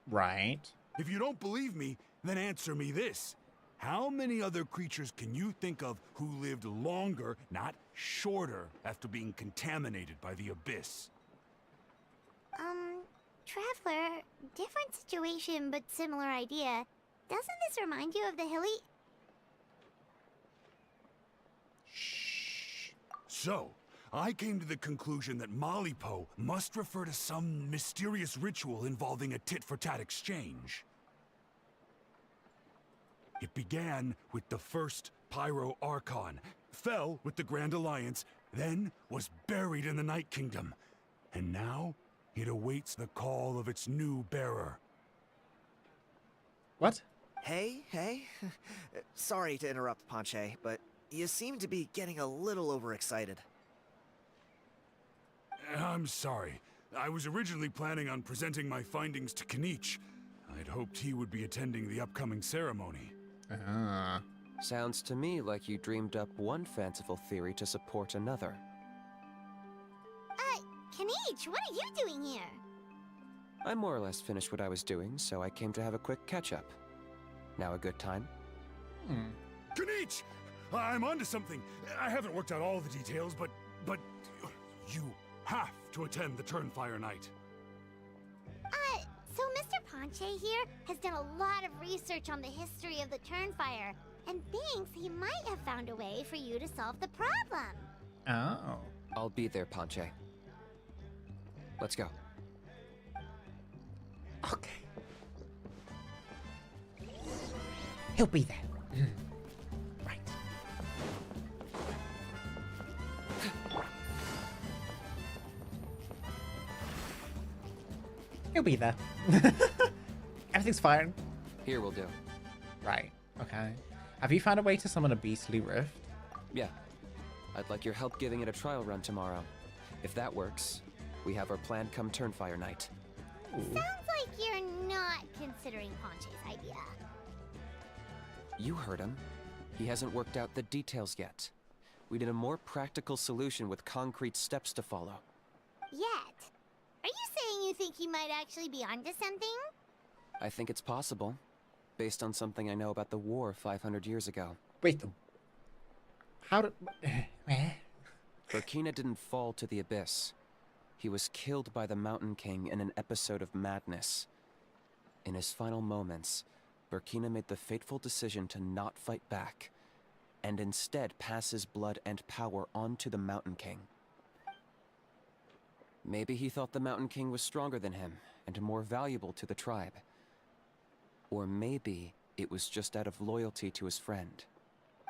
S1: Right.
S15: If you don't believe me, then answer me this. How many other creatures can you think of who lived longer, not shorter, after being contaminated by the Abyss?
S3: Traveler, different situation but similar idea. Doesn't this remind you of the hilly...
S15: So, I came to the conclusion that Malipo must refer to some mysterious ritual involving a tit-for-tat exchange. It began with the first Pyro Archon, fell with the Grand Alliance, then was buried in the Night Kingdom, and now it awaits the call of its new bearer.
S1: What?
S14: Hey. Sorry to interrupt, Ponche, but you seem to be getting a little overexcited.
S15: I'm sorry. I was originally planning on presenting my findings to Kinich. I'd hoped he would be attending the upcoming ceremony.
S4: Sounds to me like you dreamed up one fanciful theory to support another.
S3: Kinich, what are you doing here?
S4: I more or less finished what I was doing, so I came to have a quick catch-up. Now a good time?
S15: Kinich! I'm onto something. I haven't worked out all the details, but you have to attend the Turnfire Night.
S3: So Mr. Ponche here has done a lot of research on the history of the Turnfire, and thinks he might have found a way for you to solve the problem.
S1: Oh.
S4: I'll be there, Ponche. Let's go.
S1: Okay. He'll be there. Right. He'll be there. Everything's fine.
S4: Here will do.
S1: Right. Okay. Have you found a way to summon a beastly rift?
S4: Yeah. I'd like your help giving it a trial run tomorrow. If that works, we have our plan come Turnfire Night.
S3: Sounds like you're not considering Ponche's idea.
S4: You heard him. He hasn't worked out the details yet. We need a more practical solution with concrete steps to follow.
S3: Yet? Are you saying you think he might actually be onto something?
S4: I think it's possible, based on something I know about the war 500 years ago.
S1: Wait, how did...
S4: Burkina didn't fall to the Abyss. He was killed by the Mountain King in an episode of madness. In his final moments, Burkina made the fateful decision to not fight back, and instead pass his blood and power on to the Mountain King. Maybe he thought the Mountain King was stronger than him, and more valuable to the tribe. Or maybe it was just out of loyalty to his friend.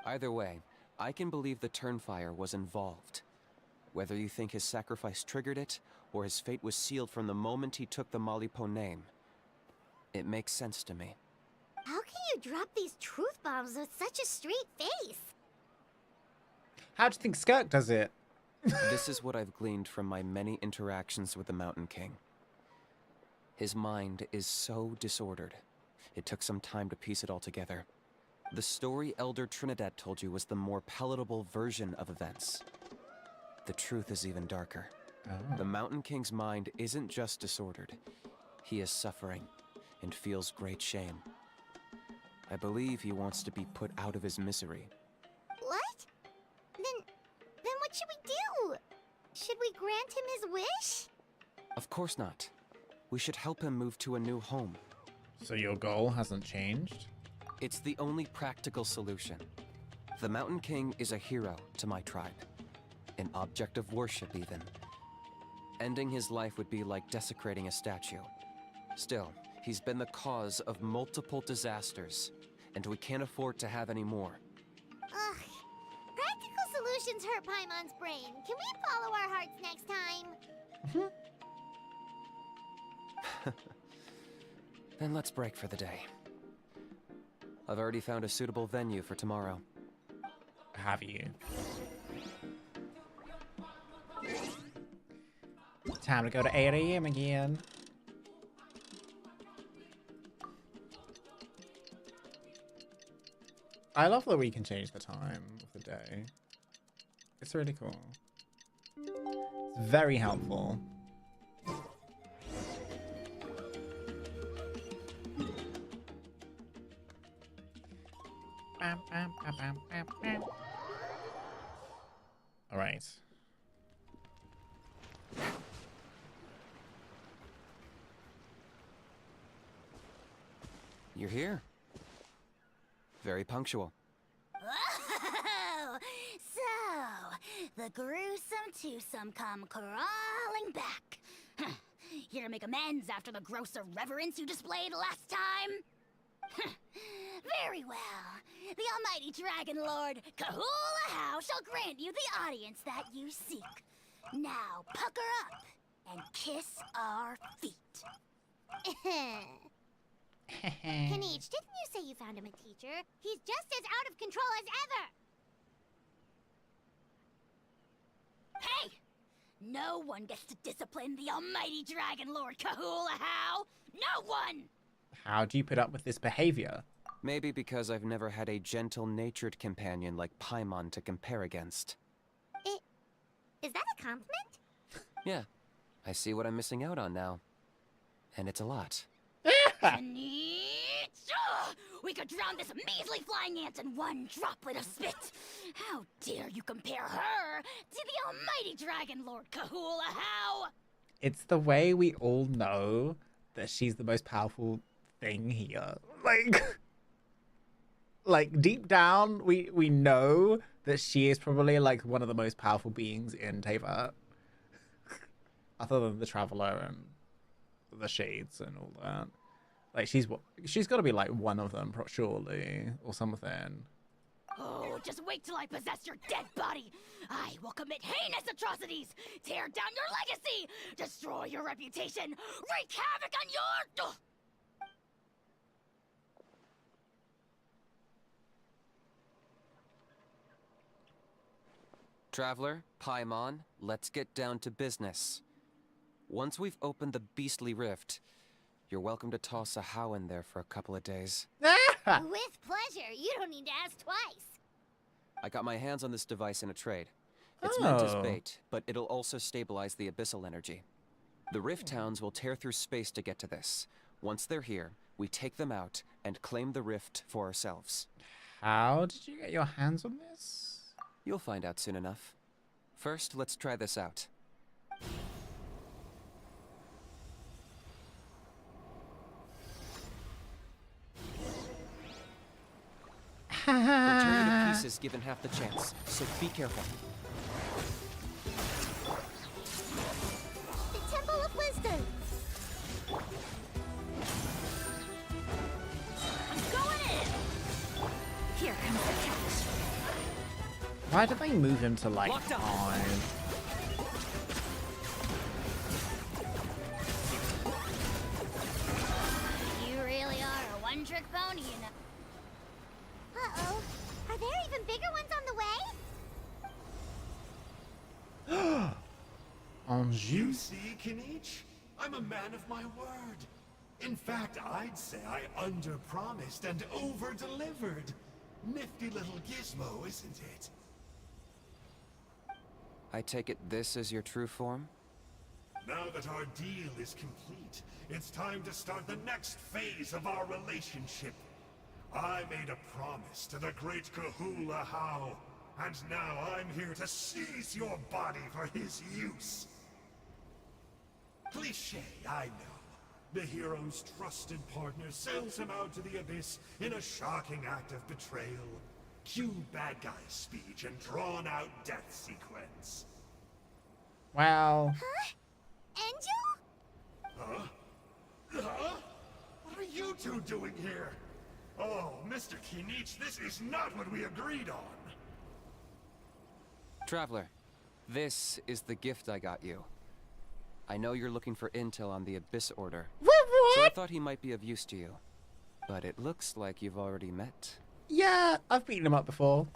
S4: Either way, I can believe the Turnfire was involved. Whether you think his sacrifice triggered it, or his fate was sealed from the moment he took the Malipo name, it makes sense to me.
S3: How can you drop these truth bombs with such a straight face?
S1: How do you think Skirk does it?
S4: This is what I've gleaned from my many interactions with the Mountain King. His mind is so disordered. It took some time to piece it all together. The story Elder Trinidad told you was the more palatable version of events. The truth is even darker.
S1: Oh.
S4: The Mountain King's mind isn't just disordered. He is suffering and feels great shame. I believe he wants to be put out of his misery.
S3: What? Then what should we do? Should we grant him his wish?
S4: Of course not. We should help him move to a new home.
S1: So your goal hasn't changed?
S4: It's the only practical solution. The Mountain King is a hero to my tribe. An object of worship, even. Ending his life would be like desecrating a statue. Still, he's been the cause of multiple disasters, and we can't afford to have any more.
S3: Ugh. Practical solutions hurt Paimon's brain. Can we follow our hearts next time?
S4: Then let's break for the day. I've already found a suitable venue for tomorrow.
S1: Have you? Time to go to 8 a.m. again. I love that we can change the time of the day. It's really cool. It's very helpful. All right.
S4: You're here. Very punctual.
S13: Oh, so the gruesome twosome come crawling back. Here to make amends after the gross irreverence you displayed last time? Very well. The almighty Dragon Lord, Kahula How, shall grant you the audience that you seek. Now pucker up and kiss our feet.
S3: Kinich, didn't you say you found him a teacher? He's just as out of control as ever!
S13: Hey! No one gets to discipline the almighty Dragon Lord Kahula How! No one!
S1: How do you put up with this behavior?
S4: Maybe because I've never had a gentle-natured companion like Paimon to compare against.
S3: Is that a compliment?
S4: Yeah, I see what I'm missing out on now. And it's a lot.
S13: Kinich! We could drown this measly flying ant in one droplet of spit! How dare you compare her to the almighty Dragon Lord Kahula How!
S1: It's the way we all know that she's the most powerful thing here. Like deep down, we know that she is probably like one of the most powerful beings in Teyvat. Other than the Traveler and the Shades and all that. Like she's got to be like one of them, surely, or something.
S13: Oh, just wait till I possess your dead body! I will commit heinous atrocities, tear down your legacy, destroy your reputation, wreak havoc on your...
S4: Traveler, Paimon, let's get down to business. Once we've opened the beastly rift, you're welcome to toss a How in there for a couple of days.
S3: With pleasure. You don't need to ask twice.
S4: I got my hands on this device in a trade. It's meant as
S1: Oh.
S4: bait, but it'll also stabilize the abyssal energy. The rift towns will tear through space to get to this. Once they're here, we take them out and claim the rift for ourselves.
S1: How did you get your hands on this?
S4: You'll find out soon enough. First, let's try this out. We'll turn you to pieces given half the chance, so be careful.
S3: The Temple of Wisdom.
S13: I'm going in! Here comes the catch.
S1: Why did they move him to like
S13: Locked up.
S1: 5?
S3: You really are a one-trick pony, you know. Uh-oh. Are there even bigger ones on the way?
S17: You see, Kinich? I'm a man of my word. In fact, I'd say I under-promised and over-delivered. Nifty little gizmo, isn't it?
S4: I take it this is your true form?
S17: Now that our deal is complete, it's time to start the next phase of our relationship. I made a promise to the great Kahula How, and now I'm here to seize your body for his use. Cliché, I know. The hero's trusted partner sells him out to the abyss in a shocking act of betrayal. Cue bad guy speech and drawn-out death sequence.
S1: Well,
S3: Huh? Angel?
S17: Huh? you two doing here? Oh, Mr. Kinich, this is not what we agreed on.
S4: Traveler, this is the gift I got you. I know you're looking for intel on the Abyss Order, so I thought he might be of use to you. But it looks like you've already met.
S6: Yeah, I've beaten him up before.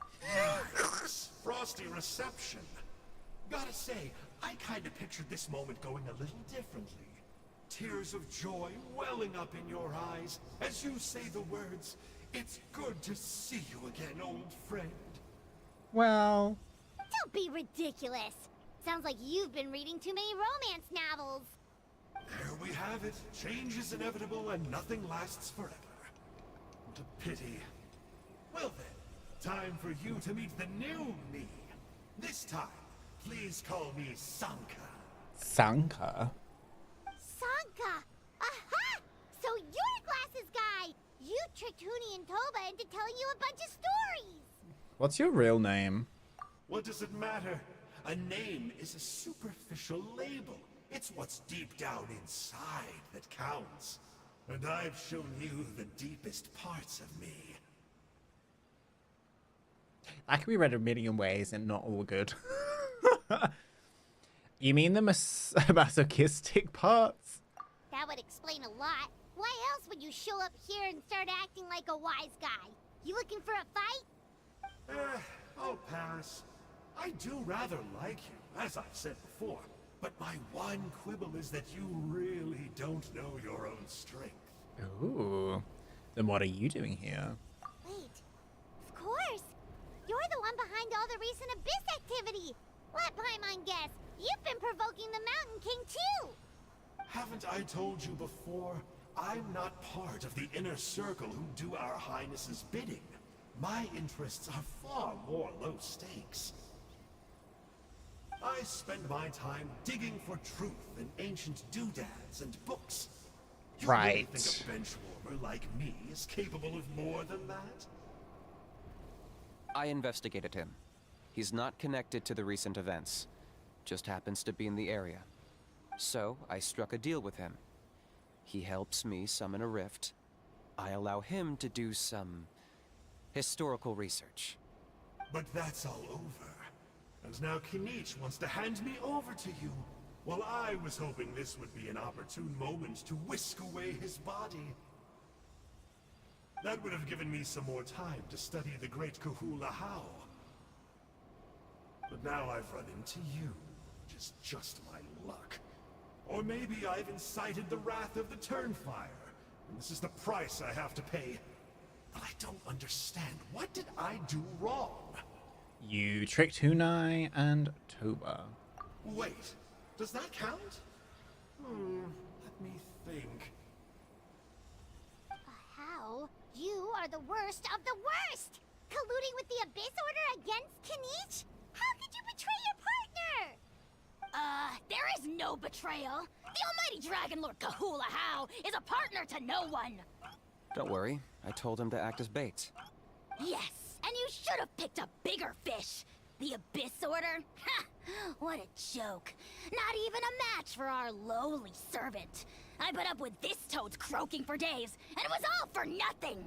S17: Frosty reception. Gotta say, I kinda pictured this moment going a little differently. Tears of joy welling up in your eyes as you say the words, "It's good to see you again, old friend."
S6: Well...
S3: Don't be ridiculous. Sounds like you've been reading too many romance novels.
S17: There we have it. Change is inevitable and nothing lasts forever. What a pity. Well then, time for you to meet the new me. This time, please call me Sanka.
S6: Sanka?
S3: Sanka! Aha! So you're Glasses Guy! You tricked Huni and Toba into telling you a bunch of stories!
S6: What's your real name?
S17: What does it matter? A name is a superficial label. It's what's deep down inside that counts. And I've shown you the deepest parts of me.
S6: That can be read a million ways and not all good. You mean the masochistic parts?
S3: That would explain a lot. Why else would you show up here and start acting like a wise guy? You looking for a fight?
S17: I'll pass. I do rather like you, as I've said before. But my one quibble is that you really don't know your own strength.
S6: Ooh. Then what are you doing here?
S3: Wait. Of course. You're the one behind all the recent Abyss activity. Let Paimon guess. You've been provoking the Mountain King too.
S17: Haven't I told you before? I'm not part of the inner circle who do our Highness's bidding. My interests are far more low stakes. I spend my time digging for truth in ancient doodads and books. You really think a benchwarmer like me is capable of more than that?
S4: I investigated him. He's not connected to the recent events. Just happens to be in the area. So, I struck a deal with him. He helps me summon a rift. I allow him to do some historical research.
S17: But that's all over. And now Kinich wants to hand me over to you. Well, I was hoping this would be an opportune moment to whisk away his body. That would have given me some more time to study the great Kahula How. But now I've run into you, which is just my luck. Or maybe I've incited the wrath of the Turnfire, and this is the price I have to pay. But I don't understand. What did I do wrong?
S6: You tricked Hunai and Toba.
S17: Wait, does that count? Let me think.
S3: How? You are the worst of the worst! Colluding with the Abyss Order against Kinich? How could you betray your partner?
S13: There is no betrayal. The almighty Dragon Lord Kahula How is a partner to no one.
S4: Don't worry, I told him to act as bait.
S13: Yes, and you should have picked a bigger fish. The Abyss Order? Ha! What a joke. Not even a match for our lowly servant. I put up with this toad's croaking for days, and it was all for nothing.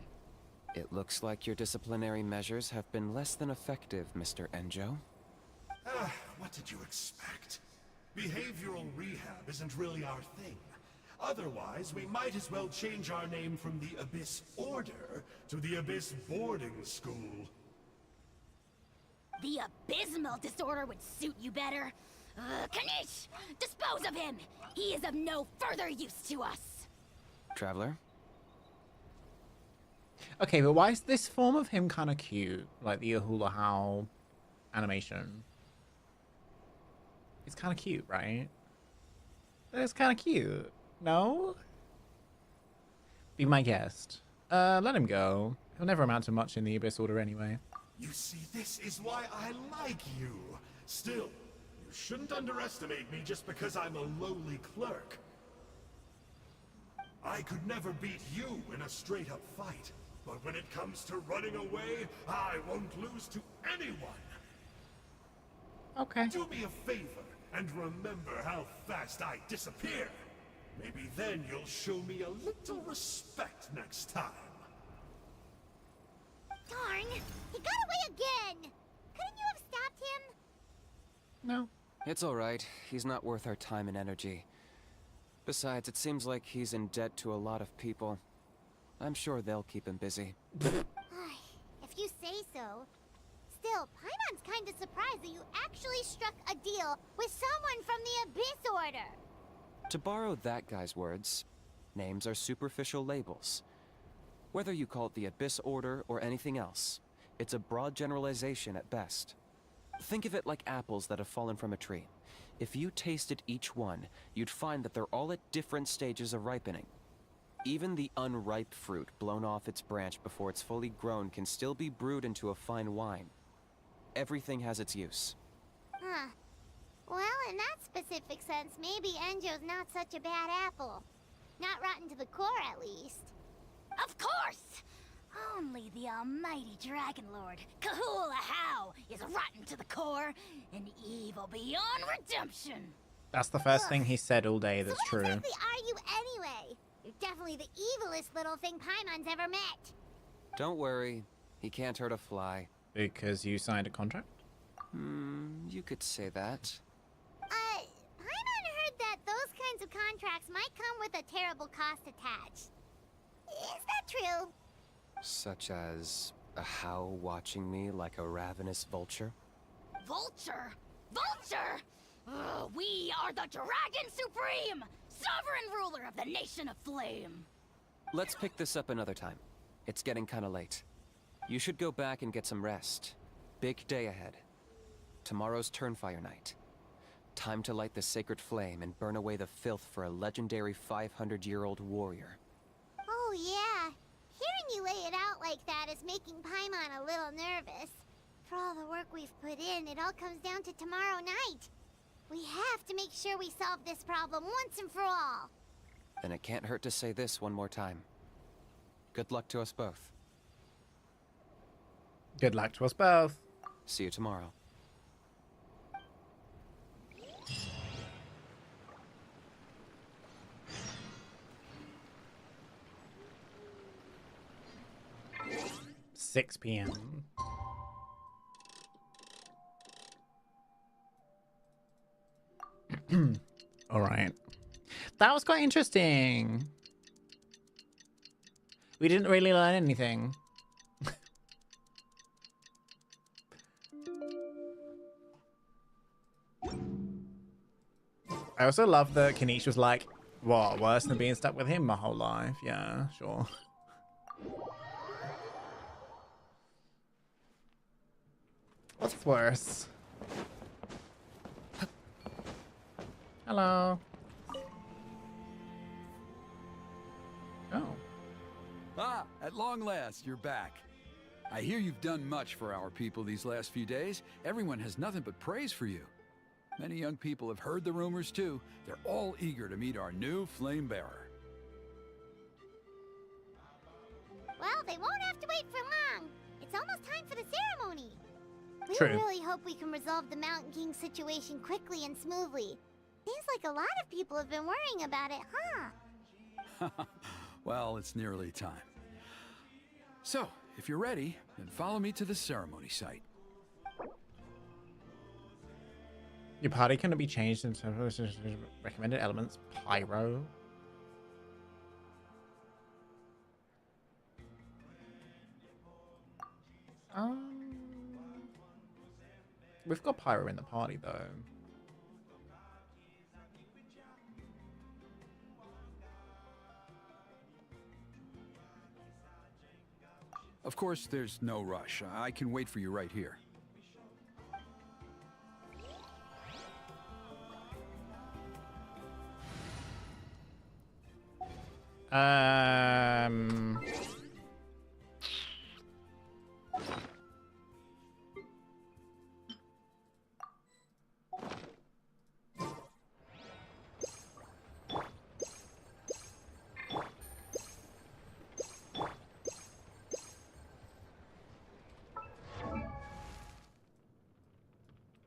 S4: It looks like your disciplinary measures have been less than effective, Mr. Enjo.
S17: What did you expect? Behavioral rehab isn't really our thing. Otherwise, we might as well change our name from the Abyss Order to the Abyss Boarding School.
S13: The abysmal disorder would suit you better. Kinich! Dispose of him! He is of no further use to us!
S4: Traveler?
S6: Okay, but why is this form of him kind of cute? Like the Ahula How animation. It's kind of cute, right? It's kind of cute. No? Be my guest. Let him go. He'll never amount to much in the Abyss Order anyway.
S17: You see, this is why I like you. Still, you shouldn't underestimate me just because I'm a lowly clerk. I could never beat you in a straight-up fight, but when it comes to running away, I won't lose to anyone.
S6: Okay.
S17: Do me a favor and remember how fast I disappear. Maybe then you'll show me a little respect next time.
S3: Darn! He got away again! Couldn't you have stopped him?
S6: No.
S4: It's alright. He's not worth our time and energy. Besides, it seems like he's in debt to a lot of people. I'm sure they'll keep him busy.
S3: If you say so. Still, Paimon's kinda surprised that you actually struck a deal with someone from the Abyss Order.
S4: To borrow that guy's words, names are superficial labels. Whether you call it the Abyss Order or anything else, it's a broad generalization at best. Think of it like apples that have fallen from a tree. If you tasted each one, you'd find that they're all at different stages of ripening. Even the unripe fruit blown off its branch before it's fully grown can still be brewed into a fine wine. Everything has its use.
S3: Huh. Well, in that specific sense, maybe Enjo's not such a bad apple. Not rotten to the core, at least.
S18: Of course! Only the almighty Dragon Lord, Kahula How, is rotten to the core and evil beyond redemption.
S6: That's the first thing he said all day that's true.
S3: Who exactly are you anyway? You're definitely the evilest little thing Paimon's ever met.
S4: Don't worry, he can't hurt a fly.
S6: Because you signed a contract?
S4: You could say that.
S3: Paimon heard that those kinds of contracts might come with a terrible cost attached. Is that true?
S4: Such as a How watching me like a ravenous vulture?
S18: Vulture? Vulture! We are the Dragon Supreme! Sovereign ruler of the Nation of Flame!
S4: Let's pick this up another time. It's getting kinda late. You should go back and get some rest. Big day ahead. Tomorrow's Turnfire night. Time to light the sacred flame and burn away the filth for a legendary 500-year-old warrior.
S3: Oh yeah. Hearing you lay it out like that is making Paimon a little nervous. For all the work we've put in, it all comes down to tomorrow night. We have to make sure we solve this problem once and for all.
S4: Then it can't hurt to say this one more time. Good luck to us both.
S6: Good luck to us both.
S4: See you tomorrow.
S6: $6 p.m. All right. That was quite interesting. We didn't really learn anything. I also love that Kinich was like, what, worse than being stuck with him my whole life? Yeah, sure. What's worse? Hello. Oh.
S10: Ah, at long last, you're back. I hear you've done much for our people these last few days. Everyone has nothing but praise for you. Many young people have heard the rumors too. They're all eager to meet our new flame bearer.
S3: Well, they won't have to wait for long. It's almost time for the ceremony. We
S6: True.
S3: really hope we can resolve the Mountain King situation quickly and smoothly. Seems like a lot of people have been worrying about it, huh?
S10: Well, it's nearly time. So, if you're ready, then follow me to the ceremony site.
S6: Your party can be changed into recommended elements. Pyro. We've got Pyro in the party though.
S10: Of course, there's no rush. I can wait for you right here.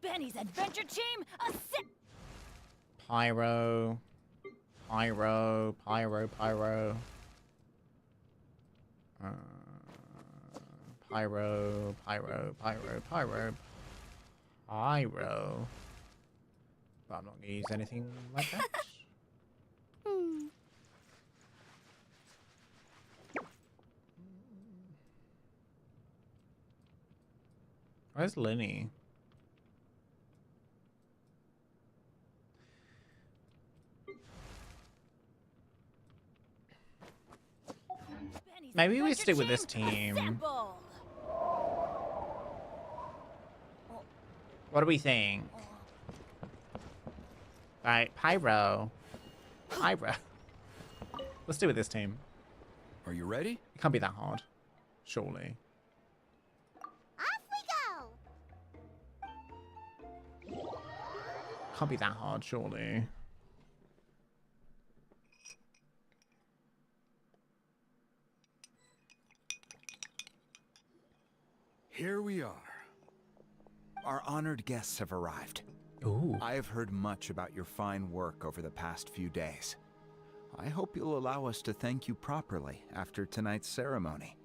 S18: Benny's adventure team, a sit.
S6: Pyro.
S1: Pyro. Pyro. Pyro. Pyro. Pyro. Pyro. Pyro. Pyro. But I'm not going to use anything like that. Where's Linny? Maybe we stick with this team. What do we think? Alright, Pyro. Pyro. Let's do it this team.
S10: Are you ready?
S1: It can't be that hard. Surely.
S3: Off we go!
S1: Can't be that hard, surely.
S10: Here we are.
S12: Our honored guests have arrived.
S1: Ooh.
S12: I have heard much about your fine work over the past few days. I hope you'll allow us to thank you properly after tonight's ceremony.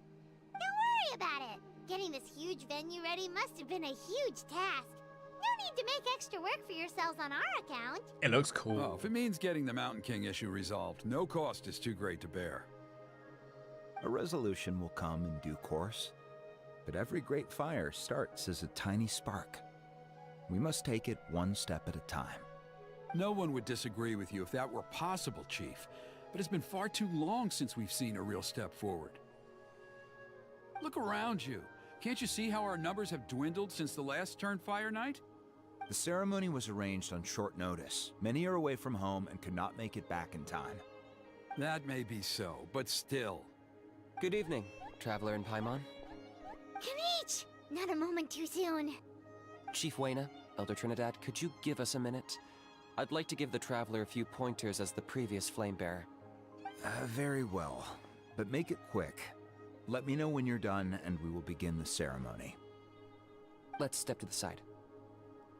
S3: Don't worry about it. Getting this huge venue ready must have been a huge task. No need to make extra work for yourselves on our account.
S1: It looks cool.
S10: Oh, if it means getting the Mountain King issue resolved, no cost is too great to bear.
S12: A resolution will come in due course, but every great fire starts as a tiny spark. We must take it one step at a time.
S10: No one would disagree with you if that were possible, Chief, but it's been far too long since we've seen a real step forward. Look around you. Can't you see how our numbers have dwindled since the last Turnfire night?
S12: The ceremony was arranged on short notice. Many are away from home and could not make it back in time.
S10: That may be so, but still.
S4: Good evening, Traveler in Paimon.
S3: Kinich! Not a moment too soon.
S4: Chief Wayna, Elder Trinidad, could you give us a minute? I'd like to give the Traveler a few pointers as the previous Flamebearer.
S12: Very well, but make it quick. Let me know when you're done and we will begin the ceremony.
S4: Let's step to the side.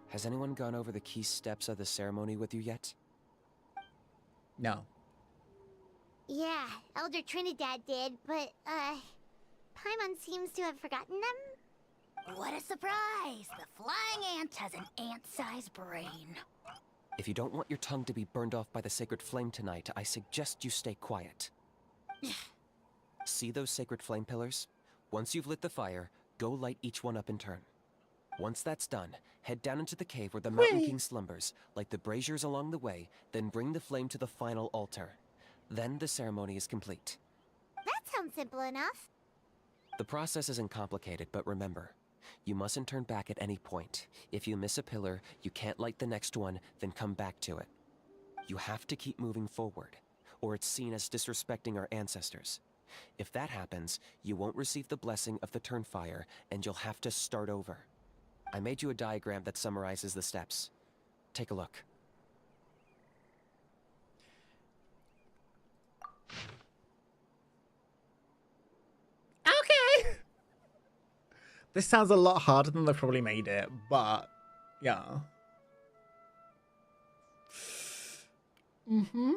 S4: Has anyone gone over the key steps of the ceremony with you yet?
S1: No.
S3: Yeah, Elder Trinidad did, but, Paimon seems to have forgotten them?
S18: What a surprise! The flying ant has an ant-sized brain.
S4: If you don't want your tongue to be burned off by the sacred flame tonight, I suggest you stay quiet. See those sacred flame pillars? Once you've lit the fire, go light each one up in turn. Once that's done, head down into the cave where the Mountain King slumbers, light the braziers along the way, then bring the flame to the final altar. Then the ceremony is complete.
S3: That sounds simple enough.
S4: The process isn't complicated, but remember, you mustn't turn back at any point. If you miss a pillar, you can't light the next one, then come back to it. You have to keep moving forward, or it's seen as disrespecting our ancestors. If that happens, you won't receive the blessing of the Turnfire, and you'll have to start over. I made you a diagram that summarizes the steps. Take a look.
S1: Okay. This sounds a lot harder than they probably made it, but yeah. Mm-hmm.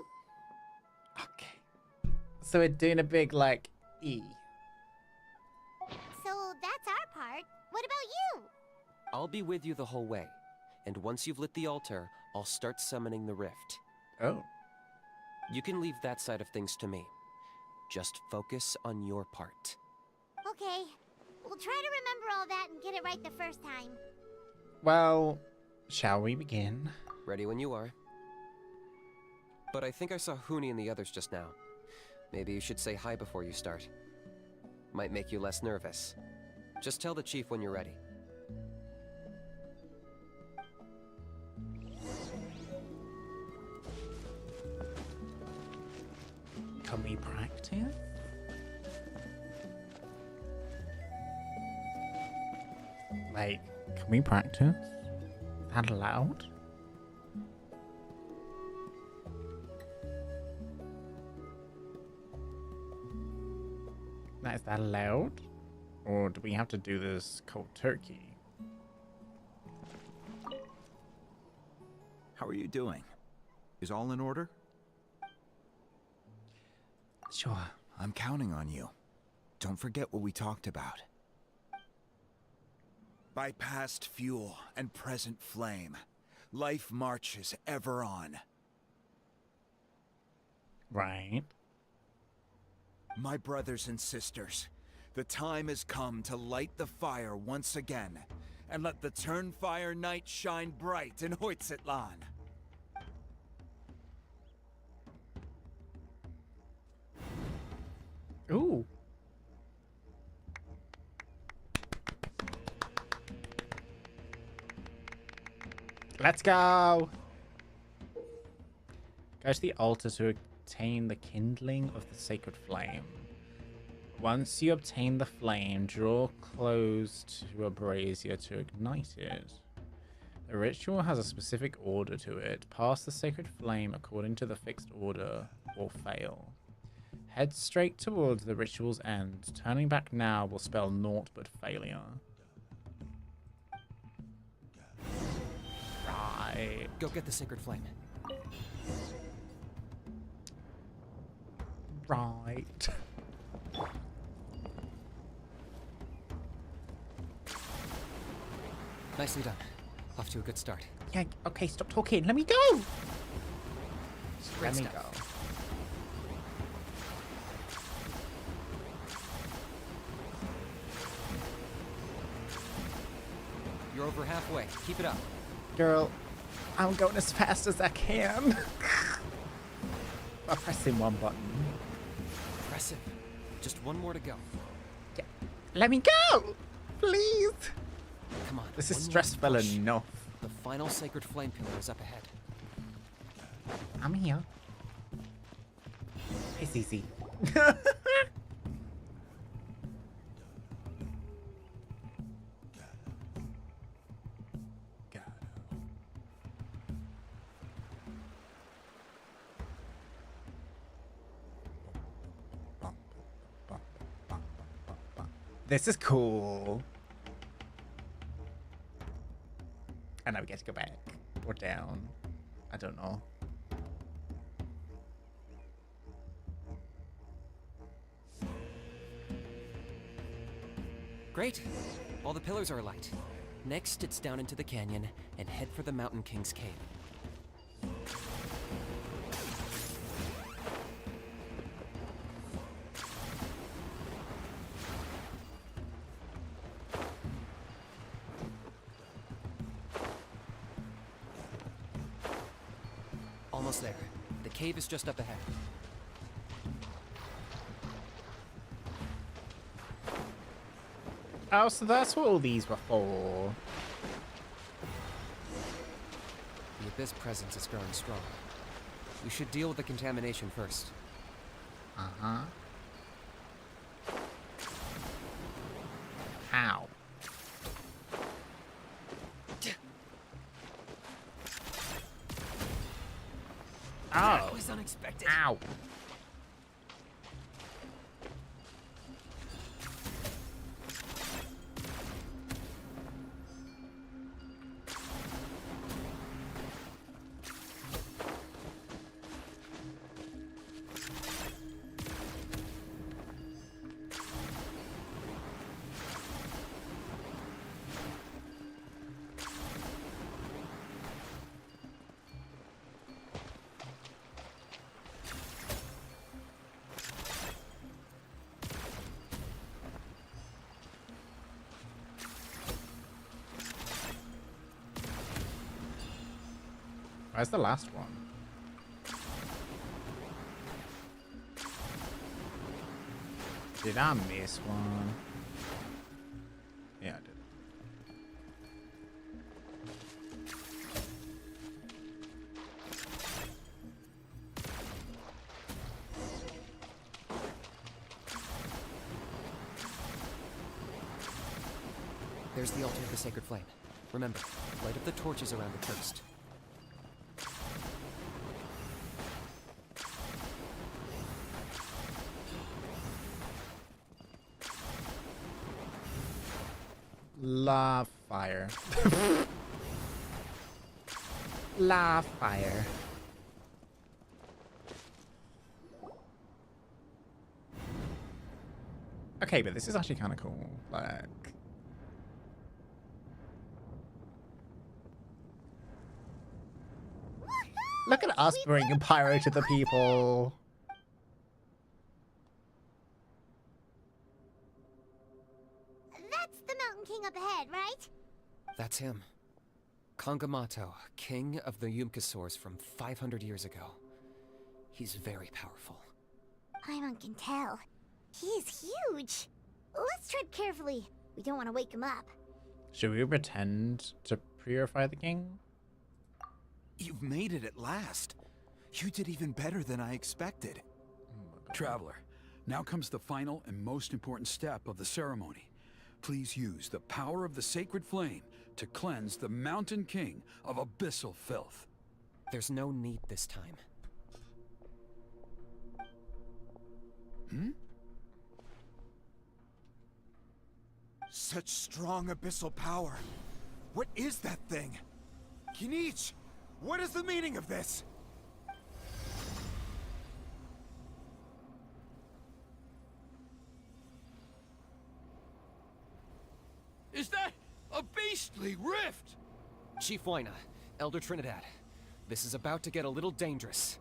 S1: Okay. So we're doing a big, like, E.
S3: So that's our part. What about you?
S4: I'll be with you the whole way, and once you've lit the altar, I'll start summoning the rift.
S1: Oh.
S4: You can leave that side of things to me. Just focus on your part.
S3: Okay. We'll try to remember all that and get it right the first time.
S1: Well, shall we begin?
S4: Ready when you are. But I think I saw Huni and the others just now. Maybe you should say hi before you start. Might make you less nervous. Just tell the chief when you're ready.
S1: Can we practice? Like, can we practice? Is that allowed? Is that allowed? Or do we have to do this cold turkey?
S12: How are you doing? Is all in order? Sure. I'm counting on you. Don't forget what we talked about. By past fuel and present flame, life marches ever on.
S1: Right.
S12: My brothers and sisters, the time has come to light the fire once again, and let the Turnfire night shine bright in Hoytzitlan.
S1: Ooh. Let's go. Go to the altar to obtain the kindling of the sacred flame. Once you obtain the flame, draw close to a brazier to ignite it. The ritual has a specific order to it. Pass the sacred flame according to the fixed order or fail. Head straight towards the ritual's end. Turning back now will spell naught but failure. Right.
S11: Go get the sacred flame.
S1: Right.
S11: Nicely done. Off to a good start.
S1: Yeah, okay, stop talking. Let me go. Let me go.
S11: You're over halfway. Keep it up.
S1: Girl, I'm going as fast as I can. By pressing one button.
S11: Impressive. Just one more to go.
S1: Yeah. Let me go! Please!
S11: Come on.
S1: This is
S11: one
S1: stressful
S11: last push.
S1: enough.
S11: The final sacred flame pillar is up ahead.
S1: I'm here. It's easy. This is cool. And now we get to go back. Or down. I don't know.
S11: Great. All the pillars are alight. Next, it's down into the canyon and head for the Mountain King's cave. Almost there. The cave is just up ahead.
S1: Oh, so that's what all these were for.
S11: The Abyss presence is growing strong. We should deal with the contamination first.
S1: Uh-huh. How? Oh.
S11: That was unexpected.
S1: Ow. Where's the last one? Did I miss one? Yeah, I did.
S11: There's the altar of the sacred flame. Remember, light up the torches around it first.
S1: Love fire. Love fire. Okay, but this is actually kind of cool. Like, look at us bringing pyro to the people.
S3: That's the Mountain King up ahead, right?
S11: That's him. Kangamato, king of the Yumkasaurs from 500 years ago. He's very powerful.
S3: Paimon can tell. He's huge. Let's tread carefully. We don't want to wake him up.
S1: Should we pretend to purify the king?
S12: You've made it at last. You did even better than I expected.
S10: Traveler, now comes the final and most important step of the ceremony. Please use the power of the sacred flame to cleanse the Mountain King of abyssal filth.
S11: There's no need this time.
S12: Hmm? Such strong abyssal power. What is that thing? Kinich, what is the meaning of this?
S10: Is that a beastly rift?
S11: Chief Wyna, Elder Trinidad, this is about to get a little dangerous.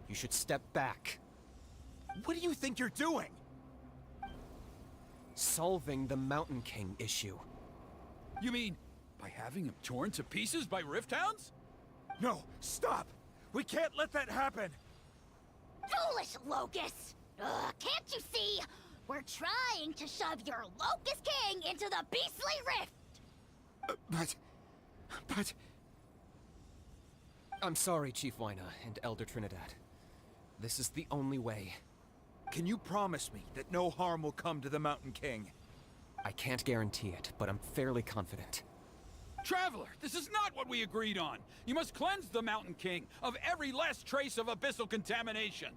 S11: You should step back.
S12: What do you think you're doing?
S11: Solving the Mountain King issue.
S10: You mean by having him torn to pieces by rift hounds?
S12: No, stop! We can't let that happen!
S18: Foolish Locust! Can't you see? We're trying to shove your Locust King into the beastly rift!
S12: But...
S11: I'm sorry, Chief Wyna and Elder Trinidad. This is the only way.
S12: Can you promise me that no harm will come to the Mountain King?
S11: I can't guarantee it, but I'm fairly confident.
S10: Traveler, this is not what we agreed on. You must cleanse the Mountain King of every last trace of abyssal contamination.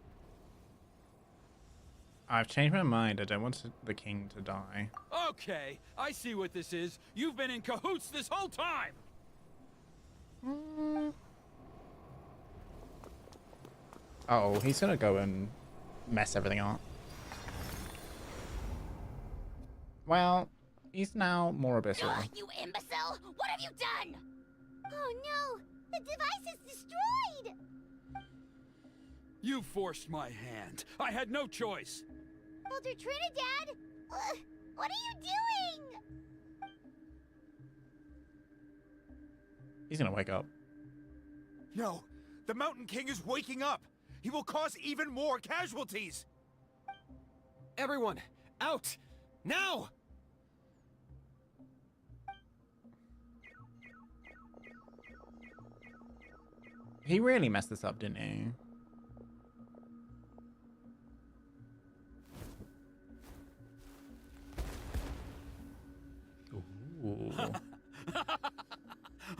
S1: I've changed my mind. I don't want the king to die.
S10: Okay, I see what this is. You've been in cahoots this whole time.
S1: Oh, he's gonna go and mess everything up. Well, he's now more abyssal.
S18: You imbecile! What have you done?
S3: Oh no! The device is destroyed!
S10: You forced my hand. I had no choice.
S3: Elder Trinidad? What are you doing?
S1: He's gonna wake up.
S12: No, the Mountain King is waking up! He will cause even more casualties!
S11: Everyone, out! Now!
S1: He really messed this up, didn't he? Ooh.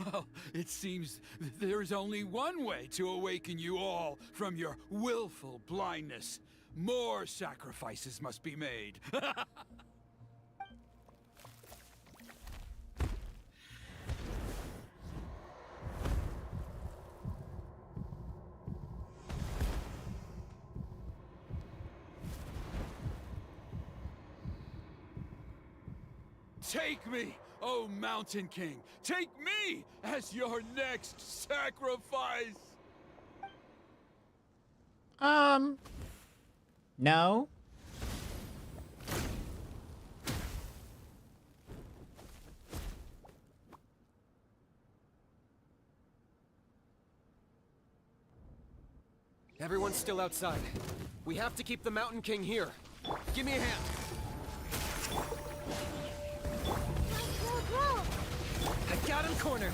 S10: Well, it seems there's only one way to awaken you all from your willful blindness. More sacrifices must be made. Take me, oh Mountain King! Take me as your next sacrifice!
S1: No.
S11: Everyone's still outside. We have to keep the Mountain King here. Give me a hand. I got him cornered.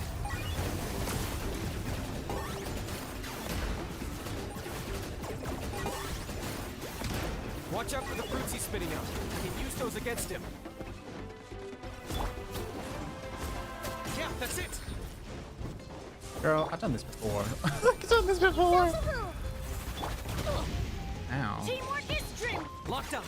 S11: Watch out for the fruits he's spitting out. I can use those against him. Yeah, that's it.
S1: Girl, I've done this before. I've done this before. Ow.
S18: Teamwork is strength!
S11: Locked up.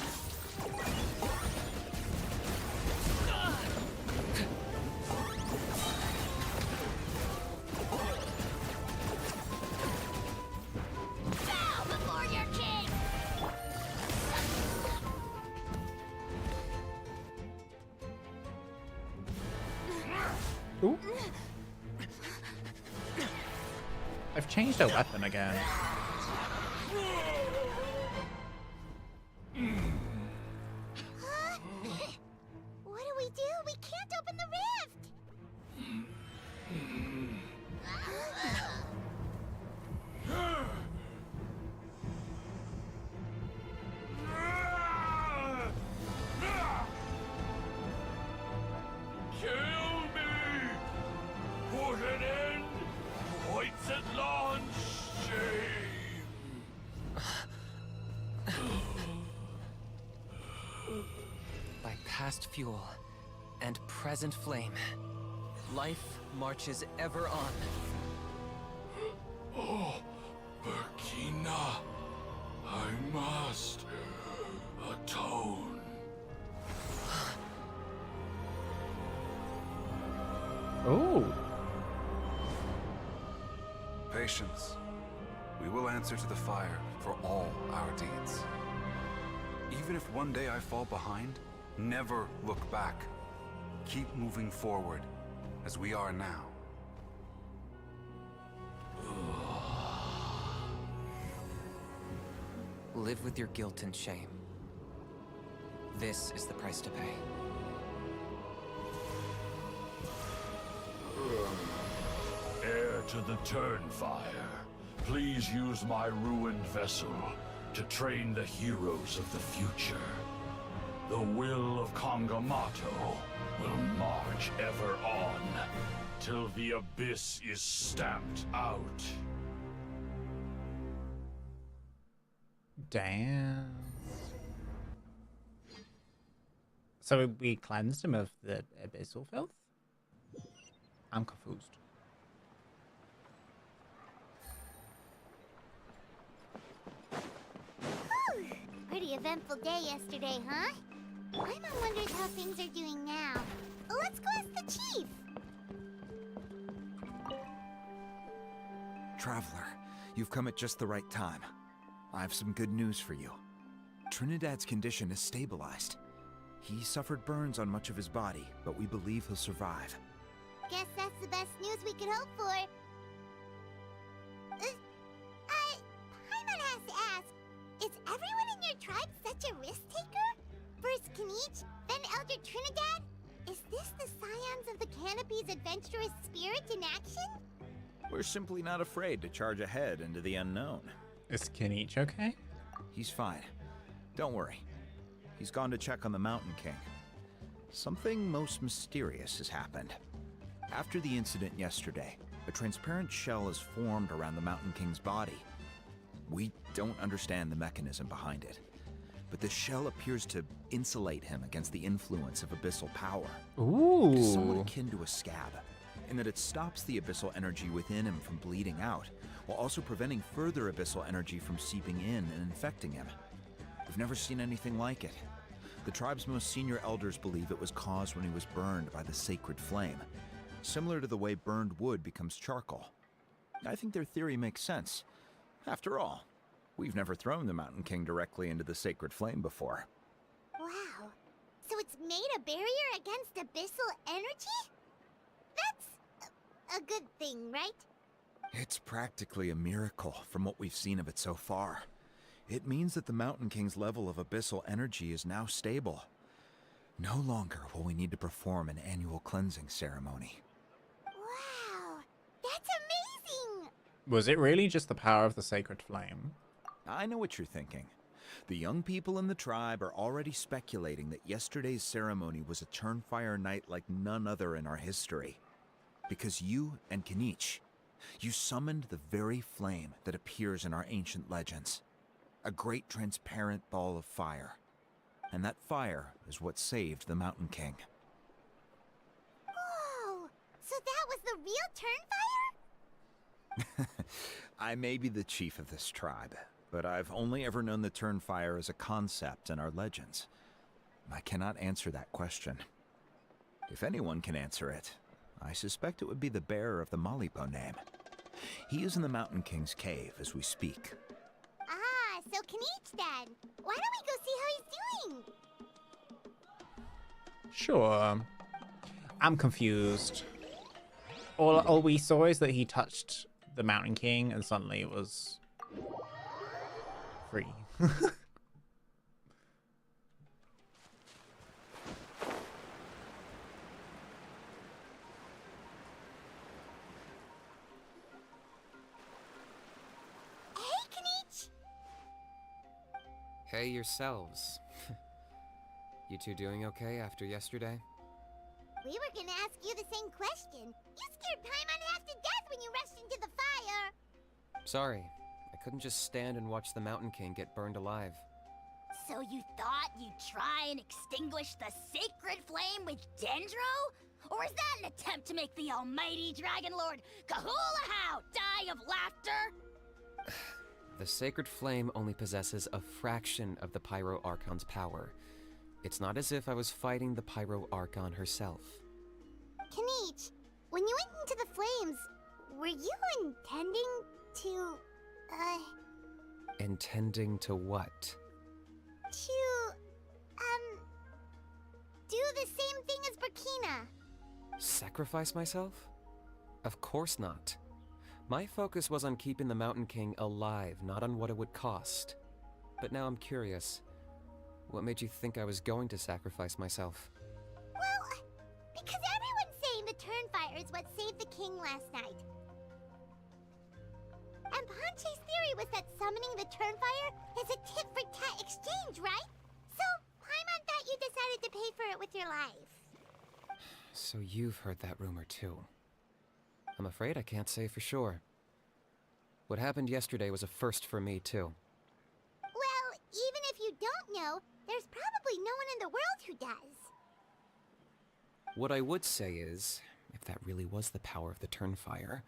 S1: Ooh. I've changed her weapon again.
S3: Huh? What do we do? We can't open the rift!
S15: Kill me! Put an end to Hoytlan's shame!
S11: By past fuel and present flame, life marches ever on.
S15: Oh, Burkina, I must atone.
S1: Oh.
S19: Patience. We will answer to the fire for all our deeds. Even if one day I fall behind, never look back. Keep moving forward, as we are now.
S11: Live with your guilt and shame. This is the price to pay.
S15: Heir to the Turnfire, please use my ruined vessel to train the heroes of the future. The will of Kangamato will march ever on, till the abyss is stamped out.
S1: Damn. So we cleansed him of the abyssal filth? I'm confused.
S3: Whew. Pretty eventful day yesterday, huh? Paimon wonders how things are doing now. Let's go ask the chief.
S12: Traveler, you've come at just the right time. I have some good news for you. Trinidad's condition is stabilized. He suffered burns on much of his body, but we believe he'll survive.
S3: Guess that's the best news we could hope for. Paimon has to ask, is everyone in your tribe such a risk-taker? First Kinich, then Elder Trinidad? Is this the scions of the Canopy's adventurous spirit in action?
S12: We're simply not afraid to charge ahead into the unknown.
S1: Is Kinich okay?
S12: He's fine. Don't worry. He's gone to check on the Mountain King. Something most mysterious has happened. After the incident yesterday, a transparent shell is formed around the Mountain King's body. We don't understand the mechanism behind it, but the shell appears to insulate him against the influence of abyssal power.
S1: Ooh.
S12: It is somewhat akin to a scab, in that it stops the abyssal energy within him from bleeding out, while also preventing further abyssal energy from seeping in and infecting him. We've never seen anything like it. The tribe's most senior elders believe it was caused when he was burned by the sacred flame, similar to the way burned wood becomes charcoal. I think their theory makes sense. After all, we've never thrown the Mountain King directly into the sacred flame before.
S3: Wow. So it's made a barrier against abyssal energy? That's a good thing, right?
S12: It's practically a miracle from what we've seen of it so far. It means that the Mountain King's level of abyssal energy is now stable. No longer will we need to perform an annual cleansing ceremony.
S3: Wow, that's amazing!
S1: Was it really just the power of the sacred flame?
S12: I know what you're thinking. The young people in the tribe are already speculating that yesterday's ceremony was a Turnfire night like none other in our history. Because you and Kinich, you summoned the very flame that appears in our ancient legends. A great transparent ball of fire. And that fire is what saved the Mountain King.
S3: Whoa! So that was the real Turnfire?
S12: I may be the chief of this tribe, but I've only ever known the Turnfire as a concept in our legends. I cannot answer that question. If anyone can answer it, I suspect it would be the bearer of the Malipo name. He is in the Mountain King's cave as we speak.
S3: Ah, so Kinich then. Why don't we go see how he's doing?
S1: Sure. I'm confused. all we saw is that he touched the Mountain King and suddenly it was free.
S3: Hey, Kinich!
S11: Hey yourselves. You two doing okay after yesterday?
S3: We were gonna ask you the same question. You scared Paimon half to death when you rushed into the fire.
S11: Sorry, I couldn't just stand and watch the Mountain King get burned alive.
S18: So you thought you'd try and extinguish the sacred flame with Dendro? Or is that an attempt to make the almighty Dragon Lord Kahulahow die of laughter?
S11: The sacred flame only possesses a fraction of the Pyro Archon's power. It's not as if I was fighting the Pyro Archon herself.
S3: Kinich, when you went into the flames, were you intending to,
S11: Intending to what?
S3: to, do the same thing as Burkina?
S11: Sacrifice myself? Of course not. My focus was on keeping the Mountain King alive, not on what it would cost. But now I'm curious. What made you think I was going to sacrifice myself?
S3: Well, because everyone's saying the Turnfire is what saved the king last night. And Ponche's theory was that summoning the Turnfire is a tit-for-tat exchange, right? So, Paimon thought you decided to pay for it with your life.
S11: So you've heard that rumor too. I'm afraid I can't say for sure. What happened yesterday was a first for me too.
S3: Well, even if you don't know, there's probably no one in the world who does.
S11: What I would say is, if that really was the power of the Turnfire,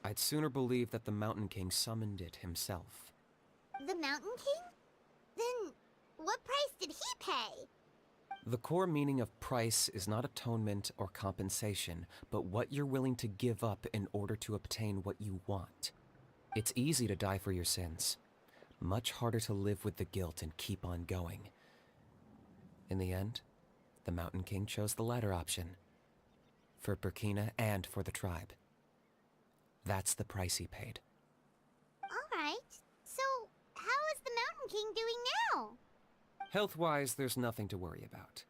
S11: I'd sooner believe that the Mountain King summoned it himself.
S3: The Mountain King? Then, what price did he pay?
S11: The core meaning of price is not atonement or compensation, but what you're willing to give up in order to obtain what you want. It's easy to die for your sins. Much harder to live with the guilt and keep on going. In the end, the Mountain King chose the latter option. For Burkina and for the tribe. That's the price he paid.
S3: Alright, so how is the Mountain King doing now?
S11: Health-wise, there's nothing to worry about.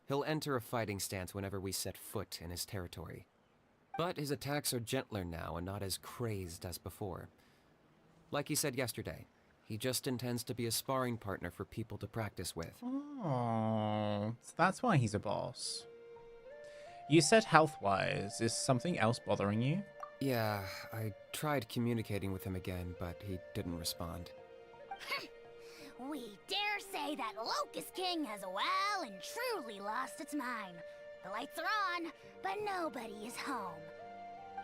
S11: He'll enter a fighting stance whenever we set foot in his territory. But his attacks are gentler now and not as crazed as before. Like he said yesterday, he just intends to be a sparring partner for people to practice with.
S1: Oh, so that's why he's a boss. You said health-wise. Is something else bothering you?
S11: Yeah, I tried communicating with him again, but he didn't respond.
S18: We dare say that Locust King has well and truly lost its mind. The lights are on, but nobody is home.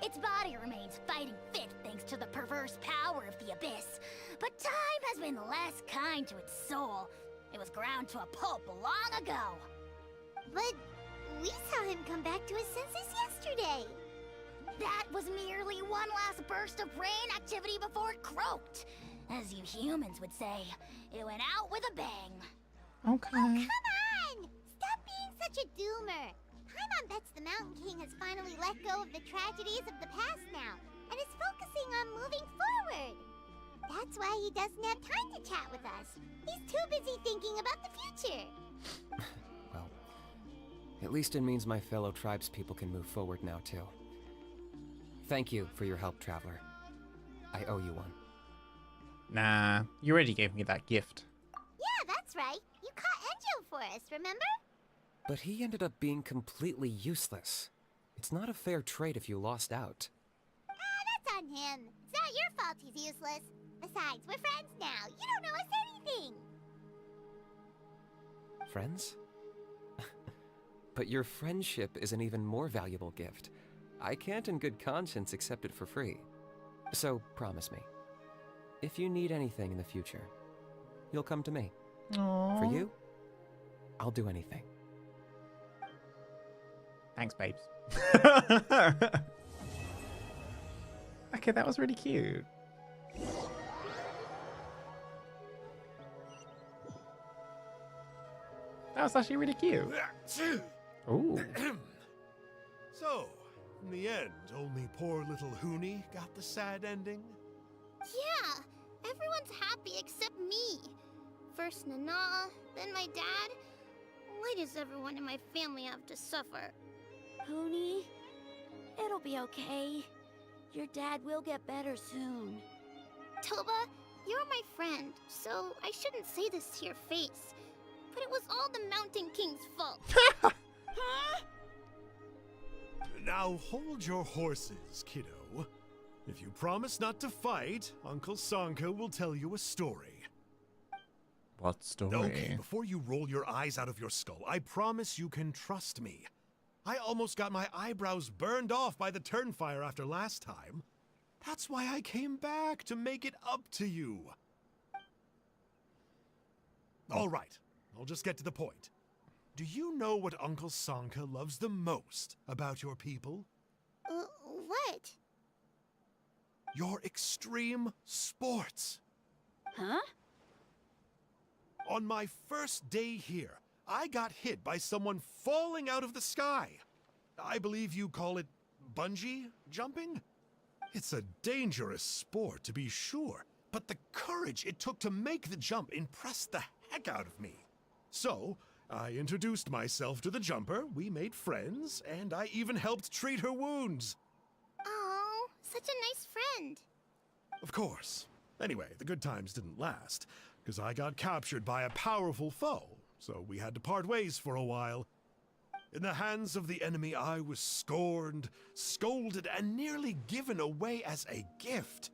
S18: Its body remains fighting fit thanks to the perverse power of the Abyss, but time has been less kind to its soul. It was ground to a pulp long ago.
S3: But we saw him come back to his senses yesterday.
S18: That was merely one last burst of brain activity before it croaked. As you humans would say, it went out with a bang.
S1: Okay.
S3: Oh, come on! Stop being such a doomer. Paimon bets the Mountain King has finally let go of the tragedies of the past now, and is focusing on moving forward. That's why he doesn't have time to chat with us. He's too busy thinking about the future.
S11: Well, at least it means my fellow tribespeople can move forward now too. Thank you for your help, Traveler. I owe you one.
S1: Nah, you already gave me that gift.
S3: Yeah, that's right. You caught Enjo for us, remember?
S11: But he ended up being completely useless. It's not a fair trade if you lost out.
S3: That's on him. It's not your fault he's useless. Besides, we're friends now. You don't know us anything.
S11: Friends? But your friendship is an even more valuable gift. I can't in good conscience accept it for free. So promise me, if you need anything in the future, you'll come to me.
S1: Aww.
S11: For you, I'll do anything.
S1: Thanks, babes. Okay, that was really cute. That was actually really cute. Ooh.
S17: So, In the end, only poor little Huni got the sad ending.
S3: Yeah, everyone's happy except me. First Nana, then my dad. Why does everyone in my family have to suffer?
S13: Pony, it'll be okay. Your dad will get better soon.
S3: Toba, you're my friend, so I shouldn't say this to your face. But it was all the Mountain King's fault.
S13: Huh?
S17: Now hold your horses, kiddo. If you promise not to fight, Uncle Sanka will tell you a story.
S1: What story?
S17: Okay, before you roll your eyes out of your skull, I promise you can trust me. I almost got my eyebrows burned off by the Turnfire after last time. That's why I came back, to make it up to you. All right, I'll just get to the point. Do you know what Uncle Sanka loves the most about your people?
S3: What?
S17: Your extreme sports.
S13: Huh?
S17: On my first day here, I got hit by someone falling out of the sky. I believe you call it bungee jumping? It's a dangerous sport, to be sure, but the courage it took to make the jump impressed the heck out of me. So, I introduced myself to the jumper, we made friends, and I even helped treat her wounds.
S3: Oh, such a nice friend.
S17: Of course. Anyway, the good times didn't last, because I got captured by a powerful foe, so we had to part ways for a while. In the hands of the enemy, I was scorned, scolded, and nearly given away as a gift.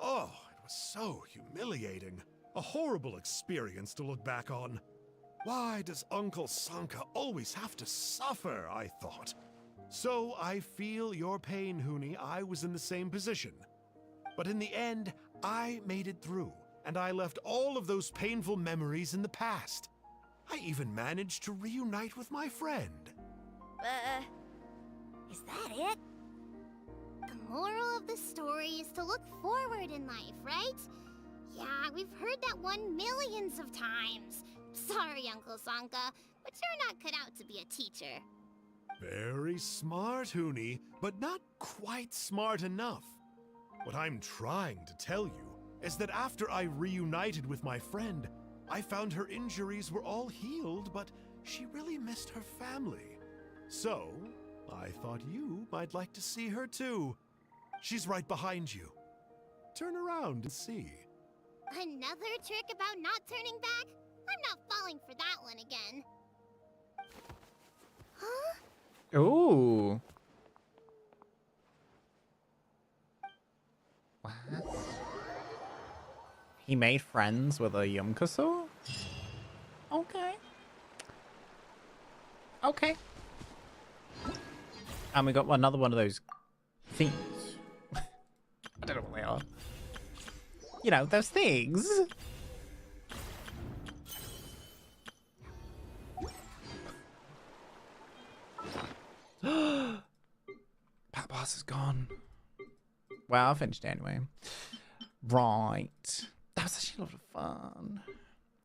S17: Oh, it was so humiliating. A horrible experience to look back on. Why does Uncle Sanka always have to suffer, I thought. So I feel your pain, Huni. I was in the same position. But in the end, I made it through, and I left all of those painful memories in the past. I even managed to reunite with my friend.
S3: Is that it? The moral of the story is to look forward in life, right? Yeah, we've heard that one millions of times. Sorry, Uncle Sanka, but you're not cut out to be a teacher.
S17: Very smart, Huni, but not quite smart enough. What I'm trying to tell you is that after I reunited with my friend, I found her injuries were all healed, but she really missed her family. So, I thought you might like to see her too. She's right behind you. Turn around and see.
S3: Another trick about not turning back? I'm not falling for that one again. Huh?
S1: Ooh. What? He made friends with a Yumkaso? Okay. Okay. And we got another one of those things. I don't know what they are. You know, those things. That boss is gone. Well, I finished it anyway. Right. That was actually a lot of fun.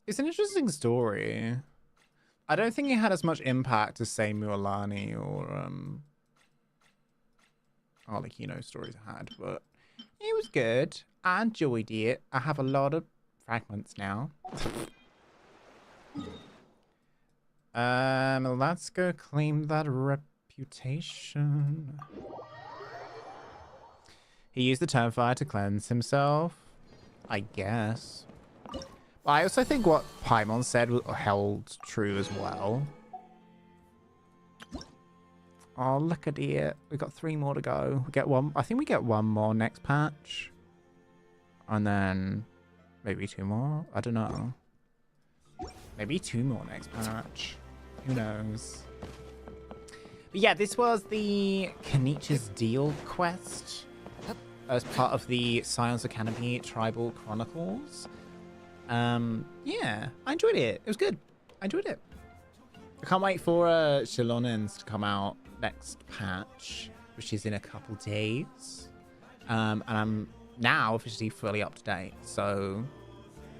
S1: It's an interesting story. I don't think it had as much impact as, say, Mualani or Arlecchino stories had, but it was good. I enjoyed it. I have a lot of fragments now. Let's go claim that reputation. He used the Turnfire to cleanse himself, I guess. But I also think what Paimon said held true as well. Oh, look at it. We've got 3 more to go. We get one. I think we get 1 more next patch. And then maybe 2 more. I don't know. Maybe 2 more next patch. Who knows? But yeah, this was the Kinich's Deal quest as part of the Scions Academy Tribal Chronicles. Yeah, I enjoyed it. It was good. I enjoyed it. I can't wait for Shilonins to come out next patch, which is in a couple days. And I'm now officially fully up to date. So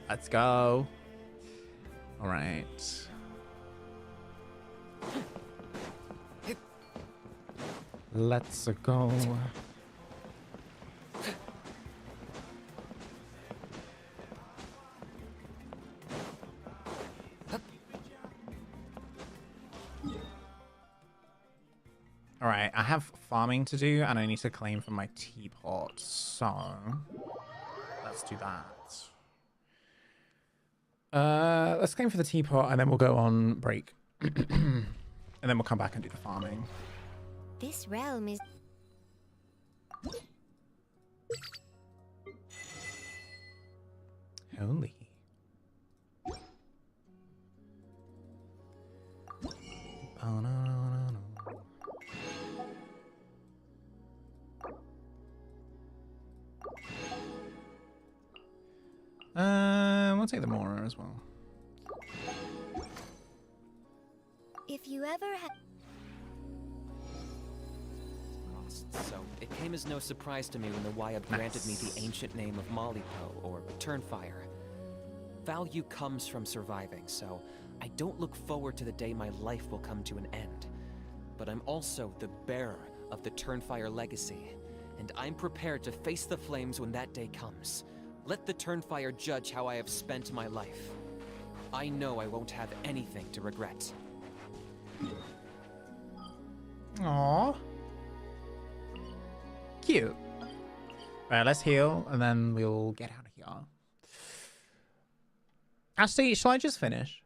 S1: let's go. All right. Let's go. All right, I have farming to do, and I need to claim from my teapot. So let's do that. Let's claim for the teapot, and then we'll go on break, and then we'll come back and do the farming.
S3: This realm is...
S1: Holy. Oh, no. We'll take the Mora as well.
S3: If you ever have...
S11: So, it came as no surprise to me when the Wyab granted me the ancient name of Malipo, or Turnfire. Value comes from surviving, so I don't look forward to the day my life will come to an end. But I'm also the bearer of the Turnfire legacy, and I'm prepared to face the flames when that day comes. Let the Turnfire judge how I have spent my life. I know I won't have anything to regret.
S1: Aww. Cute. Alright, let's heal, and then we'll get out of here. Actually, shall I just finish?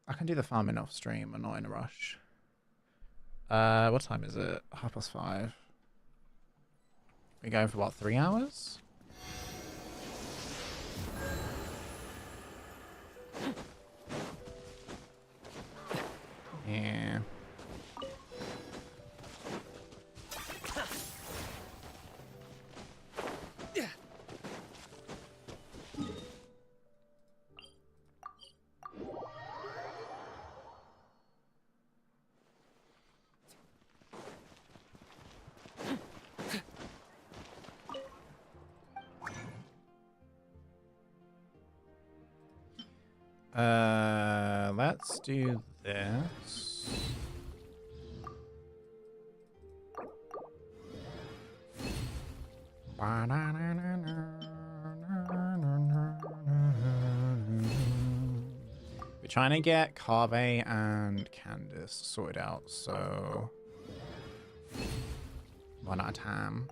S1: I can do the farming off stream. I'm not in a rush. What time is it? 5:30. We're going for what, 3 hours? Yeah. Let's do this. We're trying to get Carve and Candace sorted out, so one at a time.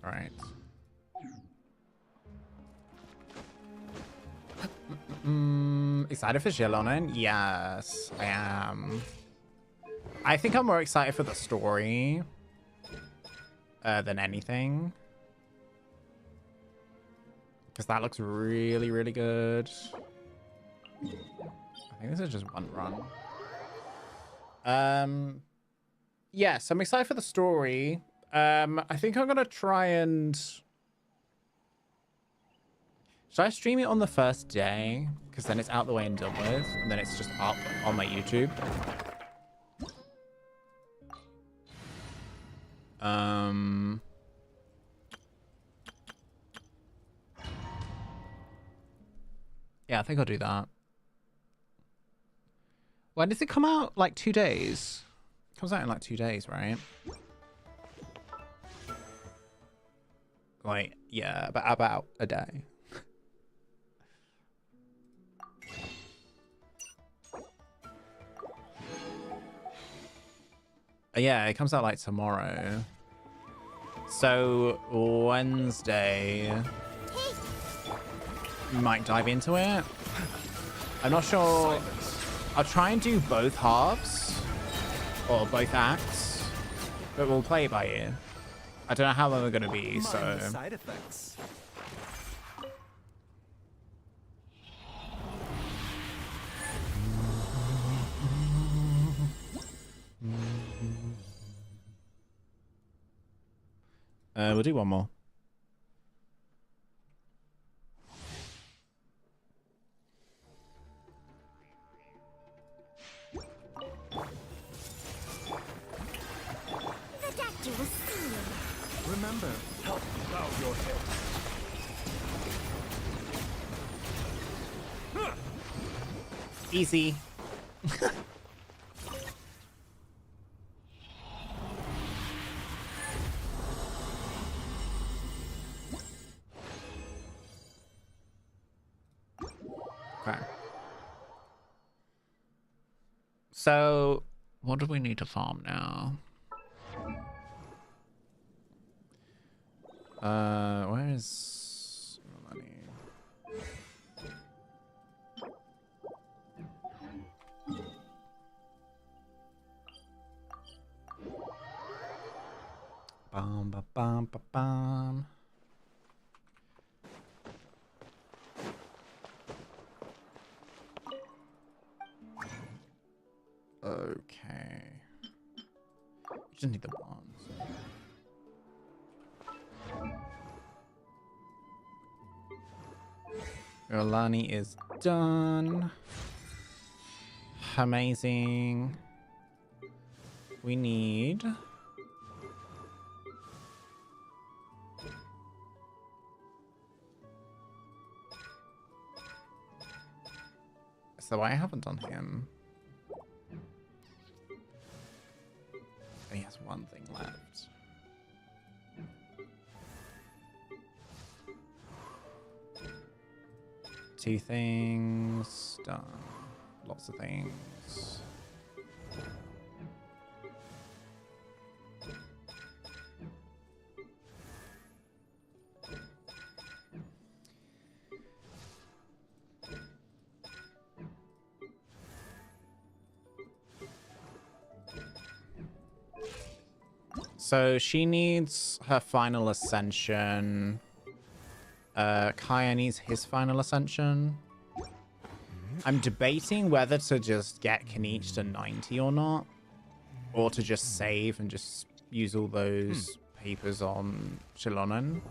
S1: All right. Excited for Jilonen? Yes, I am. I think I'm more excited for the story than anything. Because that looks really, really good. I think this is just one run. Yes, I'm excited for the story. I think I'm going to try and... Should I stream it on the first day? Because then it's out the way and done with. And then it's just up on my YouTube. Yeah, I think I'll do that. When does it come out? Like 2 days? It comes out in like 2 days, right? Like, yeah, but about a day. Yeah, it comes out like tomorrow. So Wednesday, we might dive into it. I'm not sure. I'll try and do both halves or both acts, but we'll play it by ear. I don't know how long they're going to be, so.
S14: Side effects.
S1: We'll do one more.
S3: The doctor will see you.
S14: Remember
S1: Easy. Okay. So, what do we need to farm now? Where is money? Bum ba bum ba bum. Okay. Just need the wands. Yolani is done. Amazing. We need... So I haven't done him. He has one thing left. Two things done. Lots of things. So she needs her final ascension. Kaya needs his final ascension. I'm debating whether to just get Kinich to 90 or not. Or to just save and just use all those papers on Chilonen.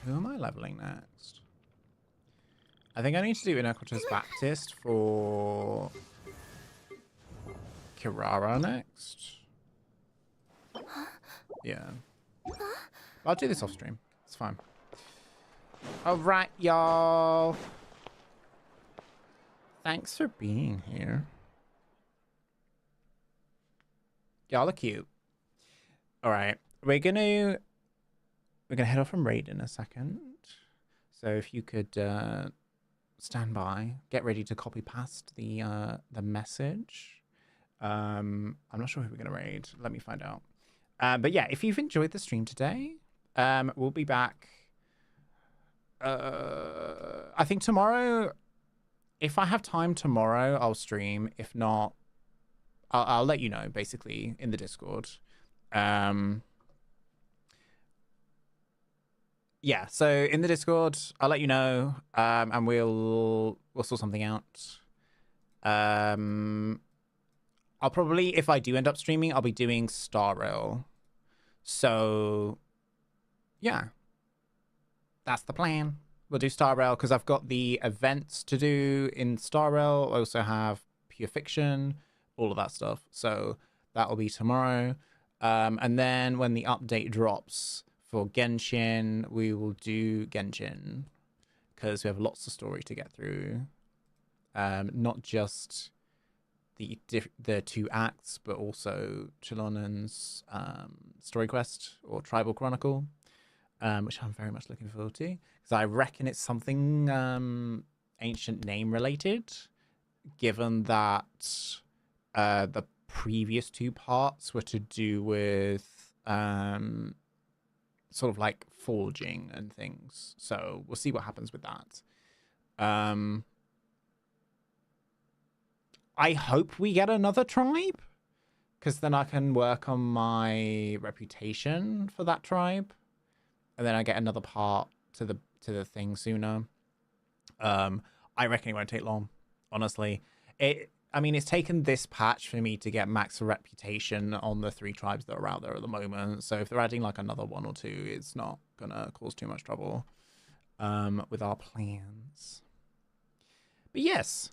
S1: Who am I leveling next? I think I need to do Iniquitous Baptist for Kirara next. Yeah. I'll do this off stream. It's fine. Alright, y'all. Thanks for being here. Y'all are cute. Alright. We're gonna head off from raid in a second. So if you could stand by, get ready to copy past the message. I'm not sure who we're gonna raid. Let me find out. But yeah, if you've enjoyed the stream today, we'll be back. I think tomorrow, if I have time tomorrow, I'll stream. If not, I'll let you know, basically, in the Discord. Yeah, so in the Discord, I'll let you know, and we'll sort something out. I'll probably, if I do end up streaming, I'll be doing Star Rail. So, yeah. That's the plan. We'll do Star Rail because I've got the events to do in Star Rail. I also have Pure Fiction, all of that stuff. So that will be tomorrow. And then when the update drops for Genshin, we will do Genshin because we have lots of story to get through. Not just the two acts, but also Chilonen's story quest or Tribal Chronicle. Which I'm very much looking forward to, because I reckon it's something ancient name related, given that the previous two parts were to do with sort of like forging and things. So we'll see what happens with that. I hope we get another tribe, because then I can work on my reputation for that tribe. And then I get another part to the thing sooner. I reckon it won't take long, honestly. I mean, it's taken this patch for me to get max reputation on the 3 tribes that are out there at the moment. So if they're adding like another 1 or 2, it's not gonna cause too much trouble with our plans. But yes,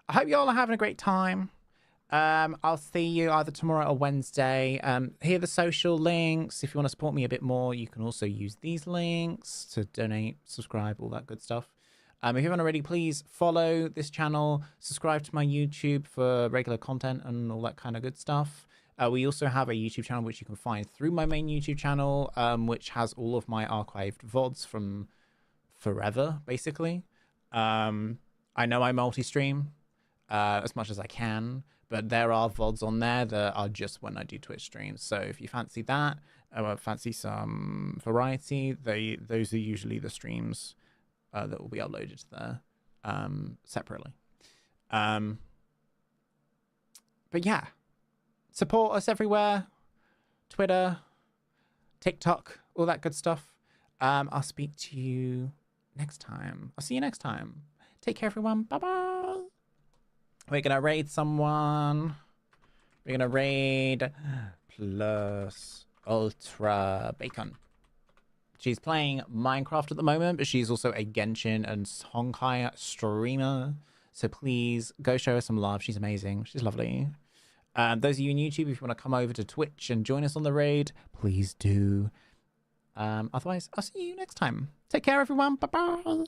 S1: I hope you all are having a great time. I'll see you either tomorrow or Wednesday. Here are the social links. If you want to support me a bit more, you can also use these links to donate, subscribe, all that good stuff. If you haven't already, please follow this channel, subscribe to my YouTube for regular content and all that kind of good stuff. We also have a YouTube channel which you can find through my main YouTube channel, which has all of my archived VODs from forever, basically. I know I multi-stream as much as I can, but there are VODs on there that are just when I do Twitch streams. So if you fancy that, or fancy some variety, those are usually the streams that will be uploaded to there separately. But yeah, support us everywhere. Twitter, TikTok, all that good stuff. I'll speak to you next time. I'll see you next time. Take care, everyone. Bye-bye. We're going to raid someone. We're going to raid Plus Ultra Bacon. She's playing Minecraft at the moment, but she's also a Genshin and Honkai streamer. So please go show her some love. She's amazing. She's lovely. Those of you in YouTube, if you want to come over to Twitch and join us on the raid, please do. Otherwise, I'll see you next time. Take care, everyone. Bye-bye.